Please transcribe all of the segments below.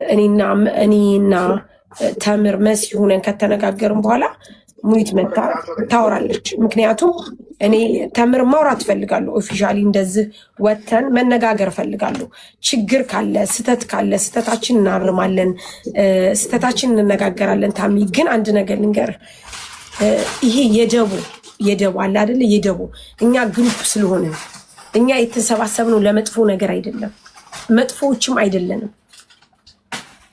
እኔና ተምር መሲ ሆነን ከተነጋገርን በኋላ ሙኒት መታ ታወራለች። ምክንያቱም እኔ ተምር ማውራት ፈልጋለሁ። ኦፊሻሊ እንደዚህ ወተን መነጋገር ፈልጋለሁ። ችግር ካለ ስተት ካለ ስተታችን እናርማለን፣ ስተታችን እንነጋገራለን። ታሚ ግን አንድ ነገር ልንገር፣ ይሄ የደቡ አለ አይደለ? የደቡ እኛ ግሩፕ ስለሆነ እኛ የተሰባሰብነው ለመጥፎ ነገር አይደለም። መጥፎዎችም አይደለንም።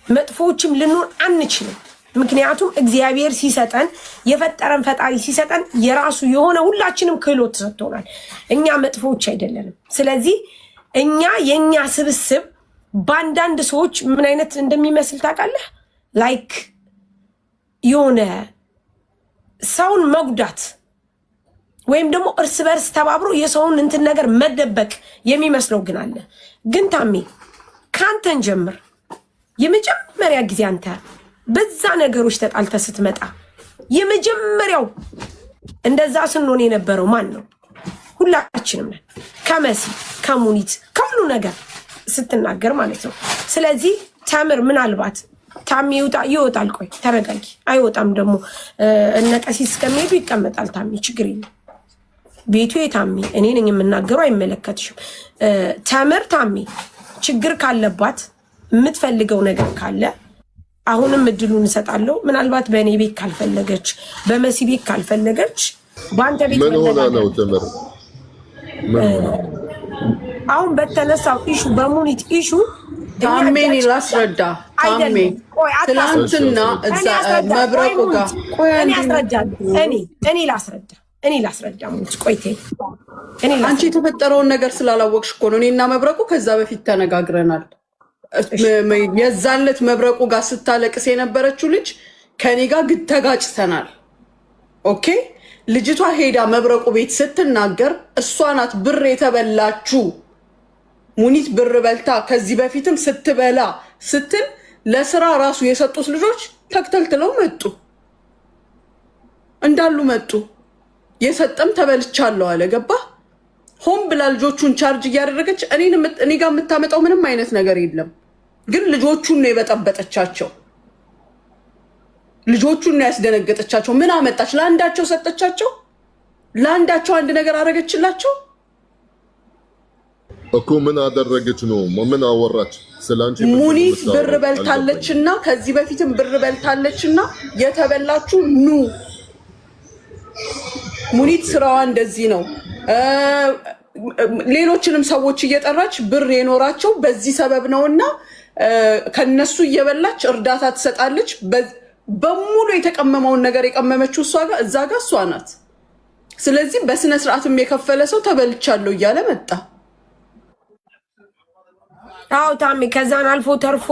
መጥፎዎችም ልንሆን አንችልም። ምክንያቱም እግዚአብሔር ሲሰጠን የፈጠረን ፈጣሪ ሲሰጠን የራሱ የሆነ ሁላችንም ክህሎት ተሰጥቶናል። እኛ መጥፎዎች አይደለንም። ስለዚህ የኛ ስብስብ በአንዳንድ ሰዎች ምን አይነት እንደሚመስል ታውቃለህ? ላይክ የሆነ ሰውን መጉዳት ወይም ደግሞ እርስ በርስ ተባብሮ የሰውን እንትን ነገር መደበቅ የሚመስለው ግን አለ። ግን ታሜ ካንተን ጀምር። የመጀመሪያ ጊዜ አንተ በዛ ነገሮች ተጣልተ ስትመጣ የመጀመሪያው እንደዛ ስንሆን የነበረው ማን ነው? ሁላችንም ነን። ከመሲ ከሙኒት ከሁሉ ነገር ስትናገር ማለት ነው። ስለዚህ ተምር ምናልባት ታሚ ይወጣል። ቆይ ተረጋጊ። አይወጣም ደግሞ እነ ቀሲስ እስከሚሄዱ ይቀመጣል። ታሚ ችግር የለም። ቤቱ የታሚ እኔ ነኝ የምናገረው፣ አይመለከትሽም። ተምር ታሚ ችግር ካለባት የምትፈልገው ነገር ካለ አሁንም እድሉን እንሰጣለሁ። ምናልባት በእኔ ቤት ካልፈለገች፣ በመሲ ቤት ካልፈለገች በአንተ ቤት ምን ሆነ ነው ተምር? አሁን በተነሳው ኢሹ በሙኒት ኢሹ ታሜን ላስረዳ። ታሜ ትላንትና እዛ መብረቁ ጋር እኔ ላስረዳ ሙኒት ቆይቴ አንቺ የተፈጠረውን ነገር ስላላወቅሽ እኮ ነው። እኔና መብረቁ ከዛ በፊት ተነጋግረናል። የዛለት መብረቁ ጋር ስታለቅስ የነበረችው ልጅ ከኔ ጋር ተጋጭተናል። ኦኬ ልጅቷ ሄዳ መብረቁ ቤት ስትናገር እሷ ናት ብር የተበላችሁ። ሙኒት ብር በልታ ከዚህ በፊትም ስትበላ ስትል ለስራ ራሱ የሰጡት ልጆች ተክተልትለው መጡ፣ እንዳሉ መጡ። የሰጠም ተበልቻለሁ አለ። ገባ ሆን ብላ ልጆቹን ቻርጅ እያደረገች እኔ ጋር የምታመጣው ምንም አይነት ነገር የለም። ግን ልጆቹን ነው የበጠበጠቻቸው። ልጆቹን ነው ያስደነገጠቻቸው። ምን አመጣች? ለአንዳቸው ሰጠቻቸው፣ ለአንዳቸው አንድ ነገር አደረገችላቸው እኮ። ምን አደረገች ነው? ምን አወራች? ስላንቺ ሙኒት ብር በልታለችና ከዚህ በፊትም ብር በልታለችና የተበላችሁ ኑ። ሙኒት ስራዋ እንደዚህ ነው። ሌሎችንም ሰዎች እየጠራች ብር የኖራቸው በዚህ ሰበብ ነውና ከነሱ እየበላች እርዳታ ትሰጣለች። በሙሉ የተቀመመውን ነገር የቀመመችው እዛ ጋር እሷ ናት። ስለዚህ በስነ ስርዓትም የከፈለ ሰው ተበልቻለሁ እያለ መጣ። አው ታሚ ከዛን አልፎ ተርፎ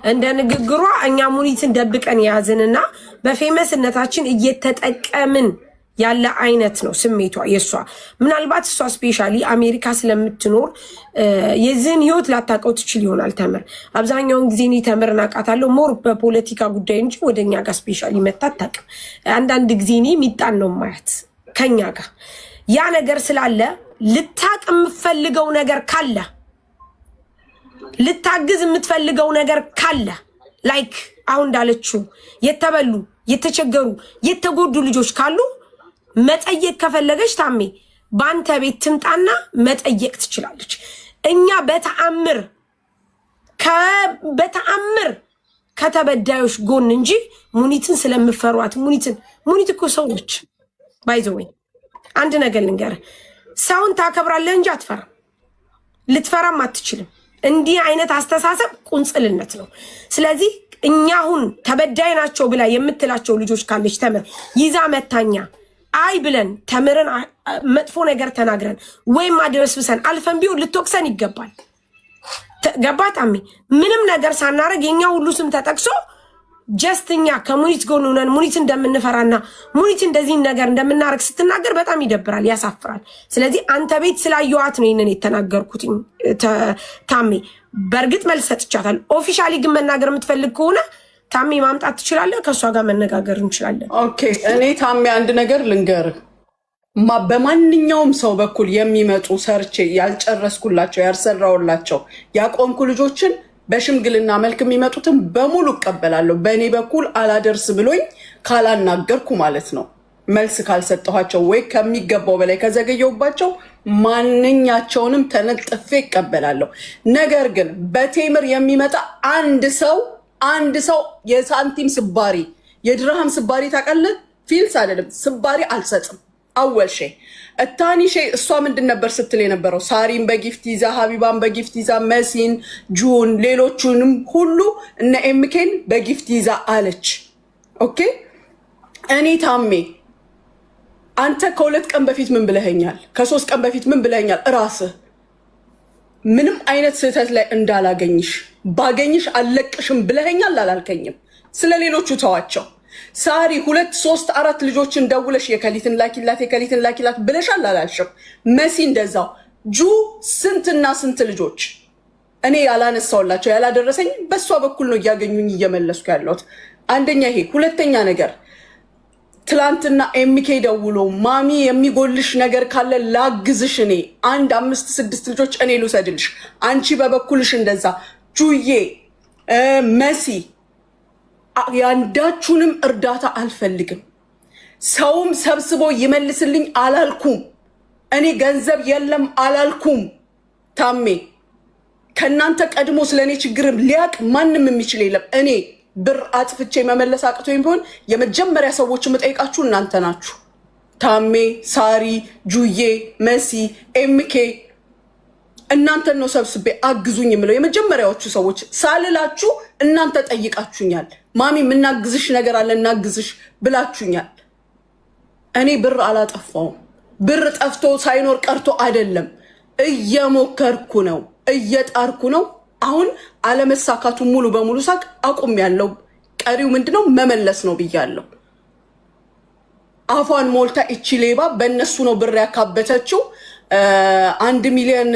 እንደ ንግግሯ እኛ ሙኒትን ደብቀን ያዝንና በፌመስነታችን እየተጠቀምን ያለ አይነት ነው ስሜቷ የሷ። ምናልባት እሷ ስፔሻሊ አሜሪካ ስለምትኖር የዚህን ህይወት ላታውቀው ትችል ይሆናል ተምር። አብዛኛውን ጊዜ እኔ ተምርን አውቃታለሁ ሞር በፖለቲካ ጉዳይ እንጂ ወደኛ ጋር ስፔሻሊ መታ አታውቅም። አንዳንድ ጊዜ እኔ ሚጣን ነው ማያት ከኛ ጋር ያ ነገር ስላለ ልታቅ የምትፈልገው ነገር ካለ ልታግዝ የምትፈልገው ነገር ካለ ላይክ አሁን እንዳለችው የተበሉ የተቸገሩ የተጎዱ ልጆች ካሉ መጠየቅ ከፈለገች ታሜ በአንተ ቤት ትምጣና መጠየቅ ትችላለች። እኛ በተአምር ከተበዳዮች ጎን እንጂ ሙኒትን ስለምፈሯት ሙኒት እኮ ሰው ነች። ባይዘወይ አንድ ነገር ልንገርህ፣ ሰውን ታከብራለህ እንጂ አትፈራም፣ ልትፈራም አትችልም። እንዲህ አይነት አስተሳሰብ ቁንጽልነት ነው። ስለዚህ እኛ አሁን ተበዳይ ናቸው ብላ የምትላቸው ልጆች ካለች ተምር ይዛ መታኛ አይ ብለን ተምርን መጥፎ ነገር ተናግረን ወይም አድበስብሰን አልፈን ቢሆን ልትወቅሰን ይገባል። ገባታሚ ምንም ነገር ሳናረግ የኛ ሁሉ ስም ተጠቅሶ ጀስትኛ ከሙኒት ጎን ሆነን ሙኒት እንደምንፈራና ሙኒት እንደዚህ ነገር እንደምናረግ ስትናገር በጣም ይደብራል፣ ያሳፍራል። ስለዚህ አንተ ቤት ስላየዋት ነው ይሄንን የተናገርኩት። ታሜ በእርግጥ መልስ ሰጥቻታለሁ። ኦፊሻሊ ግን መናገር የምትፈልግ ከሆነ ታሜ ማምጣት ትችላለህ፣ ከእሷ ጋር መነጋገር እንችላለን። ኦኬ እኔ ታሜ አንድ ነገር ልንገርህ። በማንኛውም ሰው በኩል የሚመጡ ሰርቼ ያልጨረስኩላቸው ያልሰራውላቸው ያቆምኩ ልጆችን በሽምግልና መልክ የሚመጡትን በሙሉ እቀበላለሁ። በእኔ በኩል አላደርስ ብሎኝ ካላናገርኩ ማለት ነው፣ መልስ ካልሰጠኋቸው ወይ ከሚገባው በላይ ከዘገየውባቸው ማንኛቸውንም ተነጥፌ እቀበላለሁ። ነገር ግን በቴምር የሚመጣ አንድ ሰው የሳንቲም ስባሪ የድርሃም ስባሪ ታውቃለህ? ፊልስ አይደለም ስባሪ አልሰጥም። አወል ሼ እታኒ ሼ እሷ ምንድን ነበር ስትል የነበረው? ሳሪን በጊፍት ይዛ፣ ሀቢባን በጊፍት ይዛ፣ መሲን፣ ጁን፣ ሌሎቹንም ሁሉ እነ ኤምኬን በጊፍት ይዛ አለች። ኦኬ እኔ ታሜ አንተ ከ2 ቀን በፊት ምን ብለኸኛል? ከ3 ቀን በፊት ምን ብለኸኛል? እራስህ ምንም አይነት ስህተት ላይ እንዳላገኝሽ ባገኝሽ አልለቅሽም ብለኸኛል አላልከኝም? ስለ ሌሎቹ ተዋቸው። ሳሪ 2 3 4 ልጆችን ደውለሽ የከሊትን ላኪላት ብለሻል አላልሽም? መሲ እንደዛው፣ ጁ ስንትና ስንት ልጆች እኔ ያላነሳውላቸው ያላደረሰኝ በሷ በኩል ነው እያገኙኝ እየመለስኩ ያለሁት። አንደኛ ይሄ። ሁለተኛ ነገር ትላንትና ኤምኬ ደውሎ ማሚ የሚጎልሽ ነገር ካለ ላግዝሽ፣ እኔ 1 5 6 ልጆች እኔ ልውሰድልሽ፣ አንቺ በበኩልሽ እንደዛ። ጁዬ መሲ ያንዳችሁንም እርዳታ አልፈልግም። ሰውም ሰብስቦ ይመልስልኝ አላልኩም። እኔ ገንዘብ የለም አላልኩም። ታሜ ከእናንተ ቀድሞ ስለ እኔ ችግርም ሊያቅ ማንም የሚችል የለም። እኔ ብር አጥፍቼ መመለስ አቅቶኝ ቢሆን የመጀመሪያ ሰዎች የምጠይቃችሁ እናንተ ናችሁ። ታሜ፣ ሳሪ፣ ጁዬ፣ መሲ፣ ኤምኬ እናንተን ነው ሰብስቤ አግዙኝ የምለው። የመጀመሪያዎቹ ሰዎች ሳልላችሁ እናንተ ጠይቃችሁኛል። ማሚ የምናግዝሽ ነገር አለ እናግዝሽ ብላችሁኛል። እኔ ብር አላጠፋውም። ብር ጠፍቶ ሳይኖር ቀርቶ አይደለም። እየሞከርኩ ነው፣ እየጣርኩ ነው። አሁን አለመሳካቱ ሙሉ በሙሉ ሳቅ አቁም ያለው። ቀሪው ምንድነው መመለስ ነው ብያለሁ። አፏን ሞልታ እቺ ሌባ በእነሱ ነው ብር ያካበተችው። 1 ሚሊዮን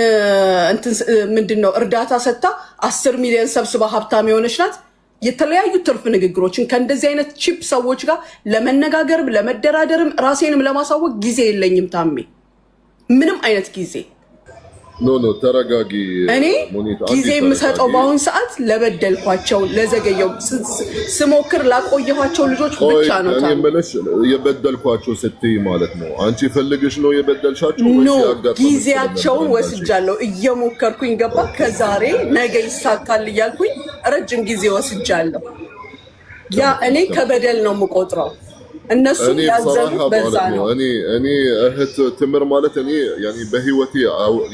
ምንድነው እርዳታ ሰጥታ 10 ሚሊዮን ሰብስባ ሀብታም የሆነች ናት። የተለያዩ ትርፍ ንግግሮችን ከእንደዚህ አይነት ቺፕ ሰዎች ጋር ለመነጋገርም ለመደራደርም ራሴንም ለማሳወቅ ጊዜ የለኝም ታሜ፣ ምንም አይነት ጊዜ። ኖ ተረጋጊ። እኔ ጊዜ የምሰጠው በአሁን ሰዓት ለበደልኳቸው፣ ለዘገየው ስሞክር ላቆየኋቸው ልጆች ብቻ ነው። እኔ የምልሽ የበደልኳቸው ስትይ ማለት ነው አንቺ ፈልግሽ ነው የበደልሻቸው? ኖ ጊዜያቸውን ወስጃለሁ፣ እየሞከርኩኝ ገባ። ከዛሬ ነገ ይሳካል እያልኩኝ ረጅም ጊዜ ወስጃለሁ። ያ እኔ ከበደል ነው የምቆጥረው። እነሱ ያዘኑ በዛ ነው። እኔ እህት ትምር ማለት እኔ ያኒ በህይወቴ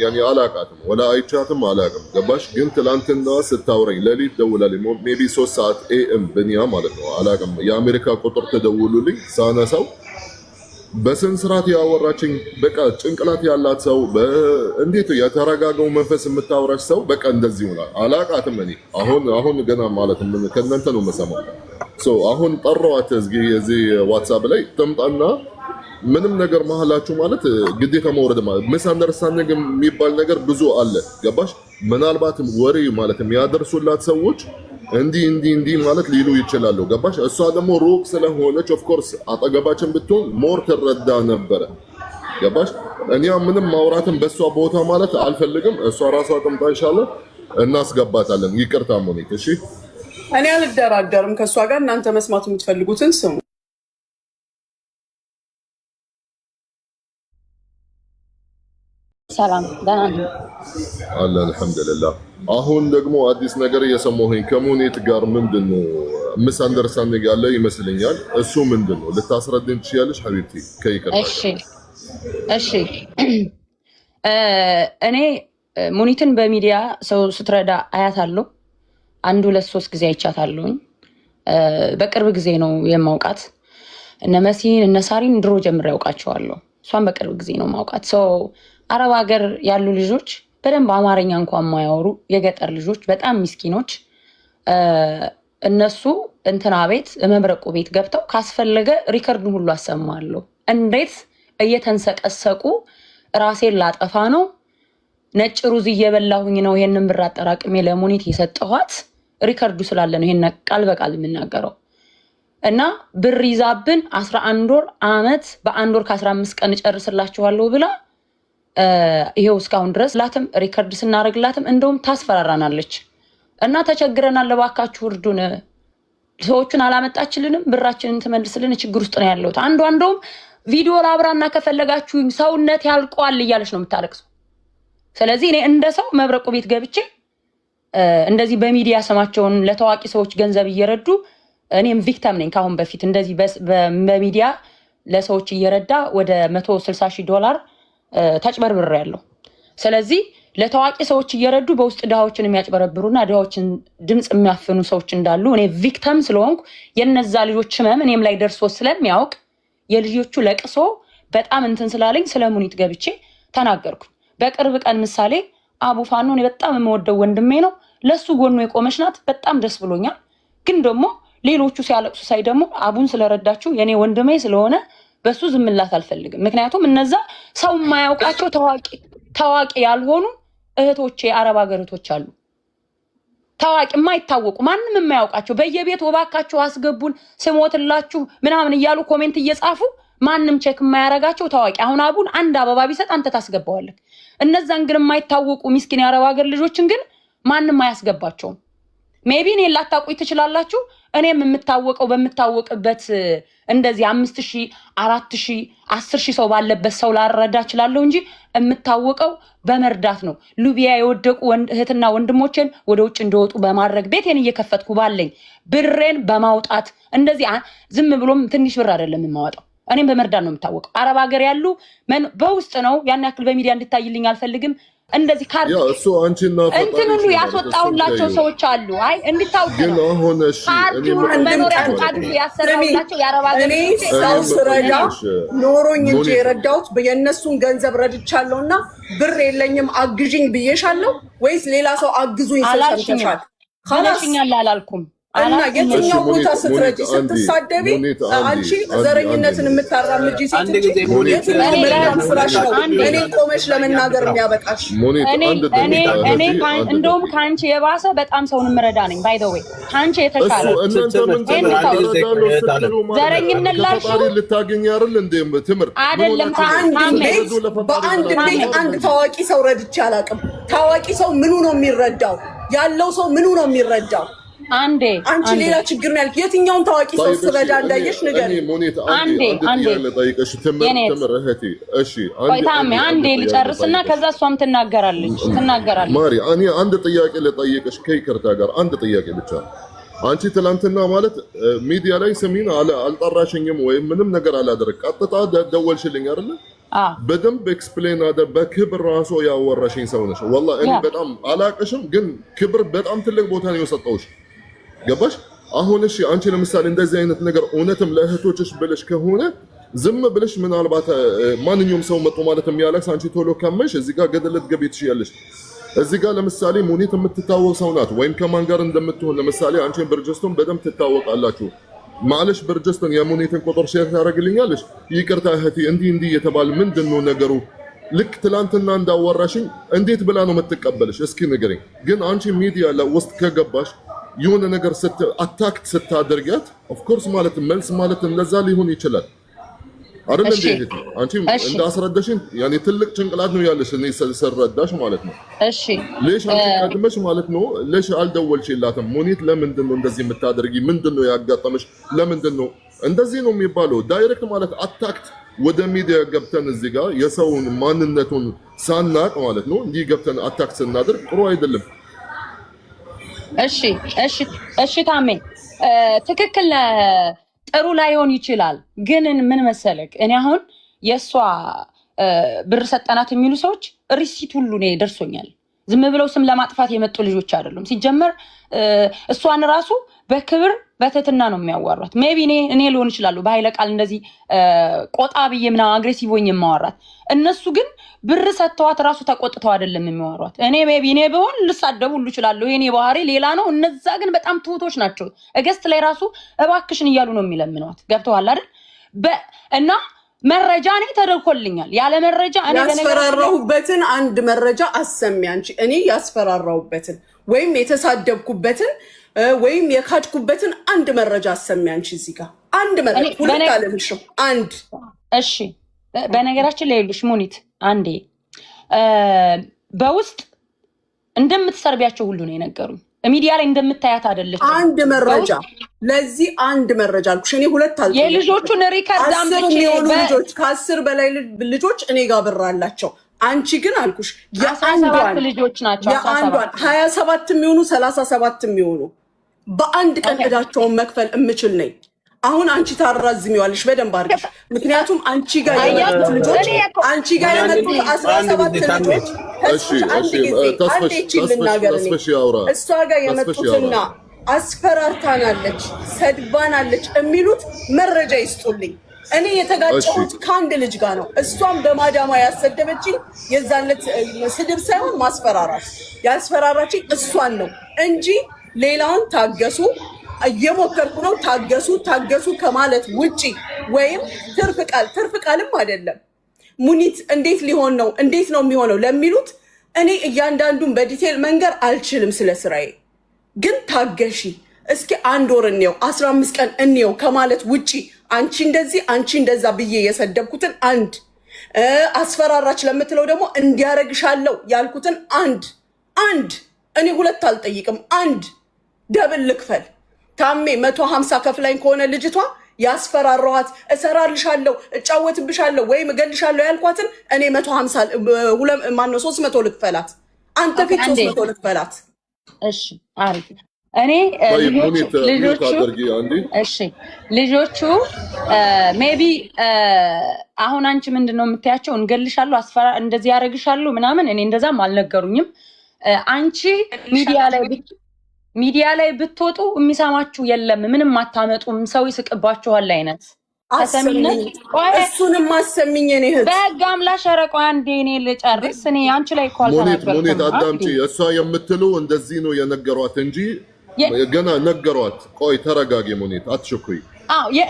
ያኒ አላቃትም ወላ አይቻትም አላቅም። ገባሽ? ግን ትላንትና ስታውረኝ ሌሊት ደውላልኝ ሜቢ 3 ሰዓት ኤኤም በኒያ ማለት ነው አላቅም። የአሜሪካ ቁጥር ተደውሉልኝ ሳነሳው በስነ ስርዓት ያወራችኝ በቃ ጭንቅላት ያላት ሰው እንዴት የተረጋጋው መንፈስ የምታወራች ሰው በቃ እንደዚህ ይሆናል። አላቃትም እኔ አሁን ገና ማለት ከእናንተ ነው መሰማው። አሁን ጠራዋት እዚህ ዋትሳፕ ላይ ትምጣና ምንም ነገር መሀላችሁ ማለት ግዴታ መውረድ ማለት ሚስ አንደርስታንዲንግ የሚባል ነገር ብዙ አለ። ገባሽ? ምናልባት ወሬ ማለት የሚያደርሱላት ሰዎች እንዲህ ማለት ሊሉ ይችላሉ። ገባሽ? እሷ ደግሞ ሩቅ ስለሆነች ኦፍ ኮርስ አጠገባችን ብትሆን ሞር ትረዳ ነበረ። ገባሽ? እኔ ምንም ማውራትን በእሷ ቦታ ማለት አልፈልግም። እሷ ራሷ ትምጣ ኢንሻአላህ እናስገባታለን። ይቅርታ ሞኒት። እሺ እኔ አልደራደርም ከእሷ ጋር። እናንተ መስማት የምትፈልጉትን ስሙ። ሰላም ደህና ነኝ አለ አልሐምዱሊላህ። አሁን ደግሞ አዲስ ነገር እየሰማሁኝ ከሞኔት ጋር ምንድነው ምስ አንደርስታንዲንግ ያለ ይመስለኛል። እሱ ምንድነው ልታስረድኝ ትችያለሽ ሐቢብቲ? ከይቅርታ እሺ እኔ ሙኒትን በሚዲያ ሰው ስትረዳ አያታለሁ። 1 2 3 ጊዜ አይቻታለሁኝ። በቅርብ ጊዜ ነው የማውቃት። እነ መሲን እነ ሳሪን ድሮ ጀምሬ ያውቃቸዋለሁ። እሷን በቅርብ ጊዜ ነው ማውቃት። አረብ ሀገር ያሉ ልጆች በደንብ አማርኛ እንኳን የማያወሩ የገጠር ልጆች በጣም ምስኪኖች፣ እነሱ እንትና ቤት መብረቁ ቤት ገብተው ካስፈለገ ሪከርዱን ሁሉ አሰማለሁ። እንዴት እየተንሰቀሰቁ ራሴን ላጠፋ ነው፣ ነጭ ሩዝ እየበላሁኝ ነው ይሄንን ብር አጠራቅሜ ለሙኒት የሰጠኋት፣ ሪከርዱ ስላለ ነው ይሄን ቃል በቃል የምናገረው። እና ብር ይዛብን 11 ወር አመት በ1 ወር ከ15 ቀን እጨርስላችኋለሁ ብላ ይሄው እስካሁን ድረስ ላትም ሪከርድ ስናደርግላትም እንደውም ታስፈራራናለች። እና ተቸግረናል፣ እባካችሁ እርዱን፣ ሰዎቹን አላመጣችልንም፣ ብራችንን ትመልስልን፣ ችግር ውስጥ ነው ያለሁት። አንዷም ቪዲዮ ላብራና ከፈለጋችሁ ሰውነት ያልቋል እያለች ነው የምታለቅሰው። ስለዚህ እኔ እንደ ሰው መብረቁ ቤት ገብቼ እንደዚህ በሚዲያ ስማቸውን ለታዋቂ ሰዎች ገንዘብ እየረዱ እኔም ቪክተም ነኝ። ካሁን በፊት እንደዚህ በሚዲያ ለሰዎች እየረዳ ወደ $160,000 ተጭበርብር ያለው። ስለዚህ ለታዋቂ ሰዎች እየረዱ በውስጥ ድሃዎችን የሚያጭበረብሩና ድሃዎችን ድምፅ የሚያፍኑ ሰዎች እንዳሉ እኔ ቪክተም ስለሆንኩ የነዛ ልጆች ህመም እኔም ላይ ደርሶ ስለሚያውቅ የልጆቹ ለቅሶ በጣም እንትን ስላለኝ ስለ ሙኒት ገብቼ ተናገርኩኝ። በቅርብ ቀን ምሳሌ አቡ ፋኖ እኔ በጣም የምወደው ወንድሜ ነው፣ ለሱ ጎኑ የቆመች ናት፣ በጣም ደስ ብሎኛል። ግን ደግሞ ሌሎቹ ሲያለቅሱ ሳይ ደግሞ አቡን ስለረዳችሁ የኔ ወንድሜ ስለሆነ በሱ ዝምላት አልፈልግም። ምክንያቱም እነዛ ሰው የማያውቃቸው ታዋቂ ያልሆኑ እህቶቼ አረብ ሀገር እህቶች አሉ፣ ታዋቂ የማይታወቁ ማንም የማያውቃቸው በየቤት ወባካችሁ አስገቡን ስሞትላችሁ ምናምን እያሉ ኮሜንት እየጻፉ ማንም ቼክ የማያረጋቸው ታዋቂ። አሁን አቡን አንድ አበባ ቢሰጥ አንተ ታስገባዋለህ። እነዛን ግን የማይታወቁ ሚስኪን የአረብ ሀገር ልጆችን ግን ማንም አያስገባቸውም። ሜቢ እኔ ላታውቁኝ ትችላላችሁ። እኔም የምታወቀው በምታወቅበት እንደዚህ 5,000 4,000 10,000 ሰው ባለበት ሰው ላረዳ እችላለሁ እንጂ የምታወቀው በመርዳት ነው። ሊቢያ የወደቁ እህትና ወንድሞቼን ወደ ውጭ እንደወጡ በማድረግ ቤቴን እየከፈትኩ ባለኝ ብሬን በማውጣት እንደዚህ ዝም ብሎም ትንሽ ብር አይደለም የማወጣው። እኔም በመርዳት ነው የምታወቀው። አረብ ሀገር ያሉ በውስጥ ነው፣ ያን ያክል በሚዲያ እንድታይልኝ አልፈልግም። እንደዚህ ካርድ እሱ አንቺና እንትን ሁሉ ያስወጣውላቸው ሰዎች አሉ። አይ እንድታውቁ ግን አሁን እሺ መኖሪያ ፈቃድ ያሰራውላቸው የአረብ ሀገር እኔ ሰው ስረዳ ኖሮኝ እንጂ የረዳሁት የእነሱን ገንዘብ ረድቻለሁና ብር የለኝም አግዥኝ ብዬሻለሁ ወይስ ሌላ ሰው አግዙኝ ሰምተሻል? ካላሽኛል አላልኩም። እና የትኛው ቦታ ስትረጂ ስትሳደቢ አንቺ ዘረኝነትን የምታራምጂ ሴት እንጂ የትኛው መልካም ስራሽ ነው እኔ ቆመሽ ለመናገር የሚያበቃሽ? እኔ እንደውም ከአንቺ የባሰ በጣም ሰውን የምረዳ ነኝ። ባይ ዘ ዌይ ከአንቺ የተሻለ ዘረኝነት ላልሽው ልታገኝ አይደል እንዴ? ትምህርት አይደለም። በአንድ ቤት አንድ ታዋቂ ሰው ረድቼ አላውቅም። ታዋቂ ሰው ምኑ ነው የሚረዳው? ያለው ሰው ምኑ ነው የሚረዳው? አንዴ አንቺ ሌላ ችግር ነው ያልክ። የትኛውን ታዋቂ ሰው ስረዳ እንዳየሽ ንገሪ። አንዴ ልጨርስና ከዛ እሷም ትናገራለች። ማሪ እኔ አንድ ጥያቄ ልጠይቅሽ ከይቅርታ ጋር አንድ ጥያቄ ብቻ። አንቺ ትላንትና ማለት ሚዲያ ላይ ስሚን አልጠራሽኝም ወይም ምንም ነገር አላደረግ፣ ቀጥታ ደወልሽልኝ አይደል? በደንብ ኤክስፕሌን አደ በክብር ራሱ ያወራሽኝ ሰው ነሽ። ወላሂ እኔ በጣም አላቅሽም፣ ግን ክብር በጣም ትልቅ ቦታ ነው የሰጠውሽ። ገባሽ? አሁን እሺ አንቺ ለምሳሌ እንደዚህ አይነት ነገር እውነትም ለእህቶችሽ ብለሽ ከሆነ ዝም ብለሽ ምናልባት ማንኛውም ሰው መጥቶ ማለት የሚያለቅስ አንቺ ቶሎ ከመሽ እዚህ ጋር ገደለት ገቢ ትችያለሽ። እዚህ ጋር ለምሳሌ ሙኒት የምትታወቅ ሰው ናት፣ ወይም ከማን ጋር እንደምትሆን ለምሳሌ አንቺን ብርጅስቶን በደንብ ትታወቃላችሁ። ማለሽ ብርጅስቶን የሙኒትን ቁጥር ሼር ታደርግልኛለሽ? ይቅርታ እህቴ እንዲህ የተባለ ምንድነው ነገሩ? ልክ ትላንትና እንዳወራሽኝ እንዴት ብላ ነው የምትቀበልሽ? እስኪ ንገረኝ። ግን አንቺ ሚዲያ ውስጥ ከገባሽ የሆነ ነገር አታክት ስታደርጊያት ኦፍ ኮርስ ማለት መልስ ማለት ለዛ ሊሆን ይችላል አይደል እንዴ? እህቴ አንቺ እንዳስረዳሽኝ ያኔ ትልቅ ጭንቅላት ነው ያለሽ፣ እኔ ስረዳሽ ማለት ነው። እሺ ለሽ አንቺ ቀድመሽ ማለት ነው ለሽ አልደወልሽላትም? ሙኒት ለምንድን ነው እንደዚህ የምታደርጊ? ምንድነው ያጋጠመሽ? ለምንድን ነው እንደዚህ ነው የሚባለው? ዳይሬክት ማለት አታክት ወደ ሚዲያ ገብተን እዚህ ጋር የሰውን ማንነቱን ሳናቅ ማለት ነው እንዲህ ገብተን አታክት ስናደርግ ጥሩ አይደለም። እሺ ታሜ ትክክል ጥሩ ላይሆን ይችላል። ግን ምን መሰለክ እኔ አሁን የእሷ ብር ሰጠናት የሚሉ ሰዎች ሪሲት ሁሉ እኔ ደርሶኛል። ዝም ብለው ስም ለማጥፋት የመጡ ልጆች አይደሉም። ሲጀመር እሷን ራሱ በክብር በትህትና ነው የሚያዋሯት። ሜቢ እኔ ሊሆን ይችላሉ በኃይለ ቃል እንደዚህ ቆጣ ብዬ ምናምን አግሬሲቭ ሆኜ የማዋራት። እነሱ ግን ብር ሰጥተዋት ራሱ ተቆጥተው አይደለም የሚያዋሯት። ሜቢ እኔ ብሆን ልሳደቡ ሁሉ ይችላሉ። የኔ ባህሪ ሌላ ነው። እነዛ ግን በጣም ትሁቶች ናቸው። እገስት ላይ ራሱ እባክሽን እያሉ ነው የሚለምኗት። ገብተዋል አይደል? እና መረጃ እኔ ተደርኮልኛል። ያለ መረጃ እኔ ያስፈራራሁበትን አንድ መረጃ አሰሚ አንቺ። እኔ ያስፈራራሁበትን ወይም የተሳደብኩበትን ወይም የካድኩበትን አንድ መረጃ አሰሚ አንቺ። እዚህ ጋር አንድ መረጃ ሁለት አለምሽም አንድ። እሺ በነገራችን ላይ ይሉሽ ሙኒት አንዴ በውስጥ እንደምትሰርቢያቸው ሁሉ ነው የነገሩኝ። ሚዲያ ላይ እንደምታያት አይደለች። አንድ መረጃ ለዚህ አንድ መረጃ አልኩሽ። እኔ ሁለት አልኩ የልጆቹን ሪከርድ አምጥቼ ልጆች ከ10 በላይ ልጆች እኔ ጋር ብር አላቸው። አንቺ ግን አልኩሽ የአንዷን ልጆች ናቸው 27 የሚሆኑ 37 የሚሆኑ በአንድ ቀን እዳቸውን መክፈል እምችል ነኝ። አሁን አንቺ ታራዝሚዋለሽ በደንብ አድርገሽ። ምክንያቱም አንቺ ጋር የመጡት ልጆች 17 ልጆች እሷ ጋር የመጡትና አስፈራርታናለች፣ ሰድባናለች የሚሉት መረጃ ይስጡልኝ። እኔ የተጋጨሁት ከአንድ ልጅ ጋር ነው። እሷም በማዳማ ያሰደበችኝ የዛለት ስድብ ሳይሆን ማስፈራራት ያስፈራራችኝ እሷን ነው እንጂ ሌላውን ታገሱ እየሞከርኩ ነው ታገሱ ከማለት ውጪ ወይም ትርፍ ቃልም አይደለም። ሙኒት እንዴት ሊሆን ነው እንዴት ነው የሚሆነው ለሚሉት እኔ እያንዳንዱን በዲቴል መንገር አልችልም። ስለ ስራዬ ግን ታገሺ እስኪ 1 ወር እንየው 15 ቀን እንየው ከማለት ውጪ አንቺ እንደዚህ አንቺ እንደዛ ብዬ የሰደብኩትን አንድ አስፈራራች ለምትለው ደግሞ እንዲያረግሻለው ያልኩትን አንድ እኔ ሁለት አልጠይቅም። አንድ ደብል ልክፈል ታሜ 150 ከፍላኝ ከሆነ ልጅቷ ያስፈራራኋት እሰራልሻለሁ እጫወትብሻለሁ ወይም እገልሻለሁ ያልኳትን እኔ 150 ማነው 300 ልክፈላት። አንተ ፊት 300 ልክፈላት። እሺ አሪፍ። እኔ ልጆቹ ሜቢ አሁን አንቺ ምንድነው የምታያቸው? እንገልሻለሁ እንደዚህ ያደርግሻለሁ ምናምን እኔ እንደዛም አልነገሩኝም። አንቺ ሚዲያ ላይ ብትወጡ የሚሰማችሁ የለም፣ ምንም አታመጡም፣ ሰው ይስቅባችኋል አይነት እሱንም ማሰሚኝ እኔ እህት በህግ አምላሽ ሸረቆ አንዴ እኔ ልጨርስ። እኔ አንቺ ላይ እኮ አልተናገርኩም። ሙኒት አዳምጪ። እሷ የምትሉ እንደዚህ ነው የነገሯት እንጂ ገና ነገሯት። ቆይ ተረጋጊ ሙኒት፣ አትሽኩይ።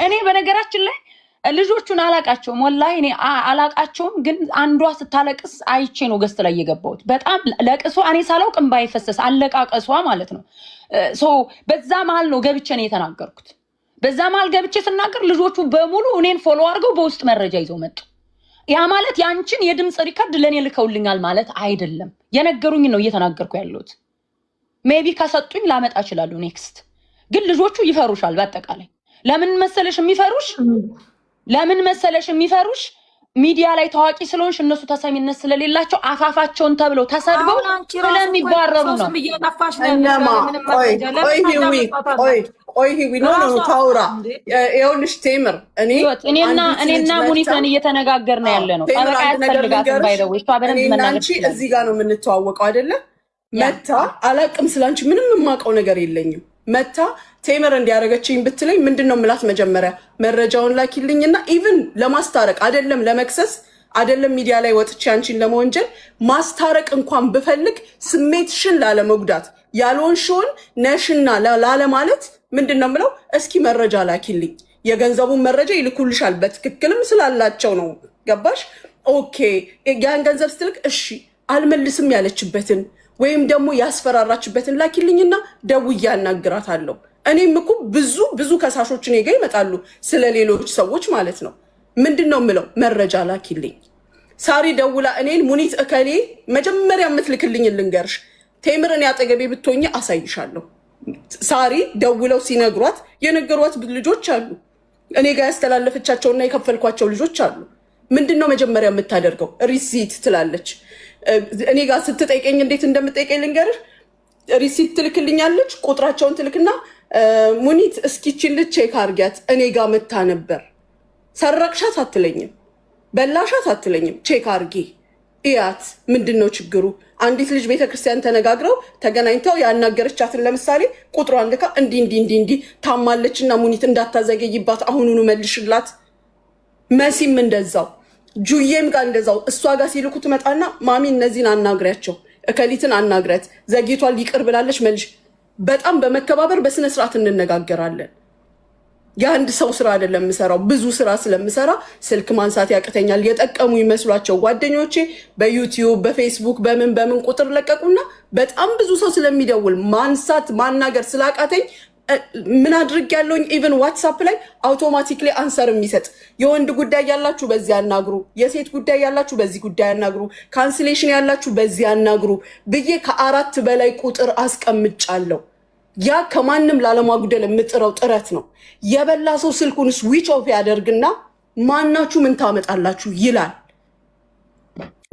እኔ በነገራችን ላይ ልጆቹን አላቃቸውም፣ ወላሂ እኔ አላቃቸውም። ግን አንዷ ስታለቅስ አይቼ ነው ገስት ላይ የገባሁት። በጣም ለቅሶ እኔ ሳላውቅ እንባ ይፈሰስ አለቃቀሷ ማለት ነው። በዛ መሀል ነው ገብቼ ነው የተናገርኩት። በዛ መሀል ገብቼ ስናገር ልጆቹ በሙሉ እኔን ፎሎ አድርገው በውስጥ መረጃ ይዘው መጡ። ያ ማለት ያንቺን የድምፅ ሪከርድ ለእኔ ልከውልኛል ማለት አይደለም። የነገሩኝ ነው እየተናገርኩ ያለሁት። ሜቢ ከሰጡኝ ላመጣ እችላለሁ ኔክስት። ግን ልጆቹ ይፈሩሻል። በአጠቃላይ ለምን መሰለሽ የሚፈሩሽ ሚዲያ ላይ ታዋቂ ስለሆንሽ እነሱ ተሰሚነት ስለሌላቸው አፋፋቸውን ተብለው ተሰድበው ስለሚባረሩ ነው። ቆይ ታውራ ይኸውልሽ ቴምር እኔና ሙኒትን እየተነጋገርን ያለ ነው። ጠበቃ ያስፈልጋትም ባይደው እሷ በደንብ መናገር እዚህ ጋር ነው የምንተዋወቀው አይደለ? መታ አላቅም ስላንቺ ምንም የማውቀው ነገር የለኝም። መታ ቴምር እንዲያደረገችኝ ብትለኝ ምንድነው ምላት? መጀመሪያ መረጃውን ላኪልኝና ኢቭን ለማስታረቅ አይደለም ለመክሰስ አይደለም ሚዲያ ላይ ወጥቼ አንቺን ለመወንጀል ማስታረቅ እንኳን ብፈልግ ስሜትሽን ላለመጉዳት ያልሆንሽውን ነሽና ላለማለት ምንድነው ምለው? እስኪ መረጃ ላኪልኝ። የገንዘቡን መረጃ ይልኩልሻል በትክክልም ስላላቸው ነው። ገባሽ? ኦኬ ያን ገንዘብ ስትልክ እሺ አልመልስም ያለችበትን ወይም ደግሞ ያስፈራራችበትን ላኪልኝና ደውዬ አናግራታለሁ። እኔም እኮ ብዙ ከሳሾች እኔ ጋ ይመጣሉ ስለሌሎች ሰዎች ማለት ነው። ምንድነው ምለው? መረጃ ላኪልኝ። ሳሪ ደውላ እኔን ሙኒት እከሌ መጀመሪያ የምትልክልኝ ልንገርሽ፣ ቴምርን ያጠገቤ ብትሆኝ አሳይሻለሁ። ሳሪ ደውለው ሲነግሯት የነገሯት ልጆች አሉ። እኔ ጋር ያስተላለፈቻቸውና የከፈልኳቸው ልጆች አሉ። ምንድነው መጀመሪያ የምታደርገው? ሪሲት ትላለች። እኔ ጋር ስትጠይቀኝ እንዴት እንደምጠይቀኝ ልንገርሽ። ሪሲት ትልክልኛለች፣ ቁጥራቸውን ትልክና ሙኒት እስኪችን ቼክ አርጊያት እኔ ጋር መታ ነበር። ሰረቅሻት አትለኝም፣ በላሻት አትለኝም። ቼክ አርጊ እያት። ምንድነው ችግሩ? አንዲት ልጅ ቤተክርስቲያን ተነጋግረው ተገናኝተው ያናገረቻትን ለምሳሌ ቁጥሯን ልካ እንዲ ታማለች እና ሙኒት እንዳታዘገይባት አሁኑኑ መልሽላት። መሲም እንደዛው፣ ጁዬም ጋር እንደዛው። እሷ ጋር ሲልኩ ትመጣና ማሚ እነዚህን አናግሪያቸው፣ እከሊትን አናግሪያት፣ ዘግይቷል ይቅር ብላለች መልሽ። በጣም በመከባበር በስነስርዓት እንነጋገራለን። የአንድ ሰው ስራ አይደለም የምሰራው፣ ብዙ ስራ ስለምሰራ ስልክ ማንሳት ያቅተኛል። የጠቀሙ ይመስሏቸው ጓደኞቼ በዩቲዩብ በፌስቡክ በምን ቁጥር ለቀቁና በጣም ብዙ ሰው ስለሚደውል ማንሳት ማናገር ስላቃተኝ ምን አድርግ ያለውኝ ኢቭን ዋትሳፕ ላይ አውቶማቲክሊ አንሰር የሚሰጥ የወንድ ጉዳይ ያላችሁ በዚህ ያናግሩ፣ የሴት ጉዳይ ያላችሁ በዚህ ጉዳይ ያናግሩ፣ ካንስሌሽን ያላችሁ በዚህ ያናግሩ ብዬ ከ4 በላይ ቁጥር አስቀምጫለሁ። ያ ከማንም ላለማጉደል የምጥረው ጥረት ነው። የበላ ሰው ስልኩን ስዊች ኦፍ ያደርግና ማናችሁ ምን ታመጣላችሁ ይላል።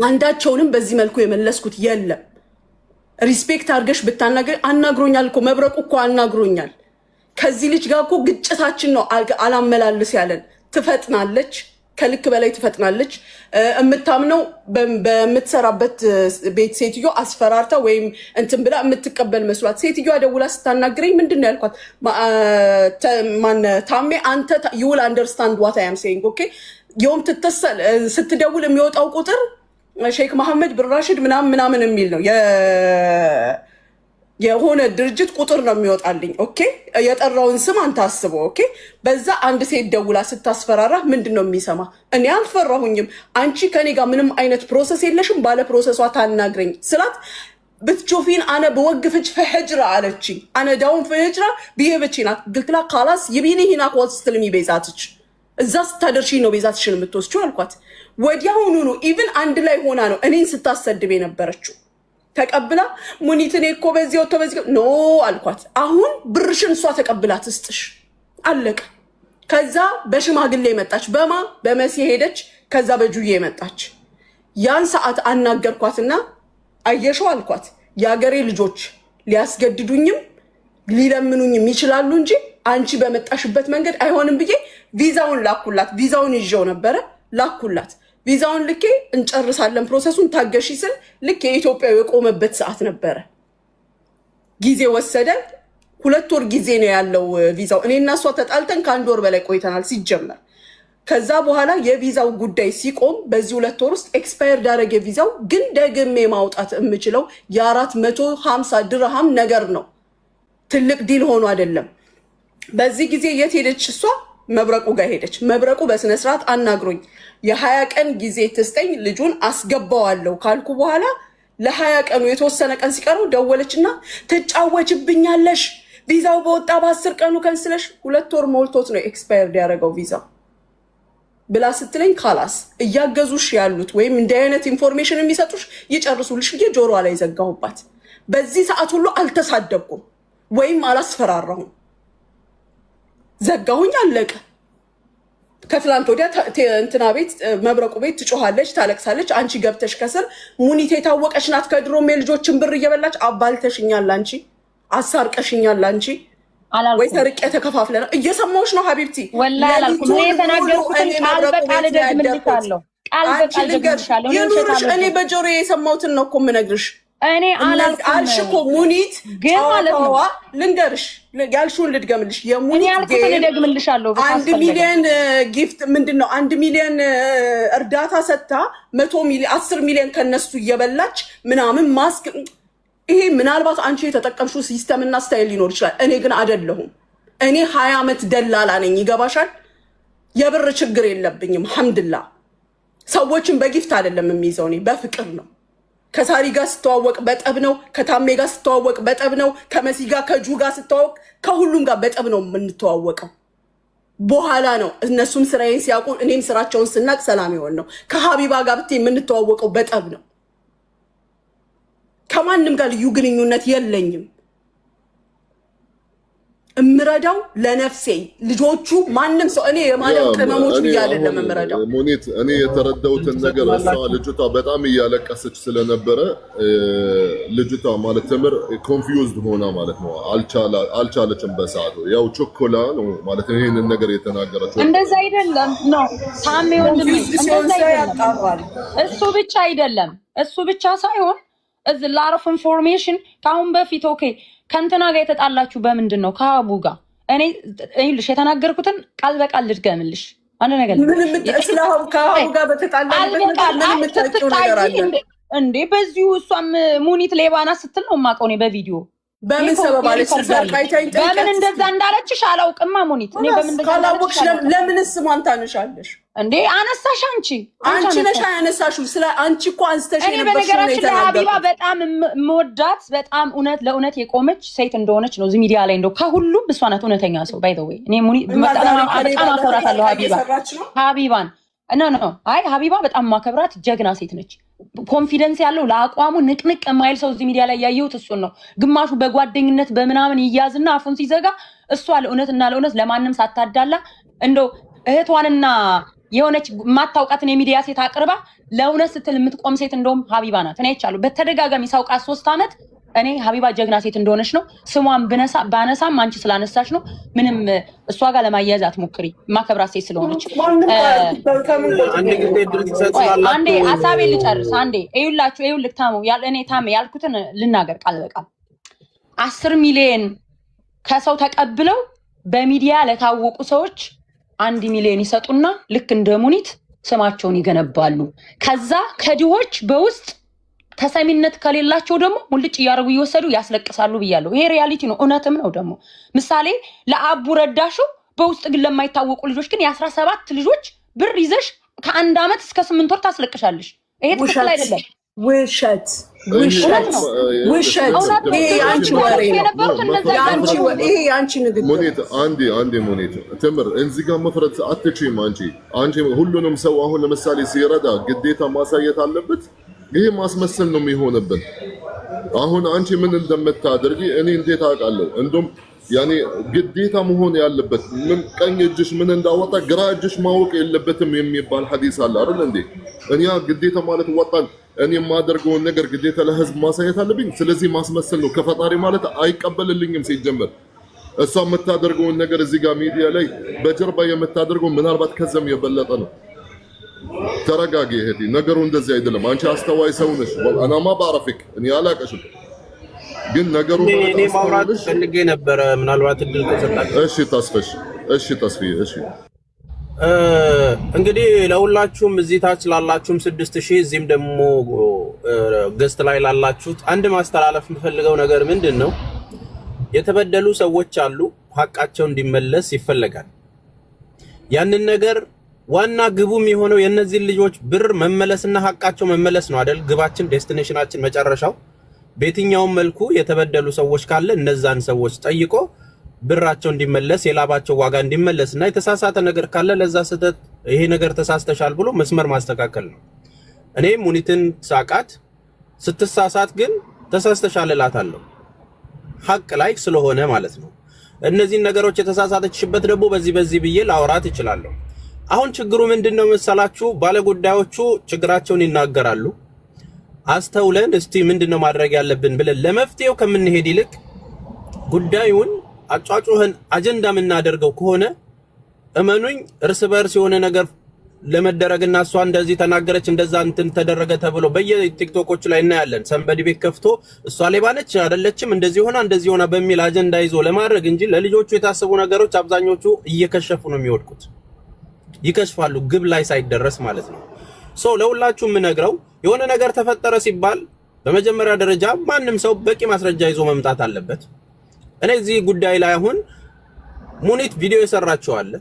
አንዳቸውንም በዚህ መልኩ የመለስኩት የለም። ሪስፔክት አድርገሽ ብታናገር አናግሮኛል እኮ መብረቁ እኮ አናግሮኛል። ከዚህ ልጅ ጋር እኮ ግጭታችን ነው አላመላልስ ያለን። ትፈጥናለች፣ ከልክ በላይ ትፈጥናለች። የምታምነው በምትሰራበት ቤት ሴትዮ አስፈራርታ ወይም እንትን ብላ የምትቀበል መስሏት ሴትዮዋ ደውላ ስታናግረኝ ምንድን ነው ያልኳት? ታሜ አንተ ዩል አንደርስታንድ ዋት አይ አም ሴይንግ ኦኬ። የውም ስትደውል የሚወጣው ቁጥር ሼክ መሐመድ ብን ራሽድ ምናምን የሚል ነው። የሆነ ድርጅት ቁጥር ነው የሚወጣልኝ። ኦኬ የጠራውን ስም አንተ አስበው። ኦኬ በዛ አንድ ሴት ደውላ ስታስፈራራ ምንድን ነው የሚሰማ? እኔ አልፈራሁኝም። አንቺ ከኔ ጋር ምንም አይነት ፕሮሰስ የለሽም፣ ባለ ፕሮሰሷ ታናግረኝ ስላት ብትቾፊን አነ በወግፍች ፈሕጅራ አለችኝ። አነ ዳውን ፈሕጅራ ብሄበችናት ግልትላ ካላስ ይቢኒ ሂና ኮስትልሚ ቤዛትች እዛ ስታደርሺ ነው ቤዛትሽን የምትወስጂው አልኳት። ወዲያውኑ ነው ኢቭን አንድ ላይ ሆና ነው እኔን ስታሰድብ የነበረችው። ተቀብላ ሙኒት እኔ እኮ በዚህ ወጥቶ በዚህ ኖ አልኳት። አሁን ብርሽን እሷ ተቀብላ ትስጥሽ አለቀ። ከዛ በሽማግሌ መጣች፣ በመሲ ሄደች፣ ከዛ በጁዬ መጣች። ያን ሰዓት አናገርኳትና አየሽው አልኳት፣ የአገሬ ልጆች ሊያስገድዱኝም ሊለምኑኝም ይችላሉ እንጂ አንቺ በመጣሽበት መንገድ አይሆንም ብዬ ቪዛውን ላኩላት። ቪዛውን ይዤው ነበረ ላኩላት። ቪዛውን ልኬ እንጨርሳለን ፕሮሰሱን ታገሺ ስል ልክ የኢትዮጵያ የቆመበት ሰዓት ነበረ። ጊዜ ወሰደ። 2 ወር ጊዜ ነው ያለው ቪዛው። እኔ እና እሷ ተጣልተን ከ1 ወር በላይ ቆይተናል ሲጀመር። ከዛ በኋላ የቪዛው ጉዳይ ሲቆም በዚህ 2 ወር ውስጥ ኤክስፓየር ዳረገ ቪዛው። ግን ደግሜ ማውጣት የምችለው የ450 ድርሃም ነገር ነው። ትልቅ ዲል ሆኖ አይደለም። በዚህ ጊዜ የት ሄደች እሷ? መብረቁ ጋር ሄደች። መብረቁ በስነስርዓት አናግሮኝ የ20 ቀን ጊዜ ትስጠኝ ልጁን አስገባዋለሁ ካልኩ በኋላ ለ20 ቀኑ የተወሰነ ቀን ሲቀረው ደወለችና ትጫወችብኛለሽ፣ ቪዛው በወጣ በ10 ቀኑ ከንስለሽ 2 ወር ሞልቶት ነው ኤክስፓየር ያደረገው ቪዛው ብላ ስትለኝ ካላስ እያገዙሽ ያሉት ወይም እንዲህ አይነት ኢንፎርሜሽን የሚሰጡሽ ይጨርሱልሽ ብዬ ጆሮ ላይ ዘጋሁባት። በዚህ ሰዓት ሁሉ አልተሳደብኩም ወይም አላስፈራራሁም። ዘጋሁኝ፣ አለቀ። ከትላንት ወዲያ እንትና ቤት መብረቁ ቤት ትጮሃለች፣ ታለቅሳለች። አንቺ ገብተሽ ከስር ሙኒት የታወቀች ናት፣ ከድሮም የልጆችን ብር እየበላች አባልተሽኛል፣ አንቺ አሳርቀሽኛል፣ አንቺ ወይ ሰርቄ ተከፋፍለና እየሰማሁሽ ነው ሀቢብቲ። ወላሂ አላልኩም እኔ የተናገርኩትን ቃል በቃል ደግምልሻለሁ፣ ቃል በቃል ደግምልሻለሁ። እኔ በጆሮዬ የሰማሁትን ነው እኮ የምነግርሽ። እኔ አልሽ እኮ ሙኒት ግን ማለት ነው ልንገርሽ፣ ያልሽውን ልድገምልሽ። የሙኒት ደግምልሻለሁ። 1 ሚሊዮን ጊፍት ምንድነው 1 ሚሊዮን እርዳታ ሰጥታ 10 ሚሊዮን ከነሱ እየበላች ምናምን ማስክ። ይሄ ምናልባት አንቺ የተጠቀምሽው ሲስተም እና ስታይል ሊኖር ይችላል። እኔ ግን አይደለሁም። እኔ 20 ዓመት ደላላ ነኝ። ይገባሻል? የብር ችግር የለብኝም። ሐምድላ ሰዎችን በጊፍት አይደለም የሚይዘው፣ እኔ በፍቅር ነው። ከሳሪ ጋር ስተዋወቅ በጠብ ነው። ከታሜ ጋር ስተዋወቅ በጠብ ነው። ከመሲ ጋር ከጁ ጋር ስተዋወቅ ከሁሉም ጋር በጠብ ነው የምንተዋወቀው። በኋላ ነው እነሱም ስራዬን ሲያውቁ እኔም ስራቸውን ስናቅ ሰላም ይሆን ነው። ከሀቢባ ጋር ብትይ የምንተዋወቀው በጠብ ነው። ከማንም ጋር ልዩ ግንኙነት የለኝም። እምረዳው ለነፍሴ ልጆቹ ማንም ሰው እኔ የማለም ቅመሞች አይደለም እምረዳው። ሙኒት እኔ የተረዳሁትን ነገር እሷ ልጅቷ በጣም እያለቀሰች ስለነበረ ልጅቷ ማለት ትምር ኮንፊውዝድ ሆና ማለት ነው አልቻለችም በሰዓቱ። ያው ቾኮላ ነው ማለት ነው ይሄንን ነገር የተናገረችው። እንደዛ አይደለም ነው ታሜ ወንድም፣ እንደዛ አይደለም። እሱ ብቻ አይደለም፣ እሱ ብቻ ሳይሆን እዚ ላርፍ ኢንፎርሜሽን ካሁን በፊት ኦኬ ከእንትና ጋር የተጣላችሁ በምንድን ነው? ከአቡ ጋር እኔ ልሽ የተናገርኩትን ቃል በቃል ልድገምልሽ። አንድ ነገር ከአቡ ጋር በተጣላችሁ እንዴ በዚሁ እሷም ሙኒት ሌባና ስትል ነው የማውቀው እኔ በቪዲዮ በምን ሰበብ አለች? ሰርካይታኝ በምን እንደዛ እንዳለችሽ አላውቅማ ሙኒት። እኔ በምን እንደዛ ካላወቅሽ ለምንስ ማን ታነሻለሽ እንዴ? አነሳሽ አንቺ ነሽ ያነሳሽው። ስለ አንቺ እኮ አንስተሽ እኔ በነገራችን ላይ ሀቢባ በጣም የምወዳት በጣም እውነት ለእውነት የቆመች ሴት እንደሆነች ነው እዚህ ሚዲያ ላይ እንደው ከሁሉም እሷ ናት እውነተኛ ሰው። ባይ ዘ ዌይ እኔ ሙኒት በጣም አከብራታለሁ ሀቢባን ኖ አይ ሀቢባ በጣም ማከብራት ጀግና ሴት ነች። ኮንፊደንስ ያለው ለአቋሙ ንቅንቅ የማይል ሰው እዚህ ሚዲያ ላይ ያየሁት እሱን ነው። ግማሹ በጓደኝነት በምናምን ይያዝና አፉን ሲዘጋ እሷ ለእውነትና ለእውነት ለማንም ሳታዳላ እንደው እህቷንና የሆነች የማታውቃትን የሚዲያ ሴት አቅርባ ለእውነት ስትል የምትቆም ሴት እንደውም ሀቢባ ናት። እኔ አይቻለሁ በተደጋጋሚ ሳውቃት 3 ዓመት እኔ ሀቢባ ጀግና ሴት እንደሆነች ነው። ስሟን ባነሳም አንቺ ስላነሳሽ ነው። ምንም እሷ ጋር ለማያያዝ አትሞክሪ። ማከብራት ሴት ስለሆነች አንዴ ሀሳቤን ልጨርስ። አንዴ ይኸውልህ ታሙ ያልኩትን ልናገር ቃል በቃል 10 ሚሊዮን ከሰው ተቀብለው በሚዲያ ለታወቁ ሰዎች 1 ሚሊዮን ይሰጡና ልክ እንደ ሙኒት ስማቸውን ይገነባሉ። ከዛ ከድሆች በውስጥ ተሰሚነት ከሌላቸው ደግሞ ሙልጭ እያደረጉ እየወሰዱ ያስለቅሳሉ ብያለሁ። ይሄ ሪያሊቲ ነው፣ እውነትም ነው። ደግሞ ምሳሌ ለአቡ ረዳሹ በውስጥ ግን ለማይታወቁ ልጆች ግን የ17 ልጆች ብር ይዘሽ ከ1 ዓመት እስከ 8 ወር ታስለቅሻለሽ። ይሄ ትክክል አይደለም። ውሸት። ይሄ አንቺ ወሬ ነው። ይሄ አንቺ ንግግር ሙኒት አንዴ ሙኒት ትምር እዚህ ጋር መፍረድ አትችይም። አንቺ ሁሉንም ሰው አሁን ለምሳሌ ሲረዳ ግዴታ ማሳየት አለበት። ይሄ ማስመሰል ነው የሚሆንብን። አሁን አንቺ ምን እንደምታደርጊ እኔ እንዴት አውቃለሁ? እንደውም ያኔ ግዴታ መሆን ያለበት ምን ቀኝ እጅሽ ምን እንዳወጣ ግራ እጅሽ ማወቅ የለበትም የሚባል ሐዲስ አለ አይደል እንዴ? እኛ ግዴታ ማለት ወጣን እኔ የማደርገውን ነገር ግዴታ ለህዝብ ማሳየት አለብኝ። ስለዚህ ማስመሰል ነው። ከፈጣሪ ማለት አይቀበልልኝም ሲጀመር። እሷ የምታደርገውን ነገር እዚህ ጋር ሚዲያ ላይ በጀርባ የምታደርገው ምናልባት ከዛም የበለጠ ነው። ተረጋጊ እህቴ፣ ነገሩ እንደዚህ አይደለም። አንቺ አስተዋይ ሰው ነሽ። እኔማ ባረፍክ እኔ አላቀሽም፣ ግን ነገሩ እኔ ማውራት ፈልጌ ነበረ። ምናልባት እድል ተሰጣችሁ። እሺ ተስፋዬ እንግዲህ ለሁላችሁም እዚህ ታች ላላችሁም 6000 እዚህም ደግሞ ገስት ላይ ላላችሁት አንድ ማስተላለፍ የምፈልገው ነገር ምንድን ነው? የተበደሉ ሰዎች አሉ፣ ሀቃቸው እንዲመለስ ይፈለጋል። ያንን ነገር ዋና ግቡም የሆነው የነዚህ ልጆች ብር መመለስና ሀቃቸው መመለስ ነው አይደል? ግባችን፣ ዴስቲኔሽናችን፣ መጨረሻው በየትኛውም መልኩ የተበደሉ ሰዎች ካለ እነዛን ሰዎች ጠይቆ ብራቸው እንዲመለስ የላባቸው ዋጋ እንዲመለስና የተሳሳተ ነገር ካለ ለዛ ስህተት ይሄ ነገር ተሳስተሻል ብሎ መስመር ማስተካከል ነው። እኔ ሙኒትን ሳቃት ስትሳሳት ግን ተሳስተሻል እላታለሁ፣ ሀቅ ላይ ስለሆነ ማለት ነው። እነዚህን ነገሮች የተሳሳተችበት ደግሞ በዚህ ብዬ ላወራት እችላለሁ። አሁን ችግሩ ምንድነው መሰላችሁ? ባለጉዳዮቹ ችግራቸውን ይናገራሉ። አስተውለን እስቲ ምንድነው ማድረግ ያለብን ብለን ለመፍትሄው ከምንሄድ ይልቅ ጉዳዩን አጫጩህን አጀንዳ የምናደርገው ከሆነ እመኑኝ እርስ በርስ የሆነ ነገር ለመደረግና እሷ እንደዚህ ተናገረች እንደዛ እንትን ተደረገ ተብሎ በየቲክቶኮች ላይ እናያለን። ሰንበዲ ቤት ከፍቶ እሷ ሌባ ነች አይደለችም እንደዚህ ሆና በሚል አጀንዳ ይዞ ለማድረግ እንጂ ለልጆቹ የታሰቡ ነገሮች አብዛኞቹ እየከሸፉ ነው የሚወድቁት። ይከሽፋሉ ግብ ላይ ሳይደረስ ማለት ነው። ለሁላችሁም የምነግረው የሆነ ነገር ተፈጠረ ሲባል በመጀመሪያ ደረጃ ማንም ሰው በቂ ማስረጃ ይዞ መምጣት አለበት። እኔ እዚህ ጉዳይ ላይ አሁን ሙኒት ቪዲዮ የሰራችው አለ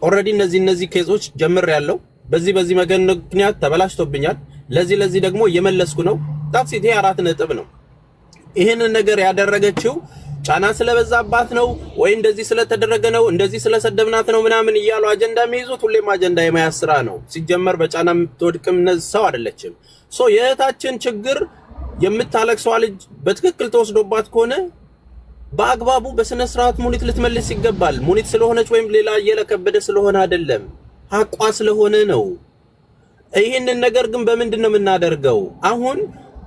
ኦሬዲ እነዚህ ኬዞች ጀምሬያለሁ። በዚህ ምክንያት ተበላሽቶብኛል። ለዚህ ደግሞ እየመለስኩ ነው። ታክሲት 4 ነጥብ ነው። ይሄንን ነገር ያደረገችው ጫና ስለበዛባት ነው ወይ እንደዚህ ስለተደረገ ነው እንደዚህ ስለሰደብናት ነው ምናምን እያሉ አጀንዳ የሚይዙት ሁሌም አጀንዳ የመያዝ ስራ ነው። ሲጀመር በጫና የምትወድቅም ሰው አይደለችም። የእህታችን ችግር የምታለቅሰው ልጅ በትክክል ተወስዶባት ከሆነ በአግባቡ በስነ ስርዓት ሙኒት ልትመልስ ይገባል። ሙኒት ስለሆነች ወይም ሌላ የለከበደ ስለሆነ አይደለም፣ ሀቋ ስለሆነ ነው። ይሄንን ነገር ግን በምንድነው የምናደርገው? አሁን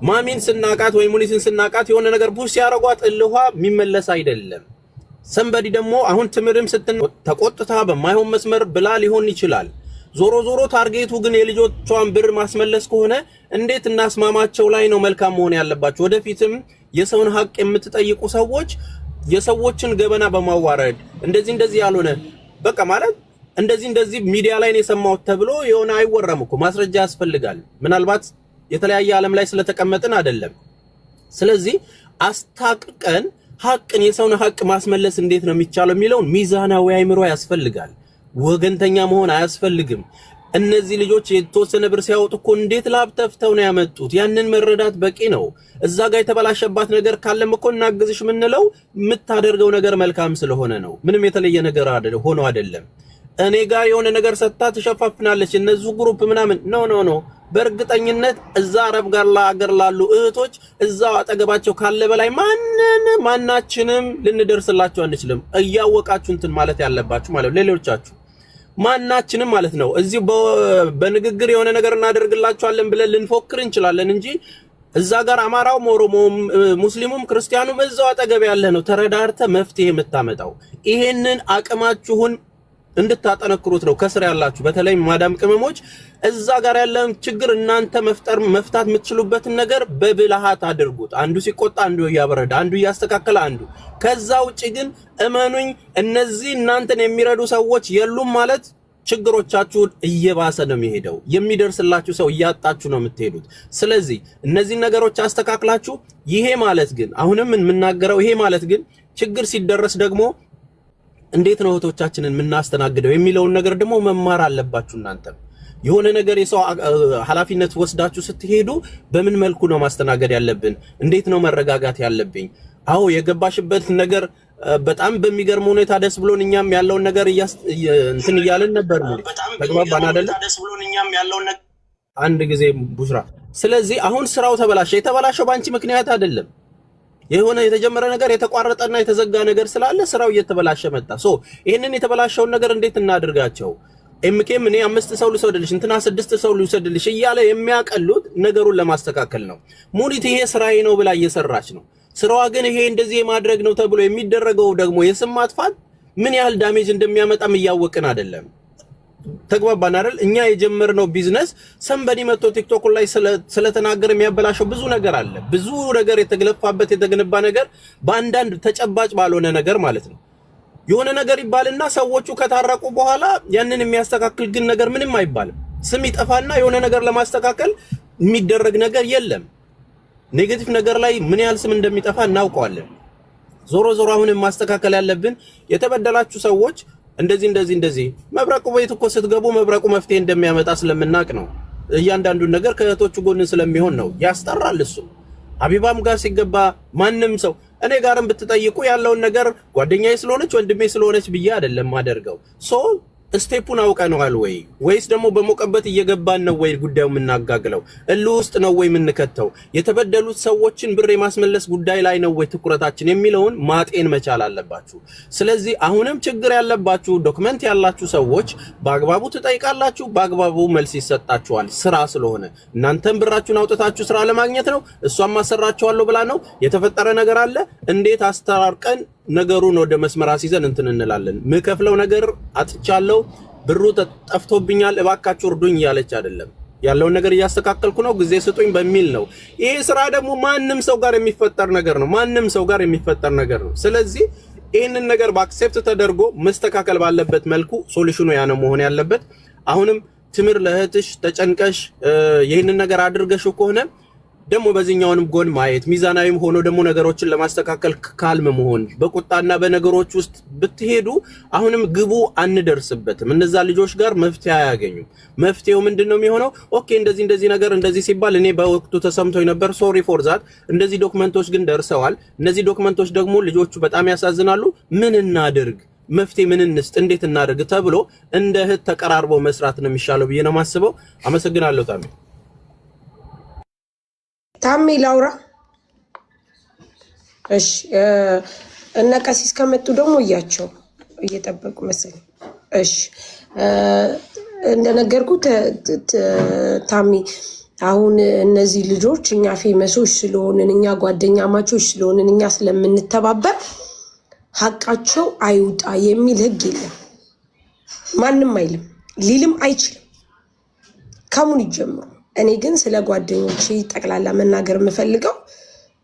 ማሚን ስናቃት ወይ ሙኒትን ስናቃት የሆነ ነገር ቡሽ ሲያረጓት እልኋ የሚመለስ አይደለም። ሰንበዲ ደግሞ አሁን ትምርም ተቆጥታ በማይሆን መስመር ብላ ሊሆን ይችላል። ዞሮ ታርጌቱ ግን የልጆቿን ብር ማስመለስ ከሆነ እንዴት እናስማማቸው ላይ ነው መልካም መሆን ያለባቸው። ወደፊትም የሰውን ሀቅ የምትጠይቁ ሰዎች የሰዎችን ገበና በማዋረድ እንደዚህ ያልሆነ በቃ ማለት እንደዚህ ሚዲያ ላይ ነው የሰማሁት ተብሎ የሆነ አይወራም እኮ ማስረጃ ያስፈልጋል። ምናልባት የተለያየ ዓለም ላይ ስለተቀመጥን አይደለም። ስለዚህ አስታቅቀን ሐቅን የሰውን ሐቅ ማስመለስ እንዴት ነው የሚቻለው የሚለውን ሚዛናዊ አይምሮ ያስፈልጋል። ወገንተኛ መሆን አያስፈልግም። እነዚህ ልጆች የተወሰነ ብር ሲያወጡ እኮ እንዴት ላብተፍተው ነው ያመጡት? ያንን መረዳት በቂ ነው። እዛ ጋር የተበላሸባት ነገር ካለም እኮ እናግዝሽ ምንለው የምታደርገው ነገር መልካም ስለሆነ ነው። ምንም የተለየ ነገር ሆኖ አይደለም። እኔ ጋር የሆነ ነገር ሰጥታ ትሸፋፍናለች እነዚህ ግሩፕ ምናምን ኖ በእርግጠኝነት እዛ አረብ ጋር ለአገር ላሉ እህቶች እዛው አጠገባቸው ካለ በላይ ማናችንም ልንደርስላቸው አንችልም። እያወቃችሁ እንትን ማለት ያለባችሁ ማለት ሌሎቻችሁ ማናችንም ማለት ነው እዚህ በንግግር የሆነ ነገር እናደርግላችኋለን ብለን ልንፎክር እንችላለን እንጂ እዛ ጋር አማራው ኦሮሞም ሙስሊሙም ክርስቲያኑም እዛው አጠገብ ያለ ነው ተረዳርተ መፍትሄ የምታመጣው። ይሄንን አቅማችሁን እንድታጠነክሩት ነው ከስር ያላችሁ በተለይ ማዳም ቅመሞች እዛ ጋር ያለን ችግር እናንተ መፍታት የምትችሉበትን ነገር በብልሃት አድርጉት። አንዱ ሲቆጣ አንዱ ያበረዳ፣ አንዱ ያስተካከለ አንዱ። ከዛ ውጪ ግን እመኑኝ እነዚህ እናንተን የሚረዱ ሰዎች የሉም ማለት ችግሮቻችሁን እየባሰ ነው የሚሄደው። የሚደርስላችሁ ሰው እያጣችሁ ነው የምትሄዱት። ስለዚህ እነዚህ ነገሮች አስተካክላችሁ ይሄ ማለት ግን አሁንም የምናገረው ይሄ ማለት ግን ችግር ሲደረስ ደግሞ እንዴት ነው እህቶቻችንን የምናስተናግደው የሚለውን ነገር ደግሞ መማር አለባችሁ። እናንተ የሆነ ነገር የሰው ኃላፊነት ወስዳችሁ ስትሄዱ በምን መልኩ ነው ማስተናገድ ያለብን? እንዴት ነው መረጋጋት ያለብኝ? አዎ የገባሽበት ነገር በጣም በሚገርም ሁኔታ ደስ ብሎን እኛም ያለውን ነገር እንትን እያልን ነበር ነው ተግባባን አይደል? አንድ ጊዜ ቡሽራ። ስለዚህ አሁን ስራው ተበላሸ። የተበላሸው ባንቺ ምክንያት አይደለም። የሆነ የተጀመረ ነገር የተቋረጠና የተዘጋ ነገር ስላለ ስራው እየተበላሸ መጣ። ይሄንን የተበላሸውን ነገር እንዴት እናድርጋቸው? ኤምኬም እኔ 5 ሰው ልሰድልሽ እንትና 6 ሰው ልሰድልሽ እያለ የሚያቀሉት ነገሩን ለማስተካከል ነው። ሙኒት ይሄ ስራዬ ነው ብላ እየሰራች ነው። ስራዋ ግን ይሄ እንደዚህ ማድረግ ነው ተብሎ የሚደረገው ደግሞ የስም ማጥፋት ምን ያህል ዳሜጅ እንደሚያመጣም እያወቅን አይደለም። ተግባባን አይደል? እኛ የጀመርነው ቢዝነስ ሰንበዲ መጥቶ ቲክቶክ ላይ ስለተናገረ የሚያበላሸው ብዙ ነገር አለ። ብዙ ነገር የተገለፋበት የተገነባ ነገር በአንዳንድ ተጨባጭ ባልሆነ ነገር ማለት ነው። የሆነ ነገር ይባልና ሰዎቹ ከታረቁ በኋላ ያንን የሚያስተካክል ግን ነገር ምንም አይባልም። ስም ይጠፋና የሆነ ነገር ለማስተካከል የሚደረግ ነገር የለም። ኔጌቲቭ ነገር ላይ ምን ያህል ስም እንደሚጠፋ እናውቀዋለን። ዞሮ አሁንም ማስተካከል ያለብን የተበደላችሁ ሰዎች እንደዚህ መብረቁ ቤት እኮ ስትገቡ መብረቁ መፍትሄ እንደሚያመጣ ስለምናቅ ነው። እያንዳንዱን ነገር ከእህቶቹ ጎን ስለሚሆን ነው። ያስጠራል እሱ። ሀቢባም ጋር ሲገባ ማንም ሰው እኔ ጋርም ብትጠይቁ ያለውን ነገር ጓደኛዬ ስለሆነች ወንድሜ ስለሆነች ብዬ አይደለም ማደርገው። ስቴፑን አውቀነዋል ወይ ወይስ ደግሞ በሞቀበት እየገባን ነው ወይ ጉዳዩ የምናጋግለው? እልህ ውስጥ ነው ወይ የምንከተው? የተበደሉት ሰዎችን ብር የማስመለስ ጉዳይ ላይ ነው ወይ ትኩረታችን የሚለውን ማጤን መቻል አለባችሁ። ስለዚህ አሁንም ችግር ያለባችሁ ዶክመንት ያላችሁ ሰዎች በአግባቡ ትጠይቃላችሁ፣ በአግባቡ መልስ ይሰጣችኋል። ስራ ስለሆነ እናንተም ብራችሁን አውጥታችሁ ስራ ለማግኘት ነው። እሷም ማሰራችኋለሁ ብላ ነው። የተፈጠረ ነገር አለ። እንዴት አስተራርቀን ነገሩን ወደ መስመር አስይዘን እንትን እንላለን። ምከፍለው ነገር አጥቻለሁ፣ ብሩ ጠፍቶብኛል፣ እባካችሁ እርዱኝ እያለች አይደለም። ያለውን ነገር እያስተካከልኩ ነው፣ ጊዜ ስጡኝ በሚል ነው። ይሄ ስራ ደግሞ ማንም ሰው ጋር የሚፈጠር ነገር ነው። ስለዚህ ይህንን ነገር በአክሴፕት ተደርጎ መስተካከል ባለበት መልኩ ሶሉሽኑ ያ ነው መሆን ያለበት። አሁንም ትምር ለእህትሽ ተጨንቀሽ ይህንን ነገር አድርገሽው ከሆነ ደግሞ በዚህኛውንም ጎን ማየት ሚዛናዊም ሆኖ ደግሞ ነገሮችን ለማስተካከል ካልም መሆን በቁጣና በነገሮች ውስጥ ብትሄዱ አሁንም ግቡ አንደርስበትም። እነዛ ልጆች ጋር መፍትሄ አያገኙም። መፍትሄው ምንድነው የሚሆነው? ኦኬ እንደዚህ ነገር እንደዚህ ሲባል እኔ በወቅቱ ተሰምቶኝ ነበር፣ ሶሪ ፎር ዛት። እንደዚህ ዶክመንቶች ግን ደርሰዋል። እነዚህ ዶክመንቶች ደግሞ ልጆቹ በጣም ያሳዝናሉ። ምን እናድርግ? መፍትሄ ምን እንስጥ? እንዴት እናድርግ? ተብሎ እንደ እህት ተቀራርቦ መስራት ነው የሚሻለው ብዬ ነው የማስበው። አመሰግናለሁ። ታሚ ላውራ። እሺ እነ ቀሲስ ከመጡ ደግሞ እየጠበቁ መሰለኝ። እሺ እንደነገርኩት ታሚ አሁን እነዚህ ልጆች እኛ ፌመሶች ስለሆንን እኛ ጓደኛ ማቾች ስለሆንን እኛ ስለምንተባበር ሀቃቸው አይውጣ የሚል ህግ የለም። ማንም አይልም፣ ሊልም አይችልም። ከሙን ይጀምሩ። እኔ ግን ስለ ጓደኞቼ ጠቅላላ መናገር የምፈልገው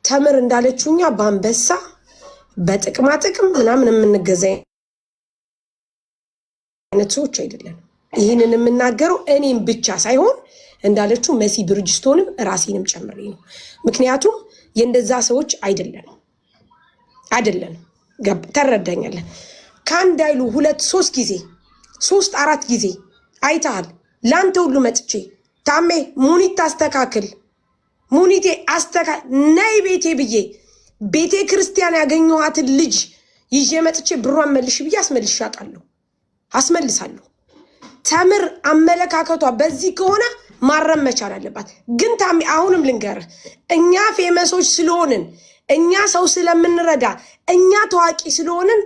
ተምር እንዳለችውኛ በአንበሳ በጥቅማ ጥቅም ምናምን የምንገዛ አይነት ሰዎች አይደለም። ይህንን የምናገረው እኔም ብቻ ሳይሆን እንዳለችው መሲ ብርጅስቶንም ራሴንም ጨምሬ ነው። ምክንያቱም የእንደዛ ሰዎች አይደለንም። ተረዳኛለህ? ከአንድ አይሉ 2 3 ጊዜ 3 4 ጊዜ አይተሃል። ለአንተ ሁሉ መጥቼ ታሜ ሙኒት ታስተካክል፣ ሙኒቴ ነይ ቤቴ ብዬ ቤተ ክርስቲያን ያገኘኋትን ልጅ ይዤ መጥቼ ብሯን መልሽ ብዬ አስመልሳለሁ። ተምር አመለካከቷ በዚህ ከሆነ ማረም መቻል አለባት። ግን ታሜ አሁንም ልንገርህ፣ እኛ ፌመሶች ስለሆንን፣ እኛ ሰው ስለምንረዳ፣ እኛ ታዋቂ ስለሆንን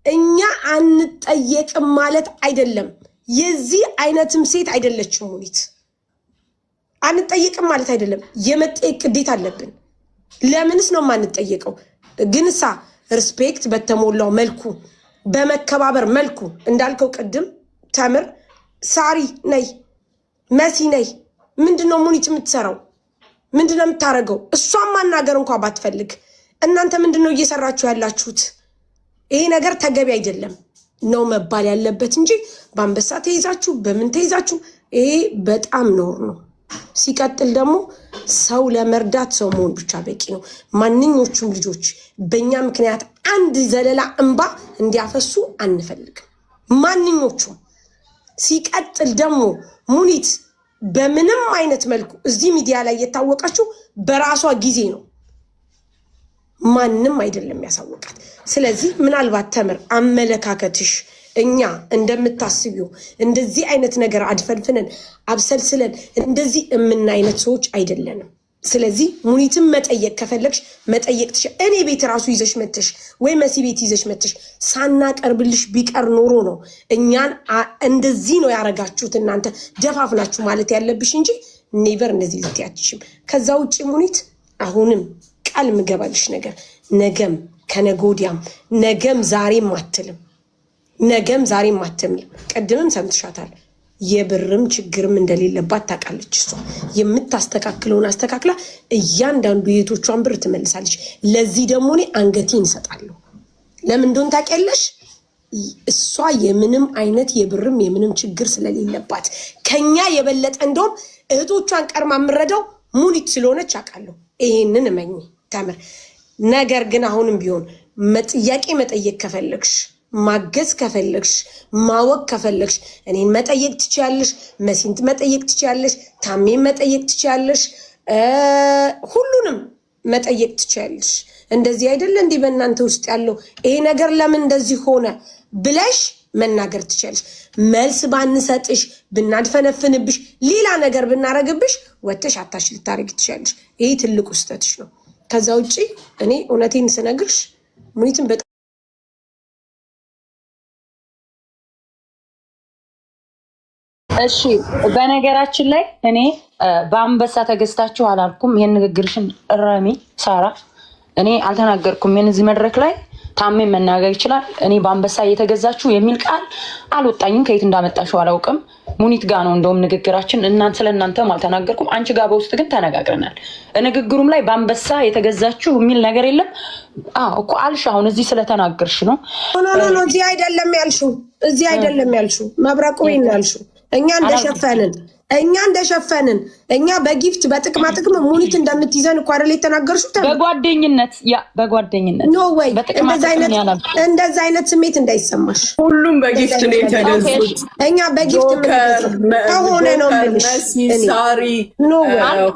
እኛ አንጠየቅም ማለት አይደለም። የዚህ አይነትም ሴት አይደለችም ሙኒት። አንጠየቅም ማለት አይደለም። የመጠየቅ ግዴታ አለብን። ለምንስ ነው የማንጠየቀው? ግንሳ ሪስፔክት በተሞላው መልኩ በመከባበር መልኩ እንዳልከው ቅድም ተምር ሳሪ ነይ መሲ ነይ። ምንድነው ሙኒት የምትሰራው? ምንድነው የምታረገው? እሷን ማናገር እንኳን ባትፈልግ እናንተ ምንድነው እየሰራችሁ ያላችሁት? ይሄ ነገር ተገቢ አይደለም ነው መባል ያለበት እንጂ በአንበሳ ተይዛችሁ በምን ተይዛችሁ፣ ይሄ በጣም ኖር ነው። ሲቀጥል ደግሞ ሰው ለመርዳት ሰው መሆን ብቻ በቂ ነው። ማንኞቹም ልጆች በእኛ ምክንያት አንድ ዘለላ እንባ እንዲያፈሱ አንፈልግም፣ ማንኞቹም። ሲቀጥል ደግሞ ሙኒት በምንም አይነት መልኩ እዚህ ሚዲያ ላይ የታወቀችው በራሷ ጊዜ ነው፣ ማንም አይደለም ያሳወቃት። ስለዚህ ምናልባት ተምር አመለካከትሽ እኛ እንደምታስቢው እንደዚህ አይነት ነገር አድፈልፍነን አብሰልስለን እንደዚህ እምን አይነት ሰዎች አይደለንም። ስለዚህ ሙኒትን መጠየቅ ከፈለግሽ መጠየቅ ትሽ እኔ ቤት ራሱ ይዘሽ መተሽ ወይ መሲ ቤት ይዘሽ መተሽ ሳናቀርብልሽ ቢቀር ኖሮ ነው እኛን እንደዚህ ነው ያረጋችሁት እናንተ ደፋፍናችሁ ማለት ያለብሽ እንጂ ኔቨር እንደዚህ ልትያትሽም። ከዛ ውጪ ሙኒት አሁንም ቃል ምገባልሽ ነገር ነገም ከነጎዲያም ነገም ዛሬም አትልም፣ ነገም ዛሬም አትልም። ቀድምም ሰምትሻታል። የብርም ችግርም እንደሌለባት ታውቃለች። እሷ የምታስተካክለውን አስተካክላ እያንዳንዱ የቶቿን ብር ትመልሳለች። ለዚህ ደግሞ እኔ አንገቴን እንሰጣለሁ። ለምን እንደሆነ ታውቂያለሽ? እሷ የምንም አይነት የብርም የምንም ችግር ስለሌለባት ከኛ የበለጠ እንደውም እህቶቿን ቀርማ የምረዳው ሙኒት ስለሆነች አውቃለሁ። ይሄንን እመኝ ተምር። ነገር ግን አሁንም ቢሆን ጥያቄ መጠየቅ ከፈለግሽ ማገዝ ከፈለግሽ ማወቅ ከፈለግሽ እኔን መጠየቅ ትችያለሽ፣ መሲንት መጠየቅ ትችያለሽ፣ ታሜን መጠየቅ ትችያለሽ፣ ሁሉንም መጠየቅ ትችያለሽ። እንደዚህ አይደለ እንዲህ በእናንተ ውስጥ ያለው ይሄ ነገር ለምን እንደዚህ ሆነ ብለሽ መናገር ትችያለሽ። መልስ ባንሰጥሽ ብናድፈነፍንብሽ ሌላ ነገር ብናረግብሽ ወጥተሽ አታሽ ልታረግ ትችያለሽ። ይሄ ትልቁ ስህተትሽ ነው። ከዛ ውጪ እኔ እውነቴን ስነግርሽ ሙኒትን እሺ በነገራችን ላይ እኔ በአንበሳ ተገዝታችሁ አላልኩም። ይሄን ንግግርሽን እረሚ ሳራ፣ እኔ አልተናገርኩም። ይሄን እዚህ መድረክ ላይ ታሜ መናገር ይችላል። እኔ በአንበሳ እየተገዛችሁ የሚል ቃል አልወጣኝም። ከየት እንዳመጣሽው አላውቅም። ሙኒት ጋር ነው እንደውም ንግግራችን። ስለእናንተም አልተናገርኩም። አንቺ ጋር በውስጥ ግን ተነጋግረናል። ንግግሩም ላይ በአንበሳ የተገዛችሁ የሚል ነገር የለም እኮ አልሽ። አሁን እዚህ ስለተናገርሽ ነው። ኖ እዚህ አይደለም ያልሽው፣ እዚህ አይደለም ያልሽው፣ መብረቁ ነው ያልሽው። እኛ እንደሸፈንን እኛ በጊፍት በጥቅማ ጥቅም ሙኒት እንደምትይዘን እኮ አይደል የተናገርሽው? በጓደኝነት ኖ ወይ እንደዛ አይነት ስሜት እንዳይሰማሽ። ሁሉም በጊፍት ነው የተገዙት። እኛ በጊፍት ከሆነ ነው የምልሽ። ሳሪ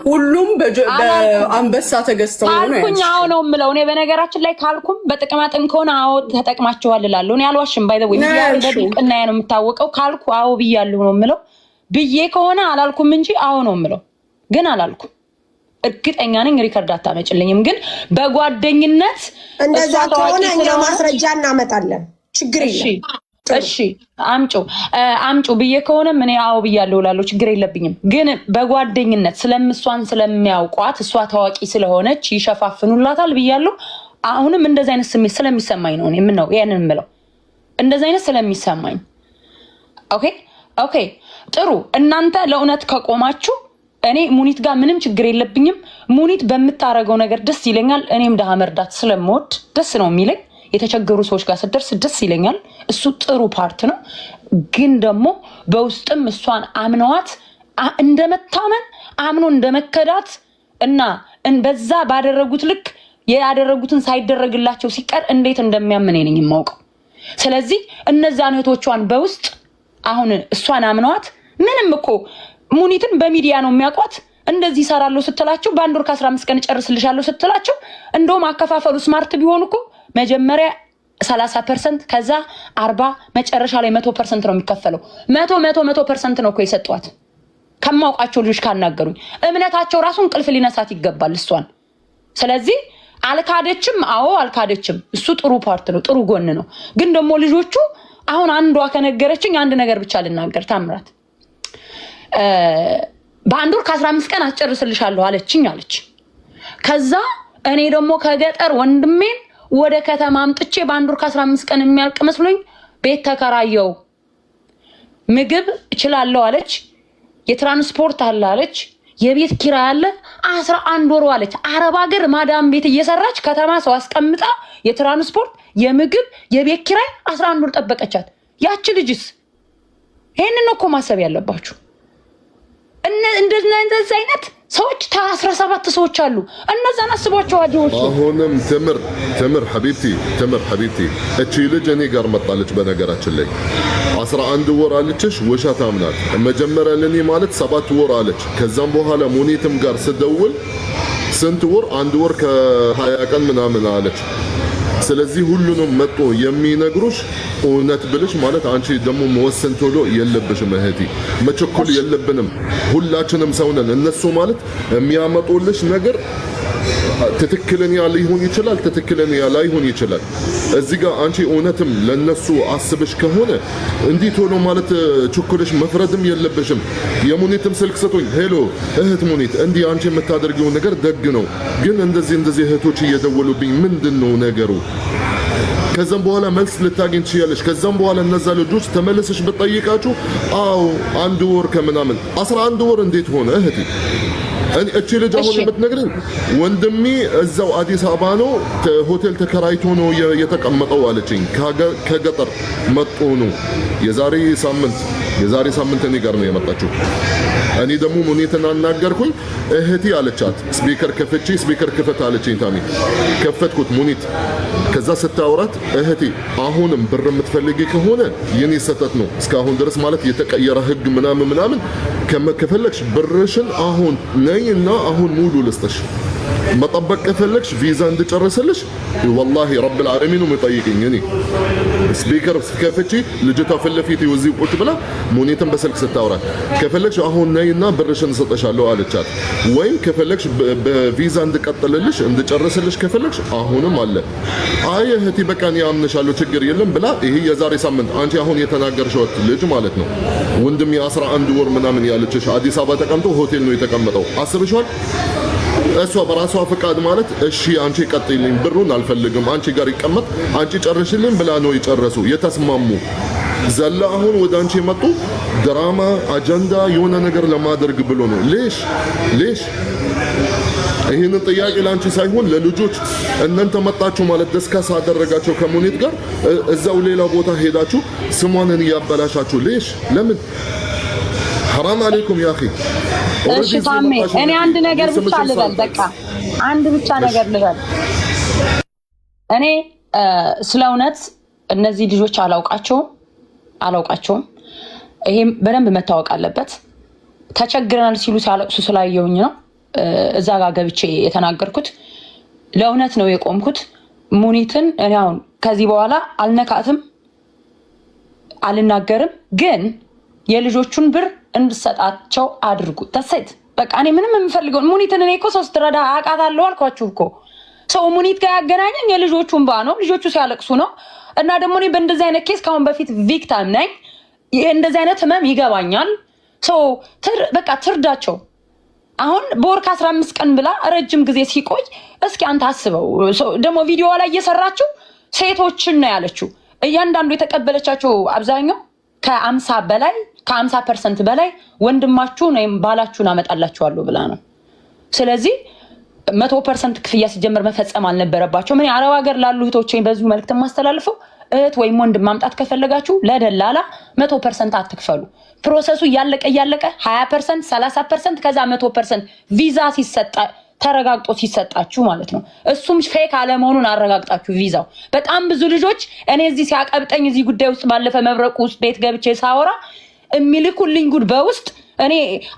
ሁሉም በአንበሳ ተገዝተው ነው አልኩኝ። አዎ ነው የምለው እኔ። በነገራችን ላይ ካልኩም በጥቅማ ጥቅም ከሆነ አዎ ተጠቅማቸዋል እላለሁ። እኔ አልዋሽም። ባይ ዘ ወይ እና ነው የምታወቀው። ካልኩ አዎ ብያለሁ ነው የምለው። ብዬ ከሆነ አላልኩም እንጂ አዎ ነው የምለው። ግን አላልኩም። እርግጠኛ ነኝ። ሪከርድ አታመጭልኝም። ግን በጓደኝነት እንደዛ ከሆነ እኛ ማስረጃ እናመጣለን። ችግር የለም። እሺ አምጩ ብዬ ከሆነ እኔ አዎ ብያለሁ እላለሁ። ችግር የለብኝም። ግን በጓደኝነት ስለምሷን ስለሚያውቋት እሷ ታዋቂ ስለሆነች ይሸፋፍኑላታል ብያለሁ። አሁንም እንደዚህ አይነት ስሜት ስለሚሰማኝ ነው እኔ ምነው ያንን የምለው። እንደዚህ አይነት ስለሚሰማኝ ኦኬ ጥሩ። እናንተ ለእውነት ከቆማችሁ እኔ ሙኒት ጋር ምንም ችግር የለብኝም። ሙኒት በምታረገው ነገር ደስ ይለኛል። እኔም ድሃ መርዳት ስለምወድ ደስ ነው የሚለኝ። የተቸገሩ ሰዎች ጋር ስደርስ ደስ ይለኛል። እሱ ጥሩ ፓርት ነው። ግን ደግሞ በውስጥም እሷን አምነዋት እንደመታመን አምኖ እንደመከዳት እና በዛ ባደረጉት ልክ ያደረጉትን ሳይደረግላቸው ሲቀር እንዴት እንደሚያምን ነኝ የማውቀው። ስለዚህ እነዛን እህቶቿን በውስጥ አሁን እሷን አምነዋት ምንም እኮ ሙኒትን በሚዲያ ነው የሚያውቋት። እንደዚህ ይሰራለሁ ስትላቸው በአንድ ወር ከ15 ቀን ጨርስልሻለሁ ስትላቸው እንደውም አከፋፈሉ ስማርት ቢሆን እኮ መጀመሪያ 30% ከዛ 40 መጨረሻ ላይ 100% ነው የሚከፈለው። 100% ነው እኮ የሰጧት። ከማውቃቸው ልጆች ካናገሩኝ እምነታቸው ራሱ እንቅልፍ ሊነሳት ይገባል እሷን። ስለዚህ አልካደችም። አዎ አልካደችም። እሱ ጥሩ ፓርት ነው፣ ጥሩ ጎን ነው። ግን ደግሞ ልጆቹ አሁን አንዷ ከነገረችኝ አንድ ነገር ብቻ ልናገር። ታምራት በአንድ ወር ከ15 ቀን አስጨርስልሻለሁ አለችኝ አለች። ከዛ እኔ ደግሞ ከገጠር ወንድሜን ወደ ከተማ አምጥቼ በአንድ ወር ከ15 ቀን የሚያልቅ መስሎኝ ቤት ተከራየው። ምግብ እችላለሁ አለች። የትራንስፖርት አለ አለች። የቤት ኪራይ አለ 11 ወር አለች። አረብ ሀገር ማዳም ቤት እየሰራች ከተማ ሰው አስቀምጣ የትራንስፖርት የምግብ የቤት ኪራይ 11 ወር ጠበቀቻት። ያቺ ልጅስ ይሄንን ነው እኮ ማሰብ ያለባችሁ። እንደዚህ አይነት ሰዎች 17 ሰዎች አሉ። እነዛን አስቧቸው አጆች። አሁንም ትምር ሐቢብቲ እቺ ልጅ እኔ ጋር መጣለች። በነገራችን ላይ 11 ወር አለችሽ። ውሸታም ናት። መጀመሪያ ለኔ ማለት 7 ወር አለች። ከዛም በኋላ ሙኒትም ጋር ስደውል ስንት ወር? 1 ወር ከ20 ቀን ምናምን አለች። ስለዚህ ሁሉንም መጥቶ የሚነግሩሽ እውነት ብልሽ ማለት አንቺ ደግሞ መወሰን ቶሎ የለብሽም እህቴ፣ መቸኮል የለብንም። ሁላችንም ሰው ነን። እነሱ ማለት የሚያመጡልሽ ነገር ትክክለኛ ሊሆን ይችላል፣ ትክክለኛ ላይሆን ይችላል። እዚህ ጋር አንቺ እውነትም ለነሱ አስበሽ ከሆነ እንዲህ ቶሎ ማለት ቸኮለሽ መፍረድም የለብሽም። የሙኒትም ስልክ ሰጥቶኝ ሄሎ እህት ሙኒት እንዲህ አንቺ የምታደርጊው ነገር ደግ ነው፣ ግን እንደዚህ እህቶች እየደወሉብኝ ምንድነው ነገሩ? ከዛም በኋላ መልስ ልታገኝ ትችያለሽ። ከዛም በኋላ እነዛ ልጆች ተመለሰሽ ብትጠይቃችሁ አዎ 1 ወር ከምናምን 11 ወር እንዴት ሆነ እህቴ? እቺ ልጅ አሁን የምትነግረኝ ወንድሜ እዛው አዲስ አበባ ነው ሆቴል ተከራይቶ ነው የተቀመጠው አለችኝ። ከገጠር መጥቶ ነው የዛሬ ሳምንት እኔ ጋር ነው የመጣችው። እኔ ደግሞ ሙኒትን አናገርኩኝ። እህቴ አለቻት ስፒከር ክፈት አለችኝ። ታሚ ከፈትኩት ሙኒት። ከዛ ስታወራት እህቴ አሁንም ብር የምትፈልጊ ከሆነ የኔ ሰተት ነው እስካሁን ድረስ ማለት የተቀየረ ህግ ምናምን ከፈለግሽ ብርሽን አሁን ነይና አሁን ሙሉ ልስጥሽ። መጠበቅ ከፈለግሽ ቪዛ እንድጨርስልሽ ወላሂ ረብ العالمين መጠይቅኝ። እኔ ስፒከር ከፈቺ ልጅቷ ፈለፊት ይወዚህ ቁጭ ብላ ሙኒትን በስልክ ስታወራት ከፈለግሽ አሁን ነይና ብርሽን ሰጠሻለሁ አለቻት። ወይም ከፈለግሽ በቪዛ እንድቀጥልልሽ እንድጨርስልሽ ከፈለግሽ አሁንም አለ። አይ እህቴ በቃ እኔ አምንሻለሁ ችግር የለም ብላ ይሄ የዛሬ ሳምንት አንቺ አሁን የተናገርሽው ልጅ ማለት ነው ወንድም የ11 ወር ምናምን ያለችሽ አዲስ አበባ ተቀምጦ ሆቴል ነው የተቀመጠው። አስብሽዋል? እሷ በራሷ ፈቃድ ማለት እሺ አንቺ ቀጥይልኝ ብሩን አልፈልግም አንቺ ጋር ይቀመጥ አንቺ ጨርሽልኝ ብላ ነው የጨረሱ የተስማሙ። ዘላ አሁን ወደ አንቺ መጡ ድራማ አጀንዳ የሆነ ነገር ለማድረግ ብሎ ነው። ሌሽ ይሄንን ጥያቄ ላንቺ ሳይሆን ለልጆች እናንተ መጣችሁ ማለት ደስካስ አደረጋቸው ከሙኒት ጋር እዛው ሌላ ቦታ ሄዳችሁ ስሟንን ያበላሻችሁ። ሌሽ ለምን? حرام عليكم يا اخي። እሺ ታሜ እኔ አንድ ነገር ብቻ ልበል። በቃ አንድ ብቻ ነገር ልበል። እኔ ስለ እውነት እነዚህ ልጆች አላውቃቸውም። ይሄም በደንብ መታወቅ አለበት። ተቸግረናል ሲሉ ሲያለቅሱ ስላየውኝ ነው እዛ ጋር ገብቼ የተናገርኩት። ለእውነት ነው የቆምኩት። ሙኒትን እኔ አሁን ከዚህ በኋላ አልነካትም፣ አልናገርም። ግን የልጆቹን ብር እንድሰጣቸው አድርጉ። ተሰይት በቃ እኔ ምንም የምፈልገው ሙኒትን እኔ እኮ ሰው ስትረዳ አውቃታለሁ አልኳችሁ እኮ። ሰው ሙኒት ጋር ያገናኘኝ የልጆቹን ባ ነው፣ ልጆቹ ሲያለቅሱ ነው። እና ደግሞ እኔ በእንደዚህ አይነት ኬስ ካሁን በፊት ቪክቲም ነኝ። እንደዚህ አይነት ህመም ይገባኛል። ሰው በቃ ትርዳቸው። አሁን በወር ከ15 ቀን ብላ ረጅም ጊዜ ሲቆይ እስኪ አንተ አስበው። ደግሞ ቪዲዮ ላይ እየሰራችሁ ሴቶችን ነው ያለችው። እያንዳንዱ የተቀበለቻቸው አብዛኛው ከ50% በላይ ወንድማችሁን ወይም ባላችሁን አመጣላችኋለሁ ብላ ነው። ስለዚህ 100% ክፍያ ሲጀመር መፈጸም አልነበረባቸው። ምን አረብ ሀገር ላሉ እህቶቼን በዚሁ መልክት ማስተላልፈው እህት ወይም ወንድም ማምጣት ከፈለጋችሁ ለደላላ 100% አትክፈሉ። ፕሮሰሱ እያለቀ 20%፣ 30% ከዛ 100% ቪዛ ተረጋግጦ ሲሰጣችሁ ማለት ነው። እሱም ፌክ አለመሆኑን አረጋግጣችሁ ቪዛው በጣም ብዙ ልጆች እኔ እዚህ ሲያቀብጠኝ እዚህ ጉዳይ ውስጥ ባለፈ መብረቁ ውስጥ ቤት ገብቼ ሳወራ የሚልኩልኝ ጉድ በውስጥ እኔ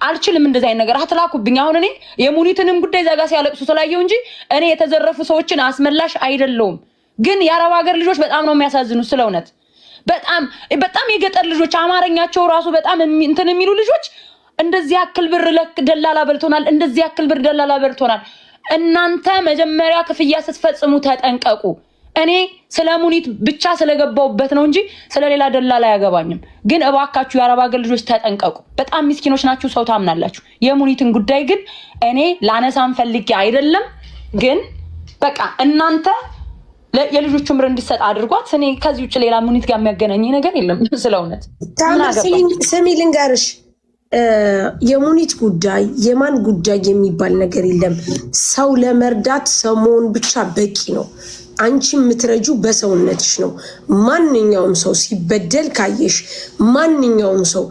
አልችልም እንደዚህ አይነት ነገር አትላኩብኝ። አሁን እኔ የሙኒትንም ጉዳይ ዘጋ ሲያለቅሱ ስላየው እንጂ እኔ የተዘረፉ ሰዎችን አስመላሽ አይደለሁም። ግን የአረብ ሀገር ልጆች በጣም ነው የሚያሳዝኑት። ስለእውነት በጣም የገጠር ልጆች አማርኛቸው ራሱ በጣም እንትን የሚሉ ልጆች እንደዚህ ያክል ብር ደላላ በልቶናል፣ እንደዚህ ያክል ብር ደላላ በልቶናል። እናንተ መጀመሪያ ክፍያ ስትፈጽሙ ተጠንቀቁ። እኔ ስለ ሙኒት ብቻ ስለገባውበት ነው እንጂ ስለሌላ ደላላ አያገባኝም። ግን እባካችሁ የአረብ ሀገር ልጆች ተጠንቀቁ። በጣም ምስኪኖች ናችሁ፣ ሰው ታምናላችሁ። የሙኒትን ጉዳይ ግን እኔ ላነሳም ፈልጌ አይደለም። ግን በቃ እናንተ የልጆቹ ምር እንዲሰጥ አድርጓት። እኔ ከዚህ ውጭ ሌላ ሙኒት ጋር የሚያገናኝ ነገር የለም። ስለእውነት ስሚ ልንገርሽ፣ የሙኒት ጉዳይ የማን ጉዳይ የሚባል ነገር የለም። ሰው ለመርዳት ሰው መሆን ብቻ በቂ ነው። አንቺ የምትረጁ በሰውነትሽ ነው። ማንኛውም ሰው ሲበደል ካየሽ፣ ማንኛውም ሰው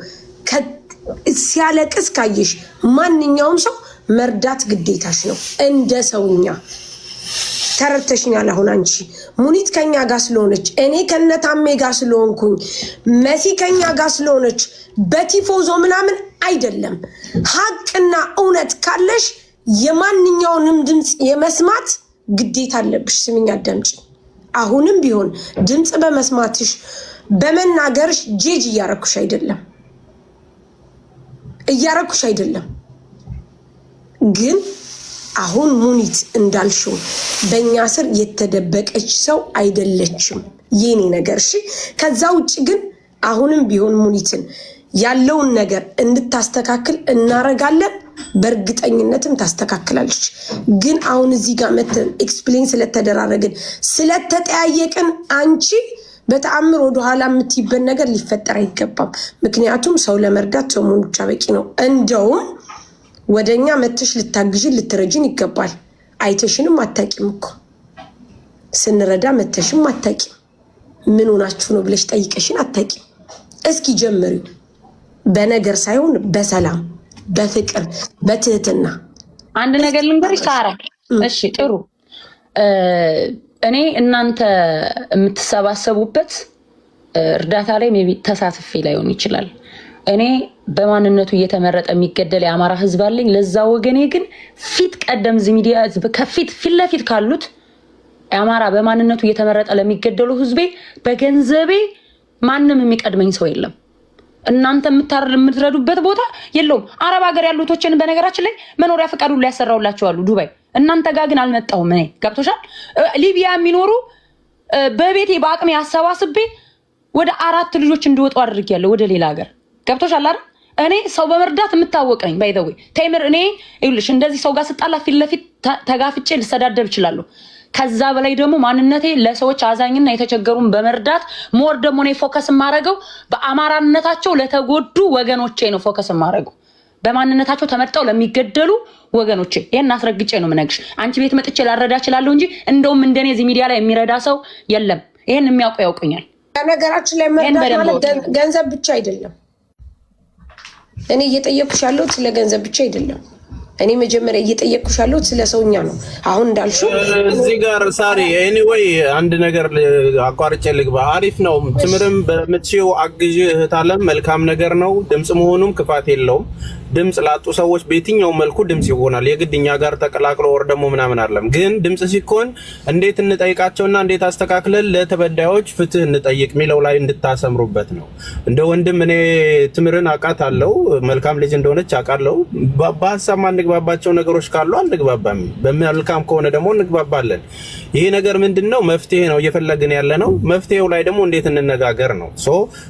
ሲያለቅስ ካየሽ፣ ማንኛውም ሰው መርዳት ግዴታሽ ነው። እንደ ሰውኛ ተረድተሽኛል። አሁን አንቺ ሙኒት ከኛ ጋር ስለሆነች፣ እኔ ከነታሜ ጋር ስለሆንኩኝ፣ መሲ ከኛ ጋር ስለሆነች በቲፎዞ ምናምን አይደለም። ሀቅና እውነት ካለሽ የማንኛውንም ድምፅ የመስማት ግዴታ አለብሽ። ስሚኝ አዳምጪ። አሁንም ቢሆን ድምፅ በመስማትሽ በመናገርሽ ጄጅ እያረኩሽ አይደለም። ግን አሁን ሙኒት እንዳልሽው በእኛ ስር የተደበቀች ሰው አይደለችም። የኔ ነገር እሺ። ከዛ ውጭ ግን አሁንም ቢሆን ሙኒትን ያለውን ነገር እንድታስተካክል እናረጋለን። በእርግጠኝነትም ታስተካክላለች። ግን አሁን እዚህ ጋር መተን ኤክስፕሌን ስለተደራረግን ስለተጠያየቅን አንቺ በተአምር ወደኋላ የምትይበት ነገር ሊፈጠር አይገባም። ምክንያቱም ሰው ለመርዳት ሰው መሆን ብቻ በቂ ነው። እንደውም ወደኛ መተሽ ልታግዥን ልትረጅን ይገባል። አይተሽንም አታቂም እኮ ስንረዳ መተሽም አታቂም። ምን ሆናችሁ ነው ብለሽ ጠይቀሽን አታቂም። እስኪ ጀምሪው በነገር ሳይሆን በሰላም በፍቅር በትህትና። አንድ ነገር ልንገርሽ ሳራ። እሺ ጥሩ። እኔ እናንተ የምትሰባሰቡበት እርዳታ ላይ ሜቢ ተሳትፌ ላይሆን ይችላል። እኔ በማንነቱ እየተመረጠ የሚገደል የአማራ ህዝብ አለኝ። ለዛ ወገኔ ግን ፊት ቀደም ሚዲያ ፊት ለፊት ካሉት የአማራ በማንነቱ እየተመረጠ ለሚገደሉ ህዝቤ በገንዘቤ ማንም የሚቀድመኝ ሰው የለም። እናንተ የምትረዱበት ቦታ የለውም። አረብ ሀገር ያሉቶችን በነገራችን ላይ መኖሪያ ፈቃዱ ላይ ያሰራውላቸዋሉ ዱባይ። እናንተ ጋር ግን አልመጣሁም። እኔ ገብቶሻል። ሊቢያ የሚኖሩ በቤቴ በአቅሜ አሰባስቤ ወደ 4 ልጆች እንዲወጡ አድርጌያለሁ ወደ ሌላ ሀገር። ገብቶሻል አይደል? እኔ ሰው በመርዳት የምታወቅ ነኝ። ባይ ዘ ወይ ቴምር፣ እኔ ይኸውልሽ እንደዚህ ሰው ጋር ስጣላ ፊት ለፊት ተጋፍጬ ልሰዳደብ እችላለሁ። ከዛ በላይ ደግሞ ማንነቴ ለሰዎች አዛኝና የተቸገሩን በመርዳት ሞር ደግሞ እኔ ፎከስ የማደርገው በአማራነታቸው ለተጎዱ ወገኖቼ ነው። ፎከስ የማደርገው በማንነታቸው ተመርጠው ለሚገደሉ ወገኖቼ። ይሄን አስረግጬ ነው የምነግርሽ። አንቺ ቤት መጥቼ ላረዳ እችላለሁ እንጂ እንደውም እንደኔ እዚህ ሚዲያ ላይ የሚረዳ ሰው የለም። ይሄን የሚያውቁ ያውቁኛል። ነገራችን ላይ መርዳት ማለት ገንዘብ ብቻ አይደለም። እኔ እየጠየኩሽ ያለሁት ስለ ገንዘብ ብቻ አይደለም። እኔ መጀመሪያ እየጠየቅኩሽ ያለሁት ስለ ሰውኛ ነው። አሁን እንዳልሽው እዚህ ጋር ሳሪ ኤኒዌይ አንድ ነገር አቋርጬ ልግባ። አሪፍ ነው ትምርም በምትሽው አግዥ እህት አለም መልካም ነገር ነው። ድምጽ መሆኑም ክፋት የለውም። ድምጽ ላጡ ሰዎች በየትኛው መልኩ ድምጽ ይሆናል። የግድኛ ጋር ተቀላቅሎ ወር ደግሞ ምናምን አይደለም። ግን ድምጽ ሲኮን እንዴት እንጠይቃቸውና እንዴት አስተካክለን ለተበዳዮች ፍትህ እንጠይቅ ሚለው ላይ እንድታሰምሩበት ነው። እንደ ወንድም እኔ ትምርን አውቃታለሁ። መልካም ልጅ እንደሆነች አውቃለሁ። በሀሳብ ማንግባባቸው ነገሮች ካሉ አንግባባም። በመልካም ከሆነ ደግሞ እንግባባለን። ይሄ ነገር ምንድነው መፍትሄ ነው እየፈለግን ያለ ነው። መፍትሄው ላይ ደግሞ እንዴት እንነጋገር ነው።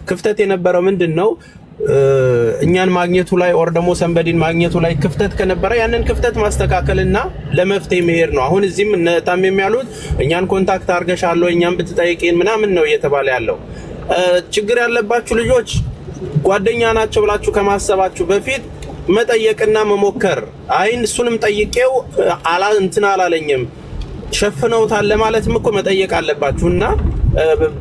ክፍተት የነበረው ምንድነው እኛን ማግኘቱ ላይ ኦር ደግሞ ሰንበዲን ማግኘቱ ላይ ክፍተት ከነበረ ያንን ክፍተት ማስተካከልና ለመፍትሄ መሄድ ነው። አሁን እዚህም ነታም የሚያሉት እኛን ኮንታክት አርገሻለሁ እኛን ብትጠይቂን ምናምን ነው እየተባለ ያለው። ችግር ያለባችሁ ልጆች ጓደኛ ናቸው ብላችሁ ከማሰባችሁ በፊት መጠየቅና መሞከር። አይን እሱንም ጠይቄው እንትን አላለኝም ሸፍነውታል ለማለትም እኮ መጠየቅ አለባችሁና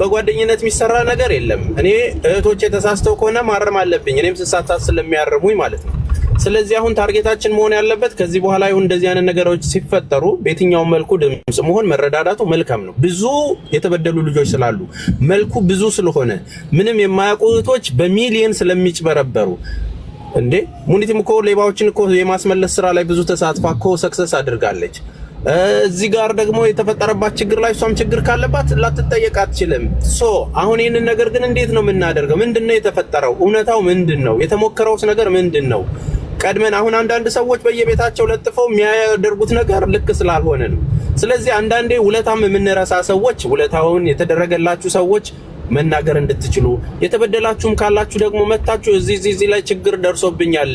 በጓደኝነት የሚሰራ ነገር የለም። እኔ እህቶቼ ተሳስተው ከሆነ ማረም አለብኝ። እኔም ስሳታት ስለሚያርሙኝ ማለት ነው። ስለዚህ አሁን ታርጌታችን መሆን ያለበት ከዚህ በኋላ ይሁን እንደዚህ አይነት ነገሮች ሲፈጠሩ በየትኛው መልኩ ድምጽ መሆን መረዳዳቱ መልካም ነው። ብዙ የተበደሉ ልጆች ስላሉ መልኩ ብዙ ስለሆነ ምንም የማያውቁ እህቶች በሚሊየን ስለሚጭበረበሩ እንዴ ሙኒቲም እኮ ሌባዎችን እኮ የማስመለስ ስራ ላይ ብዙ ተሳትፋ እኮ ሰክሰስ አድርጋለች። እዚህ ጋር ደግሞ የተፈጠረባት ችግር ላይ እሷም ችግር ካለባት ላትጠየቅ አትችልም። አሁን ይሄንን ነገር ግን እንዴት ነው የምናደርገው? ምንድነው የተፈጠረው? እውነታው ምንድነው? የተሞከረውስ ነገር ምንድነው? ቀድመን አሁን አንዳንድ ሰዎች በየቤታቸው ለጥፈው የሚያደርጉት ነገር ልክ ስላልሆነ ነው። ስለዚህ አንዳንዴ ውለታም የምንረሳ ሰዎች ውለታውን የተደረገላችሁ ሰዎች መናገር እንድትችሉ የተበደላችሁም ካላችሁ ደግሞ መታችሁ እዚህ ላይ ችግር ደርሶብኛል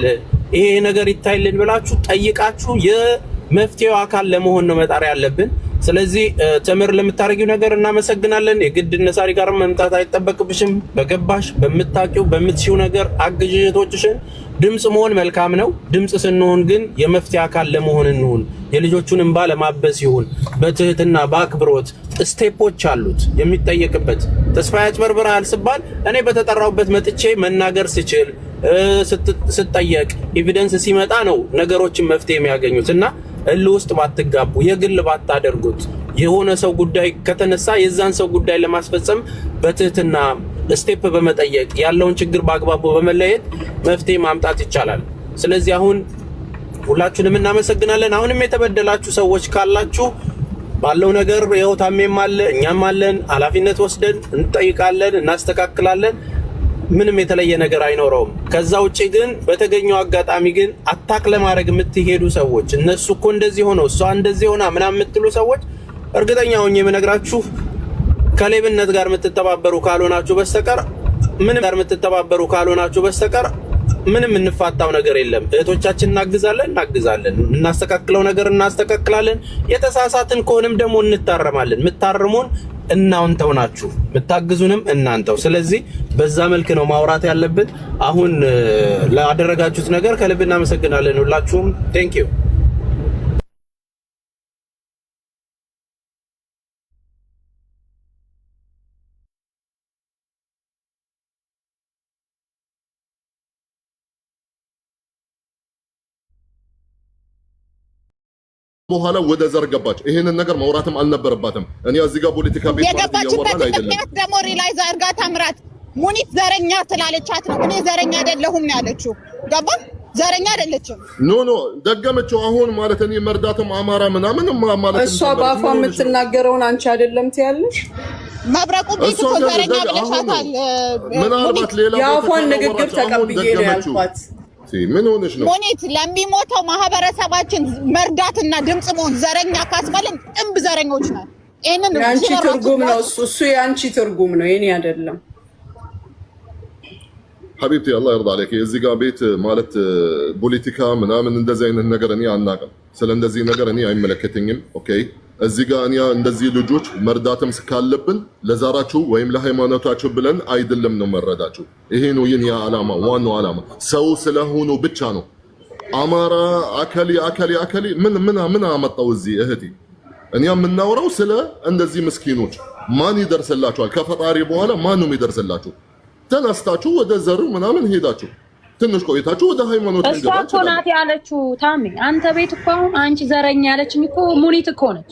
ይሄ ነገር ይታይልን ብላችሁ ጠይቃችሁ የመፍትሄው አካል ለመሆን ነው መጣር ያለብን። ስለዚህ ተምር ለምታረጊው ነገር እናመሰግናለን። የግድ ነሳሪ ጋር መምጣት አይጠበቅብሽም። በገባሽ በምታቂው በምትሽው ነገር አግዥቶችሽን ድምጽ መሆን መልካም ነው። ድምጽ ስንሆን ግን የመፍትሄ አካል ለመሆን እንሁን። የልጆቹን እንባ ለማበስ ይሁን በትህትና በአክብሮት ስቴፖች አሉት የሚጠየቅበት። ተስፋ ያጭበርብራል ሲባል እኔ በተጠራውበት መጥቼ መናገር ስችል ስጠየቅ ኤቪደንስ ሲመጣ ነው ነገሮችን መፍትሄ የሚያገኙትና ውስጥ ባትጋቡ የግል ባታደርጉት የሆነ ሰው ጉዳይ ከተነሳ የዛን ሰው ጉዳይ ለማስፈጸም በትህትና ስቴፕ በመጠየቅ ያለውን ችግር በአግባቡ በመለየት መፍትሄ ማምጣት ይቻላል። ስለዚህ አሁን ሁላችሁንም እናመሰግናለን። አሁንም የተበደላችሁ ሰዎች ካላችሁ ባለው ነገር ይኸው ታሜም አለ እኛም አለን ኃላፊነት ወስደን እንጠይቃለን እናስተካክላለን። ምንም የተለየ ነገር አይኖረውም። ከዛ ውጪ ግን በተገኘው አጋጣሚ ግን አታክ ለማድረግ የምትሄዱ ሰዎች እነሱ እኮ እንደዚህ ሆነው እሷ እንደዚህ ሆና ምናምን የምትሉ ሰዎች እርግጠኛ ሆኜ የምነግራችሁ ከሌብነት ጋር የምትተባበሩ ካልሆናችሁ በስተቀር ምንም እንፋታው ነገር የለም። እህቶቻችን እናግዛለን እናስተካክለው ነገር እናስተካክላለን። የተሳሳትን ከሆነም ደግሞ እንታረማለን። ምታርሙን እናንተው ናችሁ ምታግዙንም እናንተው። ስለዚህ በዛ መልክ ነው ማውራት ያለብን። አሁን ላደረጋችሁት ነገር ከልብ እናመሰግናለን ሁላችሁም። ቴንክ ዩ። በኋላ ወደ ዘር ገባች። ይሄንን ነገር ማውራትም አልነበረባትም። እኔ እዚህ ጋር ፖለቲካ ቤት የገባችበት ምክንያት ደግሞ ሪላይዝ አድርጋ ታምራት ሙኒት ዘረኛ ስላለቻት ነው። እኔ ዘረኛ አይደለሁም ያለችው ገባ። ዘረኛ አይደለችም። ኖ ደገመችው። አሁን ማለት እኔ መርዳትም አማራ ምናምን ማለት እሷ ባፏ የምትናገረውን አንቺ አይደለም ትያለሽ። መብረቁ ቤት እኮ ዘረኛ ብለሻታል። ምናልባት ሌላ ያፏን ንግግር ተቀብዬ ነው ያልኳት። ምን ሆነሽ ነው ሙኒት? ለሚሞተው ማህበረሰባችን መርዳትና ድምጽ መሆን ዘረኛ ካስባልን ጥንብ ዘረኞች ነን። እኔን ያንቺ ትርጉም ነው እሱ ያንቺ ትርጉም ነው የኔ አይደለም። ሐቢብቲ አላህ ይርዳ አለኪ። እዚህ ጋር ቤት ማለት ፖለቲካ ምናምን እንደዚህ አይነት ነገር እኔ አናውቅም። ስለ እንደዚህ ነገር እኔ አይመለከተኝም። ኦኬ እዚህ ጋር እኔ እንደዚህ ልጆች መርዳትም ካለብን ለዛራችሁ ወይም ለሃይማኖታችሁ ብለን አይደለም ነው መረዳችሁ። ይሄ ነው የኛ ዓላማ፣ ዋናው ዓላማ ሰው ስለሆኑ ብቻ ነው። አማራ አከሊ ምን አመጣው እዚህ እህቴ? እኛ የምናወራው ስለ እንደዚህ ምስኪኖች ማን ይደርስላችኋል? ከፈጣሪ በኋላ ማን ነው ይደርስላችሁ? ተነስታችሁ ወደ ዘሩ ምናምን ሄዳችሁ ትንሽ ቆይታችሁ ወደ ሃይማኖት እሷ እኮ ናት ያለችው። ታሜ አንተ ቤት እኮ አሁን አንቺ ዘረኛ ያለችኝ እኮ ሙኒት እኮ ነች።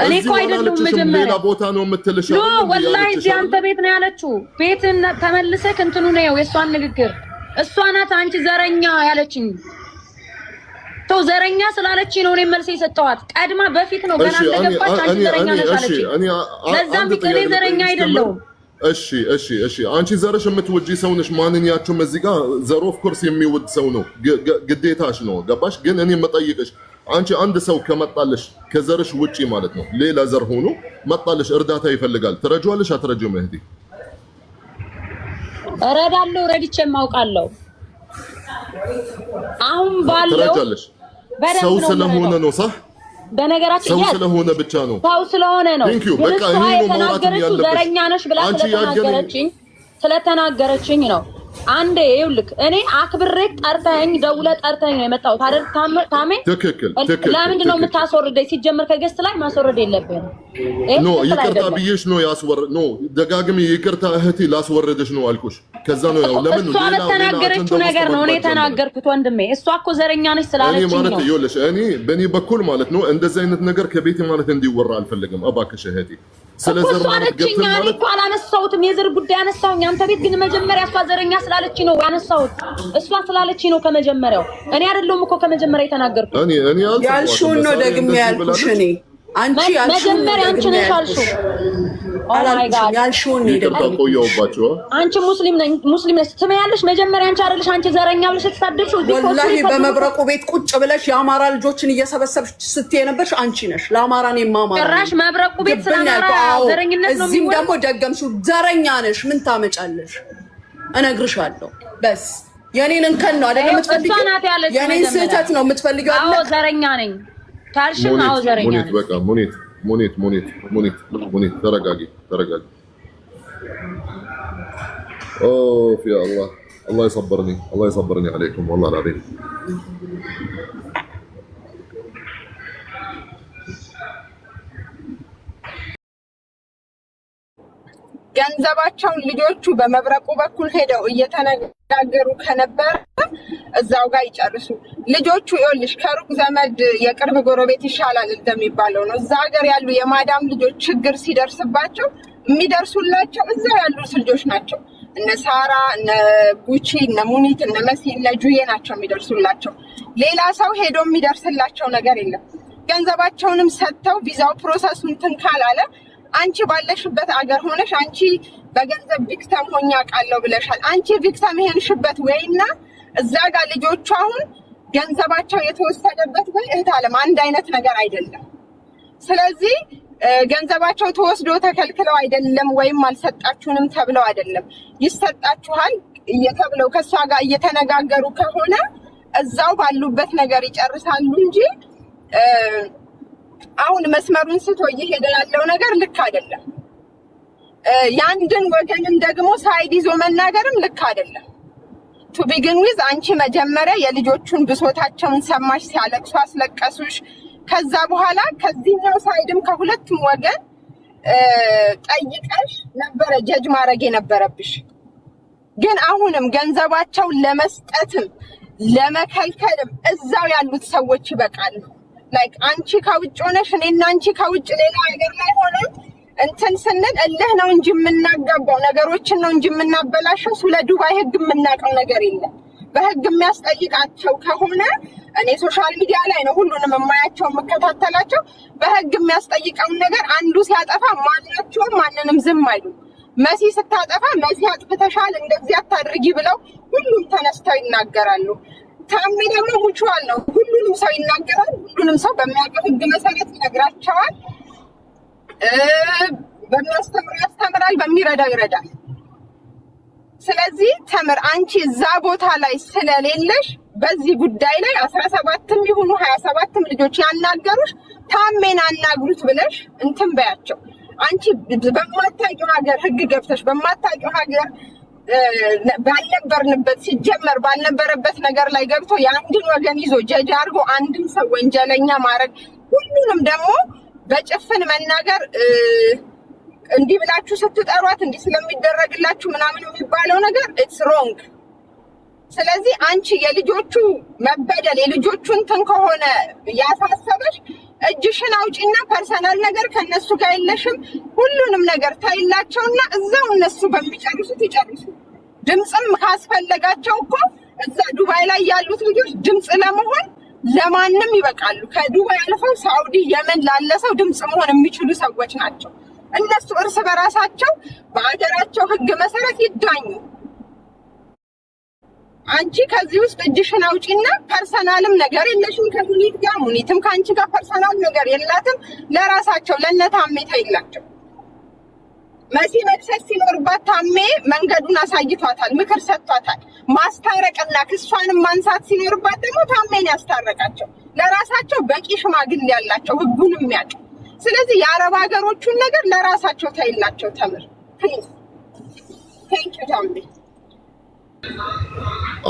እኔ እኮ አይደለም መጀመሪያ ሌላ ቦታ ነው የምትልሽ። ኖ ወላሂ እዚህ አንተ ቤት ነው ያለችው። ቤትን ተመልሰህ እንትኑ ነው የእሷን ንግግር። እሷ ናት አንቺ ዘረኛ ያለችኝ። ተው ዘረኛ ስላለችኝ ነው እኔ መልስ የሰጠኋት። ቀድማ በፊት ነው ገና እንደገባች አንቺ ዘረኛ ነሽ አለችኝ። ለዛም እኔ ዘረኛ አይደለሁም። እሺ አንቺ ዘርሽ የምትወጂ ሰው ነሽ። ማንኛችሁም እዚህ ጋር ዘር ኦፍ ኮርስ የሚወድ ሰው ነው ግዴታሽ ነው። ገባሽ? ግን እኔ መጠይቅሽ አንቺ አንድ ሰው ከመጣልሽ ከዘርሽ ውጪ ማለት ነው ሌላ ዘር ሆኖ መጣልሽ እርዳታ ይፈልጋል ትረጂዋለሽ አትረጂውም? እህቴ እረዳለሁ፣ ረድቼም አውቃለሁ። አሁን ባለው ትረጃለሽ ሰው ስለሆነ ነው ሳህ በነገራችን ሰው ስለሆነ ብቻ ነው ሰው ስለሆነ ነው። በቃ ይሄ ነው ማውራት ያለብሽ። ዘረኛ ነሽ ብላ ስለተናገረችኝ ነው። አንዴ ይኸውልህ እኔ አክብሬክ ጠርተኸኝ ደውለህ ጠርተኸኝ ነው የመጣሁት አይደል? ታሜ ትክክል። ለምንድን ነው የምታስወርደኝ? ሲጀመር ከገስት ላይ ማስወረድ የለብህም። ኖ ይቅርታ ብዬሽ ነው ያስወረድ ኖ ደጋግሜ ይቅርታ እህቴ ላስወረደሽ ነው አልኩሽ። ከዛ ነው ያው ለምን እሷ በተናገረችው ነገር ነው እኔ ተናገርኩት። ወንድሜ እሷ እኮ ዘረኛ ነች ስላለችኝ ነው። እኔ ማለት ይኸውልሽ እኔ በእኔ በኩል ማለት ነው እንደዚህ አይነት ነገር ከቤቴ ማለት እንዲወራ አልፈልግም። እባክሽ እህቴ ስለዘር ማለት ገብተን ማለት እኮ አላነሳሁትም። የዘር ጉዳይ አነሳሁኝ። አንተ ቤት ግን መጀመሪያ እሷ ዘረኛ ስላለች ነው ያነሳሁት። እሷ ስላለች ነው ከመጀመሪያው። እኔ አይደለሁም እኮ ከመጀመሪያ የተናገርኩት። እኔ ያልሽውን ነው ደግሜ ያልኩሽ እኔ አንቺ ያልሽውን መጀመሪያ አንቺ ነሽ ያልሽው። ኦ ማይ ጋድ ያልሽውን ነው ተቆየውባችሁ። አንቺ ሙስሊም ነሽ ትመያለሽ። መጀመሪያ አንቺ አይደለሽ አንቺ ዘረኛ ብለሽ ተሳደብሽው። ወላሂ በመብረቁ ቤት ቁጭ ብለሽ የአማራ ልጆችን እየሰበሰብሽ ስትይ ነበርሽ አንቺ ነሽ። ለአማራን የማማራ ጭራሽ መብረቁ ቤት ስለአማራ ዘረኝነት ነው። እዚህም ደግሞ ደገምሽው። ዘረኛ ነሽ። ምን ታመጫለሽ? እነግርሻለሁ። በስ የኔን እንከን ነው አይደል የምትፈልጊው? የኔን ስህተት ነው የምትፈልጊው አይደል? አዎ ዘረኛ ነኝ ካልሽም አዎ ዘረኛ ነኝ። በቃ ሙኒት ተረጋጊ። اوف يا الله يصبرني عليكم والله العظيم. ገንዘባቸውን ልጆቹ በመብረቁ በኩል ሄደው እየተነጋገሩ ከነበረ እዛው ጋር ይጨርሱ። ልጆቹ ይኸውልሽ ከሩቅ ዘመድ የቅርብ ጎረቤት ይሻላል እንደሚባለው ነው። እዛ ሀገር ያሉ የማዳም ልጆች ችግር ሲደርስባቸው የሚደርሱላቸው እዛ ያሉ ልጆች ናቸው። እነ ሳራ፣ እነ ጉቺ፣ እነ ሙኒት፣ እነ መሲ፣ እነ ጁዬ ናቸው የሚደርሱላቸው። ሌላ ሰው ሄዶ የሚደርስላቸው ነገር የለም። ገንዘባቸውንም ሰጥተው ቪዛው ፕሮሰሱን እንትን ካላለ አንቺ ባለሽበት አገር ሆነሽ አንቺ በገንዘብ ቪክተም ሆኛ ቃለው ብለሻል። አንቺ ቪክተም ይሄንሽበት ወይና እዛ ጋር ልጆቹ አሁን ገንዘባቸው የተወሰደበት ወይ እህት አለም አንድ አይነት ነገር አይደለም። ስለዚህ ገንዘባቸው ተወስዶ ተከልክለው አይደለም ወይም አልሰጣችሁንም ተብለው አይደለም። ይሰጣችኋል እየተብለው ከሷ ጋር እየተነጋገሩ ከሆነ እዛው ባሉበት ነገር ይጨርሳሉ እንጂ አሁን መስመሩን ስቶ እየሄደ ያለው ነገር ልክ አይደለም። ያንድን ወገንን ደግሞ ሳይድ ይዞ መናገርም ልክ አይደለም። ቱ ቢግን ዊዝ አንቺ መጀመሪያ የልጆቹን ብሶታቸውን ሰማሽ፣ ሲያለቅሱ አስለቀሱሽ። ከዛ በኋላ ከዚህኛው ሳይድም ከሁለቱም ወገን ጠይቀሽ ነበረ ጀጅ ማድረግ የነበረብሽ። ግን አሁንም ገንዘባቸውን ለመስጠትም ለመከልከልም እዛው ያሉት ሰዎች ይበቃሉ። ላይክ አንቺ ከውጭ ሆነሽ እኔና አንቺ ከውጭ ሌላ ሀገር ላይ ሆነን እንትን ስንል እልህ ነው እንጂ የምናጋባው ነገሮችን ነው እንጂ የምናበላሸው። ስለ ዱባይ ህግ የምናውቀው ነገር የለም። በህግ የሚያስጠይቃቸው ከሆነ እኔ ሶሻል ሚዲያ ላይ ነው ሁሉንም የማያቸው የምከታተላቸው። በህግ የሚያስጠይቀውን ነገር አንዱ ሲያጠፋ ማናቸውም ማንንም ዝም አይሉ። መሲ ስታጠፋ መሲ አጥፍተሻል እንደዚህ አታድርጊ ብለው ሁሉም ተነስተው ይናገራሉ። ታሜ ደግሞ ሙቹዋል ነው፣ ሁሉንም ሰው ይናገራል። ሁሉንም ሰው በሚያውቀው ህግ መሰረት ይነግራቸዋል። በሚያስተምር ያስተምራል፣ በሚረዳው ይረዳል። ስለዚህ ተምር አንቺ እዛ ቦታ ላይ ስለሌለሽ በዚህ ጉዳይ ላይ 17ም ይሁኑ 27ም ልጆች ያናገሩሽ ታሜን አናግሩት ብለሽ እንትን በያቸው። አንቺ በማታውቂው ሀገር ህግ ገብተሽ በማታውቂው ሀገር ባልነበርንበት ሲጀመር ባልነበረበት ነገር ላይ ገብቶ የአንድን ወገን ይዞ ጀጅ አድርጎ አንድን ሰው ወንጀለኛ ማድረግ፣ ሁሉንም ደግሞ በጭፍን መናገር እንዲህ ብላችሁ ስትጠሯት እንዲህ ስለሚደረግላችሁ ምናምን የሚባለው ነገር ኢትስ ሮንግ። ስለዚህ አንቺ የልጆቹ መበደል የልጆቹ እንትን ከሆነ ያሳሰበሽ እጅሽን አውጪና ፐርሰናል ነገር ከነሱ ጋር የለሽም። ሁሉንም ነገር ታይላቸውና እዛው እነሱ በሚጨርሱት ይጨርሱ። ድምፅም ካስፈለጋቸው እኮ እዛ ዱባይ ላይ ያሉት ልጆች ድምፅ ለመሆን ለማንም ይበቃሉ። ከዱባይ አልፈው ሳውዲ፣ የመን ላለ ሰው ድምፅ መሆን የሚችሉ ሰዎች ናቸው። እነሱ እርስ በራሳቸው በአገራቸው ህግ መሰረት ይዳኙ። አንቺ ከዚህ ውስጥ እጅሽን አውጪና ፐርሰናልም ነገር የለሽም ከሙኒት ጋር፣ ሙኒትም ከአንቺ ጋር ፐርሰናል ነገር የላትም። ለራሳቸው ለነታሜ ታይላቸው። መሲ መክሰስ ሲኖርባት ታሜ መንገዱን አሳይቷታል፣ ምክር ሰጥቷታል። ማስታረቅና ክሷንም ማንሳት ሲኖርባት ደግሞ ታሜን ያስታረቃቸው። ለራሳቸው በቂ ሽማግሌ ያላቸው ህጉን የሚያውቁ። ስለዚህ የአረብ ሀገሮቹን ነገር ለራሳቸው ታይላቸው። ተምር ፕሊዝ። ቴንክ ዩ ታሜ።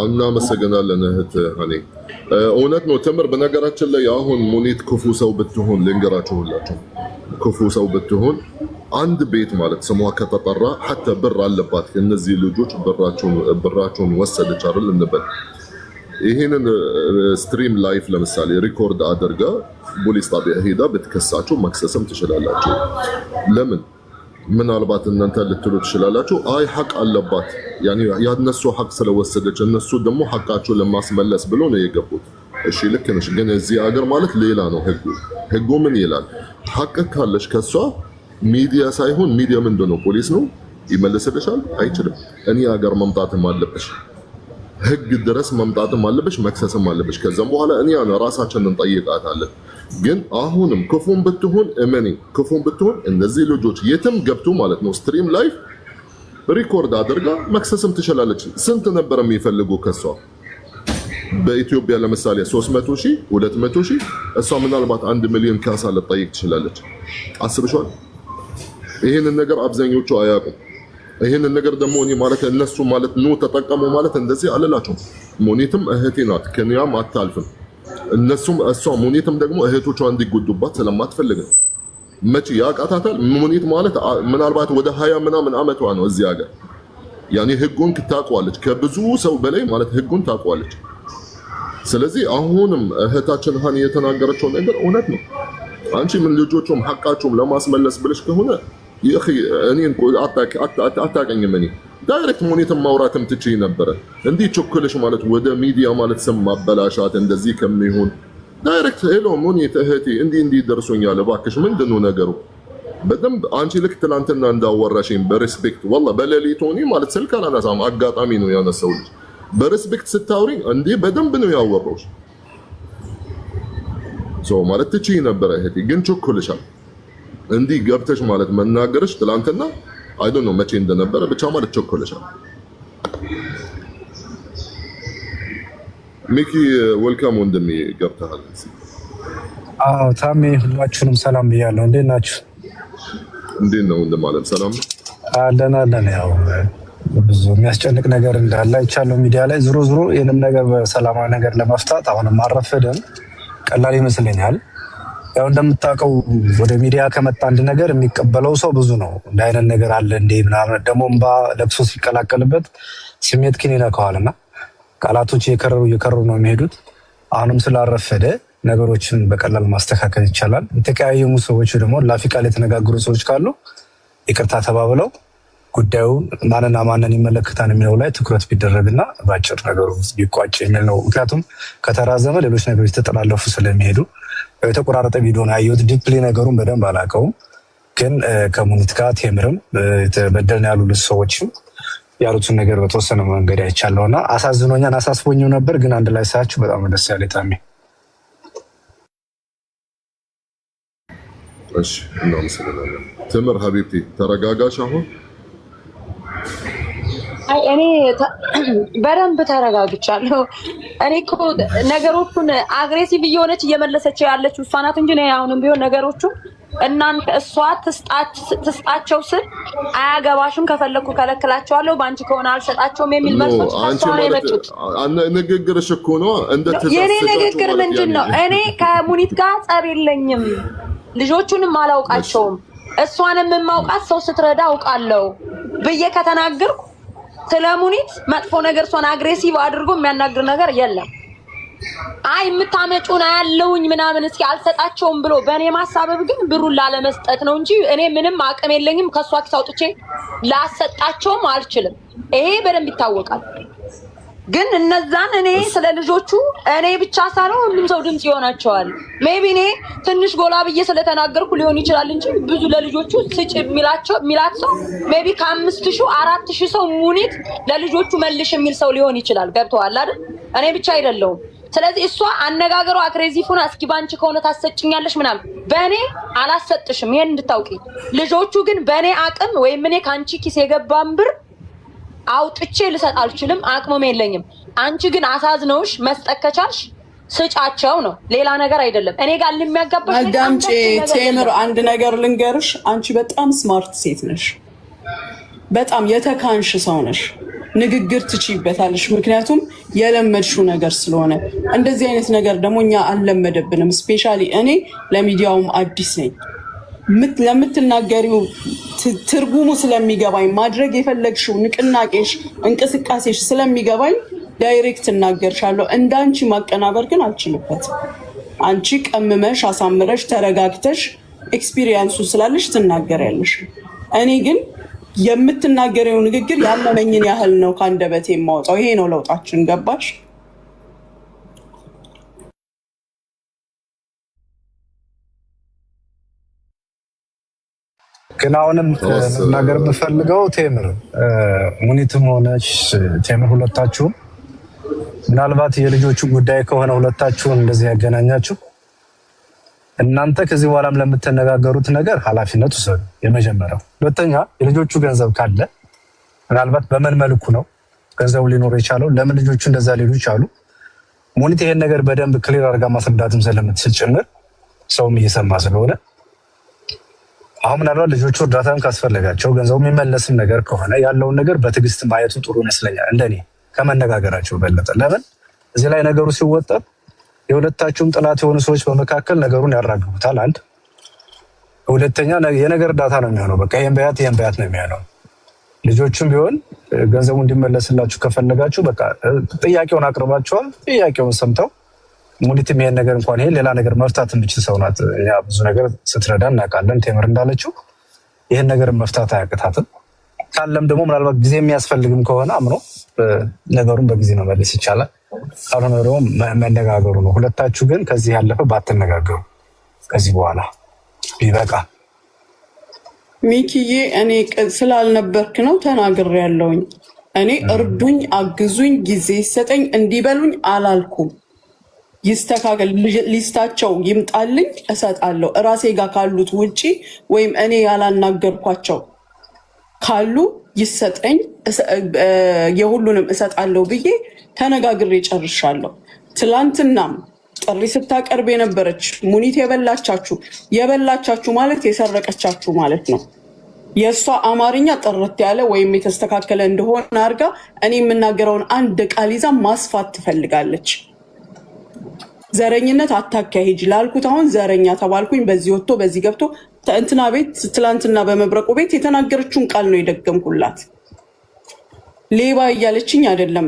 እናመሰግናለን እህት ሀኔ። እውነት ነው ተምር። በነገራችን ላይ አሁን ሙኒት ክፉ ሰው ብትሆን ልንገራችሁ ሁላችሁ፣ ክፉ ሰው ብትሆን አንድ ቤት ማለት ስሟ ከተጠራ ሐታ ብር አለባት እነዚህ ልጆች ብራቸውን ወሰደች አይደል እንበል። ይሄንን ስትሪም ላይፍ ለምሳሌ ሪኮርድ አድርጋ ፖሊስ ጣቢያ ሄዳ ብትከሳቸው መክሰስም ትችላላችሁ። ለምን ምናልባት እናንተ ልትሉ ትችላላችሁ፣ አይ ሐቅ አለባት ያነሱ ሐቅ ስለወሰደች እነሱ ደግሞ ሐቃቸው ለማስመለስ ብሎ ነው የገቡት። እሺ ልክ ነሽ፣ ግን እዚህ ሀገር ማለት ሌላ ነው ህጉ ምን ይላል? ሐቅ ካለሽ ከሷ ሚዲያ ሳይሆን ሚዲያ ምንድን ነው? ፖሊስ ነው ይመልስልሻል? አይችልም። እኔ ሀገር መምጣትም አለብሽ፣ ህግ ድረስ መምጣትም አለብሽ፣ መክሰስም አለብሽ። ከዛም በኋላ እኔ ራሳችንን እንጠይቃታለን። ግን አሁንም ክፉን ብትሆን እመኒ፣ ክፉን ብትሆን እነዚህ ልጆች የትም ገብቶ ማለት ነው ስትሪም ላይፍ ሪኮርድ አድርጋ መክሰስም ትችላለች። ስንት ነበር የሚፈልጉ ከሷ? በኢትዮጵያ ለምሳሌ 300,000 200,000፣ እሷ ምናልባት 1 ሚሊዮን ካሳ ልትጠይቅ ትችላለች። አስብሻል? ይሄንን ነገር አብዛኞቹ አያውቁም። ይሄንን ነገር ደግሞ እኔ ማለት እነሱ ማለት ነው ተጠቀሙ ማለት እንደዚህ አለላቸው። ሙኒትም እህቴ ናት፣ ከኒያም አታልፍም። እነሱም እሷ ሙኒትም ደግሞ እህቶቿ እንዲጎዱባት ስለማትፈልግ ነው። መቼ ያቃታታል? ሙኒት ማለት ምናልባት ወደ 20 ምናምን ዓመቷ ነው እዚህ ሀገር። ያኔ ህጉን ታውቀዋለች፣ ከብዙ ሰው በላይ ማለት ህጉን ታውቀዋለች። ስለዚህ አሁንም እህታችን ሀኒ የተናገረችው ነገር እውነት ነው። አንቺ ምን ልጆቹም ሐቃቸውም ለማስመለስ ብለሽ ከሆነ እኔን አታውቅኝም። እኔ ዳይሬክት ሙኒትም ማውራትም ትችይ ነበረ። እንዲህ ቾክልሽ ማለት ወደ ሚዲያ ማለት ስም ማበላሻት እንደዚህ ከሚሆን ዳይሬክት ሄሎ ሙኒት እህቴ እንዲህ ደርሶኛል፣ እባክሽ ምንድነው ነገሩ? በደንብ አንቺ ልክ ትናንትና እንዳወራሽኝ በሪስፔክት ወላሂ በሌሊቱ እኔ ማለት ስልክ አላነሳም፣ አጋጣሚ ነው ያነሳሁልሽ። በሪስፔክት ስታውሪኝ እንዴ በደንብ ነው ያወራሁሽ። ማለት ትችይ ነበረ እህቴ፣ ግን ቾክልሻል። እንዲህ ገብተሽ ማለት መናገርሽ ትላንትና አይ ዶንት ኖ መቼ እንደነበረ ብቻ ማለት ቾክልሻል። ሚኪ ዌልካም ወንድሜ ገብተሃል። አዎ ታሜ ሁላችሁንም ሰላም ብያለሁ። እንዴት ናችሁ? እንዴት ነው ወንድም አለም? ሰላም ነው አለን። ያው ብዙ የሚያስጨንቅ ነገር እንዳለ አይቻለሁ ሚዲያ ላይ። ዞሮ ይህንም ነገር በሰላማዊ ነገር ለመፍታት አሁንም አረፈደን ቀላል ይመስለኛል። ያው እንደምታውቀው ወደ ሚዲያ ከመጣ አንድ ነገር የሚቀበለው ሰው ብዙ ነው። እንደ አይነት ነገር አለ እንዴ ምናምን ደግሞ እምባ ለብሶ ሲቀላቀልበት ስሜት ግን ይነካዋልና ቃላቶች እየከረሩ ነው የሚሄዱት። አሁንም ስላረፈደ ነገሮችን በቀላል ማስተካከል ይቻላል። የተቀያየሙ ሰዎች ደግሞ ላፊ ቃል የተነጋገሩ ሰዎች ካሉ ይቅርታ ተባብለው ጉዳዩን ማንና ማንን ይመለከታል የሚለው ላይ ትኩረት ቢደረግና በአጭር ነገሩ ቢቋጭ የሚል ነው። ምክንያቱም ከተራዘመ ሌሎች ነገሮች ተጠላለፉ ስለሚሄዱ የተቆራረጠ ቪዲዮ ነው ያየሁት። ዲፕሊ ነገሩን በደንብ አላውቀውም፣ ግን ከሙኒት ጋር ቴምርም የተበደልን ያሉ ሰዎችም ያሉትን ነገር በተወሰነ መንገድ አይቻለውና አሳዝኖኛል፣ አሳስቦኝም ነበር። ግን አንድ ላይ ሳያችሁ በጣም ደስ ያለ ታሜ። እሺ እናመሰግናለን። ትምር ሀቢብቲ ተረጋጋሽ አሁን። አይ እኔ በደንብ ተረጋግቻለሁ። እኔ እኮ ነገሮቹን አግሬሲቭ እየሆነች እየመለሰች ያለችው እሷ ናት እንጂ ነው አሁንም ቢሆን ነገሮቹን እናንተ እሷ ትስጣቸው ስል አያገባሽም፣ ከፈለኩ ከለክላቸዋለሁ፣ ባንቺ ከሆነ አልሰጣቸውም የሚል መልሶች ነው የመጡት። ንግግርሽ እኮ ነው እንደ የኔ ንግግር ምንድን ነው? እኔ ከሙኒት ጋር ጸብ የለኝም፣ ልጆቹንም አላውቃቸውም፣ እሷንም የማውቃት ሰው ስትረዳ አውቃለሁ ብዬ ከተናገርኩ ስለ ሙኒት መጥፎ ነገር እሷን አግሬሲቭ አድርጎ የሚያናግር ነገር የለም። አይ የምታመጩን ያለውኝ ምናምን እስኪ አልሰጣቸውም ብሎ በእኔ ማሳበብ ግን ብሩን ላለመስጠት ነው እንጂ እኔ ምንም አቅም የለኝም። ከሷ ኪስ አውጥቼ ላሰጣቸውም አልችልም። ይሄ በደንብ ይታወቃል። ግን እነዛን እኔ ስለ ልጆቹ እኔ ብቻ ሳይሆን ሁሉም ሰው ድምጽ ይሆናቸዋል። ሜቢ እኔ ትንሽ ጎላ ብዬ ስለተናገርኩ ሊሆን ይችላል እንጂ ብዙ ለልጆቹ ስጭ ሚላት ሰው ሜቢ ከ5000 4000 ሰው ሙኒት ለልጆቹ መልሽ የሚል ሰው ሊሆን ይችላል። ገብተዋል አይደል? እኔ ብቻ አይደለሁም። ስለዚህ እሷ አነጋገሯ አግሬሲቭ ሆና እስኪ ባንቺ ከሆነ ታሰጭኛለሽ ምናምን፣ በእኔ አላሰጥሽም። ይሄን እንድታውቂ። ልጆቹ ግን በእኔ አቅም ወይም እኔ ካንቺ ኪስ የገባን ብር አውጥቼ ልሰጥ አልችልም፣ አቅሙም የለኝም። አንቺ ግን አሳዝነውሽ መስጠት ከቻልሽ ስጫቸው ነው፣ ሌላ ነገር አይደለም። እኔ ጋር ለሚያጋባሽ አዳምጪ ቴምር፣ አንድ ነገር ልንገርሽ። አንቺ በጣም ስማርት ሴት ነሽ፣ በጣም የተካንሽ ሰው ነሽ። ንግግር ትችይበታለሽ። ምክንያቱም የለመድሽው ነገር ስለሆነ። እንደዚህ አይነት ነገር ደግሞ እኛ አልለመደብንም። ስፔሻሊ እኔ ለሚዲያውም አዲስ ነኝ። ለምትናገሪው ትርጉሙ ስለሚገባኝ ማድረግ የፈለግሽው ንቅናቄሽ፣ እንቅስቃሴሽ ስለሚገባኝ ዳይሬክት እናገርሻለሁ። እንዳንቺ ማቀናበር ግን አልችልበትም። አንቺ ቀምመሽ አሳምረሽ ተረጋግተሽ ኤክስፒሪየንሱ ስላለሽ ትናገሪያለሽ። እኔ ግን የምትናገረው ንግግር ያመመኝን ያህል ነው ከአንደበቴ የማወጣው። ይሄ ነው ለውጣችን። ገባሽ? ግን አሁንም ነገር የምፈልገው ቴምር ሙኒትም ሆነች ቴምር ሁለታችሁም ምናልባት የልጆቹ ጉዳይ ከሆነ ሁለታችሁን እንደዚህ ያገናኛችሁ እናንተ ከዚህ በኋላም ለምትነጋገሩት ነገር ኃላፊነት ውሰዱ። የመጀመሪያው። ሁለተኛ የልጆቹ ገንዘብ ካለ ምናልባት በምን መልኩ ነው ገንዘቡ ሊኖር የቻለው? ለምን ልጆቹ እንደዛ ሊሉ ይቻሉ? ሙኒት ይሄን ነገር በደንብ ክሊር አድርጋ ማስረዳትም ስለምትችል ጭምር ሰውም እየሰማ ስለሆነ አሁን ምናልባት ልጆቹ እርዳታም ካስፈለጋቸው ገንዘቡ የሚመለስም ነገር ከሆነ ያለውን ነገር በትዕግስት ማየቱ ጥሩ ይመስለኛል፣ እንደኔ ከመነጋገራቸው በለጠ። ለምን እዚህ ላይ ነገሩ ሲወጠር የሁለታችሁም ጥላት የሆኑ ሰዎች በመካከል ነገሩን ያራግቡታል። አንድ ሁለተኛ የነገር እርዳታ ነው የሚሆነው። በቃ ይሄን በያት ነው የሚሆነው። ልጆቹም ቢሆን ገንዘቡ እንዲመለስላችሁ ከፈለጋችሁ በቃ ጥያቄውን አቅርባችኋል። ጥያቄውን ሰምተው ሙኒትም ይሄን ነገር እንኳን ይሄን ሌላ ነገር መፍታት የምችል ሰው ናት። እኛ ብዙ ነገር ስትረዳ እናውቃለን። ቴምር እንዳለችው ይሄን ነገር መፍታት አያቅታትም። ካለም ደግሞ ምናልባት ጊዜ የሚያስፈልግም ከሆነ አምኖ ነገሩን በጊዜ መመለስ ይቻላል። ካልሆነ ደግሞ መነጋገሩ ነው። ሁለታችሁ ግን ከዚህ ያለፈ ባትነጋገሩ ከዚህ በኋላ ቢበቃ። ሚኪዬ እኔ ስላልነበርክ ነው ተናግሬያለሁኝ። እኔ እርዱኝ፣ አግዙኝ፣ ጊዜ ይሰጠኝ እንዲበሉኝ አላልኩም። ይስተካከል፣ ሊስታቸው ይምጣልኝ፣ እሰጣለሁ። እራሴ ጋር ካሉት ውጪ ወይም እኔ ያላናገርኳቸው ካሉ ይሰጠኝ፣ የሁሉንም እሰጣለሁ ብዬ ተነጋግሬ ጨርሻለሁ። ትላንትናም ጥሪ ስታቀርብ የነበረች ሙኒት የበላቻችሁ ማለት የሰረቀቻችሁ ማለት ነው። የእሷ አማርኛ ጥርት ያለ ወይም የተስተካከለ እንደሆነ አድርጋ እኔ የምናገረውን አንድ ቃል ይዛ ማስፋት ትፈልጋለች። ዘረኝነት አታካሂጅ ላልኩት አሁን ዘረኛ ተባልኩኝ። በዚህ ወጥቶ በዚህ ገብቶ እንትና ቤት ትላንትና በመብረቁ ቤት የተናገረችውን ቃል ነው የደገምኩላት። ሌባ እያለችኝ አይደለም፣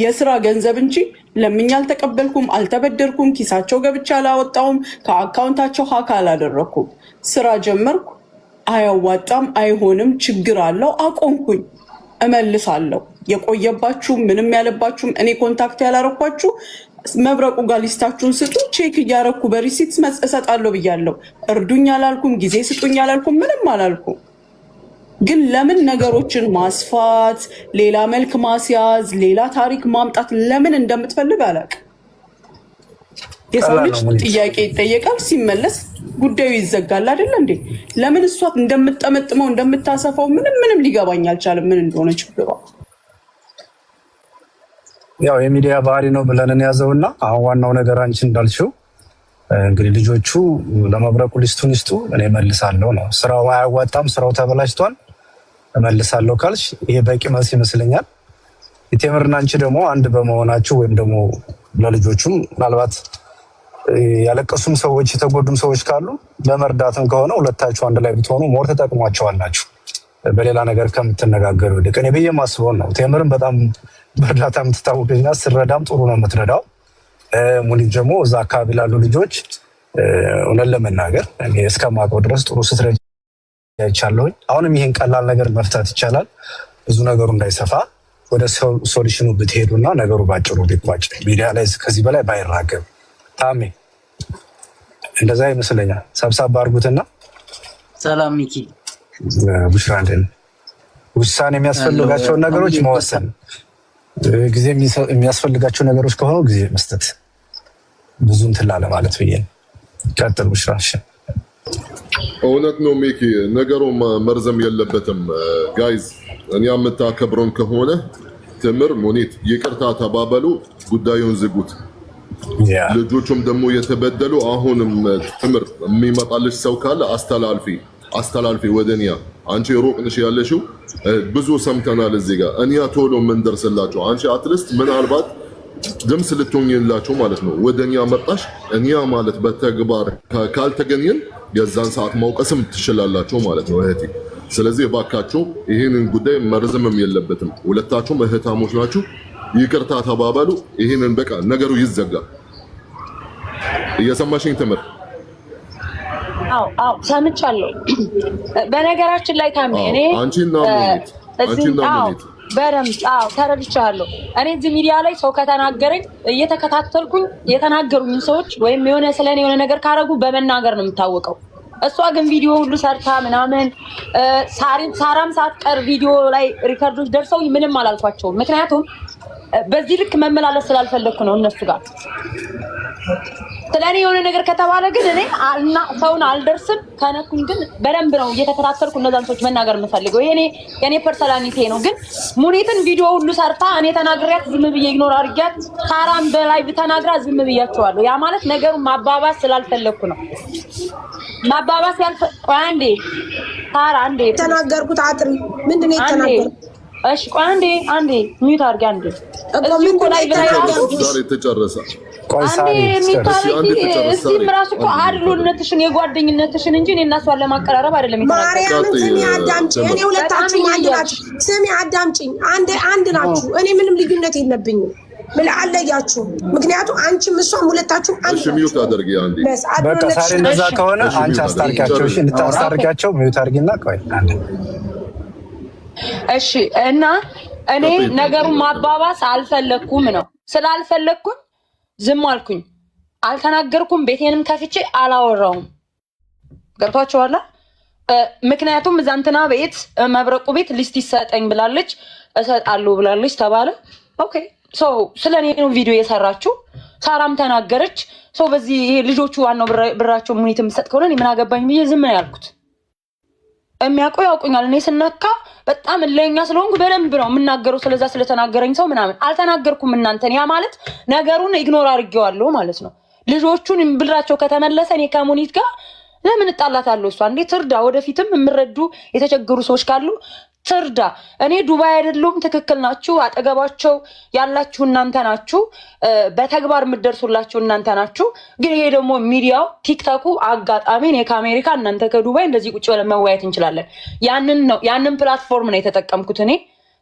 የስራ ገንዘብ እንጂ ለምኛ አልተቀበልኩም፣ አልተበደርኩም፣ ኪሳቸው ገብቻ አላወጣውም፣ ከአካውንታቸው ሀካ አላደረኩም። ስራ ጀመርኩ፣ አያዋጣም፣ አይሆንም፣ ችግር አለው፣ አቆምኩኝ። እመልሳለሁ። የቆየባችሁም ምንም ያለባችሁም እኔ ኮንታክት ያላረኳችሁ መብረቁ ጋር ሊስታችሁን ስጡ፣ ቼክ እያረኩ በሪሲት እሰጣለሁ ብያለሁ። እርዱኝ አላልኩም፣ ጊዜ ስጡኝ አላልኩም፣ ምንም አላልኩም። ግን ለምን ነገሮችን ማስፋት፣ ሌላ መልክ ማስያዝ፣ ሌላ ታሪክ ማምጣት ለምን እንደምትፈልግ አላውቅም። የሰው ልጅ ጥያቄ ይጠየቃል፣ ሲመለስ ጉዳዩ ይዘጋል አይደለ እንዴ? ለምን እሷ እንደምጠመጥመው እንደምታሰፋው ምንም ሊገባኝ አልቻለም፣ ምን እንደሆነ ችግሯ። ያው የሚዲያ ባህሪ ነው ብለን ያዘውና አሁን ዋናው ነገር አንቺ እንዳልሽው እንግዲህ ልጆቹ ለመብረቁ ሊስቱን ይስጡ፣ እኔ መልሳለሁ ነው። ስራው አያዋጣም፣ ስራው ተበላሽቷል፣ እመልሳለሁ ካልሽ ይሄ በቂ መልስ ይመስለኛል። የቴምርና አንቺ ደግሞ አንድ በመሆናችሁ ወይም ደግሞ ለልጆቹም ምናልባት ያለቀሱም ሰዎች የተጎዱም ሰዎች ካሉ ለመርዳትም ከሆነ ሁለታችሁ አንድ ላይ ብትሆኑ ሞር ተጠቅሟቸዋላችሁ በሌላ ነገር ከምትነጋገሩ ይልቅ። እኔ ብዬ ማስበው ነው። ቴምርም በጣም በእርዳታ የምትታወቅና ስረዳም ጥሩ ነው የምትረዳው። ሙኒት ደግሞ እዛ አካባቢ ላሉ ልጆች እውነት ለመናገር እኔ እስከማውቀው ድረስ ጥሩ ስትረዳ ይቻለሁኝ። አሁንም ይህን ቀላል ነገር መፍታት ይቻላል። ብዙ ነገሩ እንዳይሰፋ ወደ ሶሉሽኑ ብትሄዱና ነገሩ ባጭሩ ቢቋጭ ሚዲያ ላይ ከዚህ በላይ ባይራገብ። ታሜ እንደዛ ይመስለኛል። ሰብሳባ አድርጉትና። ሰላም ሚኪ ቡሽራ እንደን ውሳኔ የሚያስፈልጋቸውን ነገሮች መወሰን፣ ጊዜ የሚያስፈልጋቸው ነገሮች ከሆኑ ጊዜ መስጠት፣ ብዙ እንትን ላለ ማለት ብዬ ቀጥል ቡሽራ። እውነት ነው ሚኪ፣ ነገሩ መርዘም የለበትም ጋይዝ። እኔ የምታከብረን ከሆነ ትምር ሙኒት ይቅርታ ተባበሉ፣ ጉዳዩን ዝጉት። ልጆቹም ደግሞ የተበደሉ አሁንም ትምር የሚመጣልሽ ሰው ካለ አስተላልፊ። አስተላልፊ ወደ ኒያ። አንቺ ሩቅ ነሽ ያለሽው ብዙ ሰምተናል እዚህ ጋር እኒያ ቶሎ ምን ደርስላችሁ። አንቺ አትሊስት ምናልባት ድምፅ ልትሆኝላችሁ ማለት ነው። ወደ ኒያ መጣሽ። ኒያ ማለት በተግባር ካልተገኘን የዛን ሰዓት ማውቀስም ትችላላችሁ ማለት ነው እህቴ። ስለዚህ ባካችሁ ይህንን ጉዳይ መርዘምም የለበትም። ሁለታችሁም እህታሞች ናችሁ። ይቅርታ ተባባሉ። ይህንን በቃ ነገሩ ይዘጋ። እየሰማሽኝ ትምር? አዎ ሰምቻለሁ። በነገራችን ላይ ታሜ እኔ አንቺና ሙኒት በደምብ ተረድቻለሁ። እኔ እዚህ ሚዲያ ላይ ሰው ከተናገረኝ እየተከታተልኩኝ የተናገሩኝ ሰዎች ወይም የሆነ ስለኔ የሆነ ነገር ካረጉ በመናገር ነው የምታወቀው። እሷ ግን ቪዲዮ ሁሉ ሰርታ ምናምን ሳራም ሳትቀር ቪዲዮ ላይ ሪከርዶች ደርሰው ምንም አላልኳቸውም። ምክንያቱም በዚህ ልክ መመላለስ ስላልፈለኩ ነው እነሱ ጋር። ስለኔ የሆነ ነገር ከተባለ ግን እኔ ሰውን አልደርስም። ከነኩኝ ግን በደንብ ነው እየተከታተልኩ እነዛን ሰዎች መናገር የምፈልገው። ይሄ የኔ ፐርሰናሊቲ ነው። ግን ሙኒትን ቪዲዮ ሁሉ ሰርታ እኔ ተናግሪያት ዝም ብዬ ኢግኖር አድርጊያት ሳራን በላይ ብተናግራ ዝም ብያቸዋለሁ። ያ ማለት ነገሩን ማባባስ ስላልፈለኩ ነው። ማባባስ አንዴ ሳራ አንዴ ተናገርኩት። አጥሪ ምንድነው የተናገርኩት? እሺ ቆይ አንዴ ሚዩት አድርጊ። አንዴ እዚህ ላይ ዛሬ ተጨረሰ። እዚህም ራሱ እኮ አድሎነትሽን የጓደኝነትሽን እንጂ እኔና እሷን ለማቀራረብ አይደለም። ማርያምን ስሚ አዳምጪኝ። እኔ ሁለታችሁም አንድ ናችሁ። ስሚ አዳምጪኝ። አንድ ናችሁ። እኔ ምንም ልዩነት የለብኝም። ምን አለያችሁ? ምክንያቱም አንቺም እሷም ሁለታችሁም አንድ ናችሁ። ሚዩት አድርጊ አንዴ። በቃ ሳሪ እንደዛ ከሆነ አንቺ አስታርቂያቸው። እሺ እንድታስታርቂያቸው ሚዩት አድርጊና ቆይ አንዴ። እሺ እና እኔ ነገሩን ማባባስ አልፈለኩም ነው። ስላልፈለኩም ዝም አልኩኝ። አልተናገርኩም። ቤቴንም ከፍቼ አላወራውም። ገብቷችኋል? ምክንያቱም እዛ እንትና ቤት መብረቁ ቤት ሊስት ይሰጠኝ ብላለች፣ እሰጣለሁ ብላለች ተባለ። ኦኬ ሶ ስለኔ ነው ቪዲዮ የሰራችሁ። ሳራም ተናገረች። ሶ በዚህ ይሄ ልጆቹ ዋናው ብራቸው ሙኒት የምትሰጥ ከሆነ እኔ ምን አገባኝ ብዬ ዝም ነው ያልኩት። የሚያውቁ ያውቁኛል። እኔ ስነካ በጣም ለኛ ስለሆንኩ በደንብ ነው የምናገረው። ስለዛ ስለተናገረኝ ሰው ምናምን አልተናገርኩም። እናንተን ያ ማለት ነገሩን ኢግኖር አድርጌዋለሁ ማለት ነው። ልጆቹን ብራቸው ከተመለሰ እኔ ከሙኒት ጋር ለምን እጣላታለሁ? እሷ እንዴት ትርዳ? ወደፊትም የምረዱ የተቸገሩ ሰዎች ካሉ ትርዳ። እኔ ዱባይ አይደሉም። ትክክል ናችሁ። አጠገባቸው ያላችሁ እናንተ ናችሁ። በተግባር የምትደርሱላችሁ እናንተ ናችሁ። ግን ይሄ ደግሞ ሚዲያው ቲክቶኩ አጋጣሚ እኔ ከአሜሪካ እናንተ ከዱባይ እንደዚህ ቁጭ ብለን መወያየት እንችላለን። ያንን ፕላትፎርም ነው የተጠቀምኩት። እኔ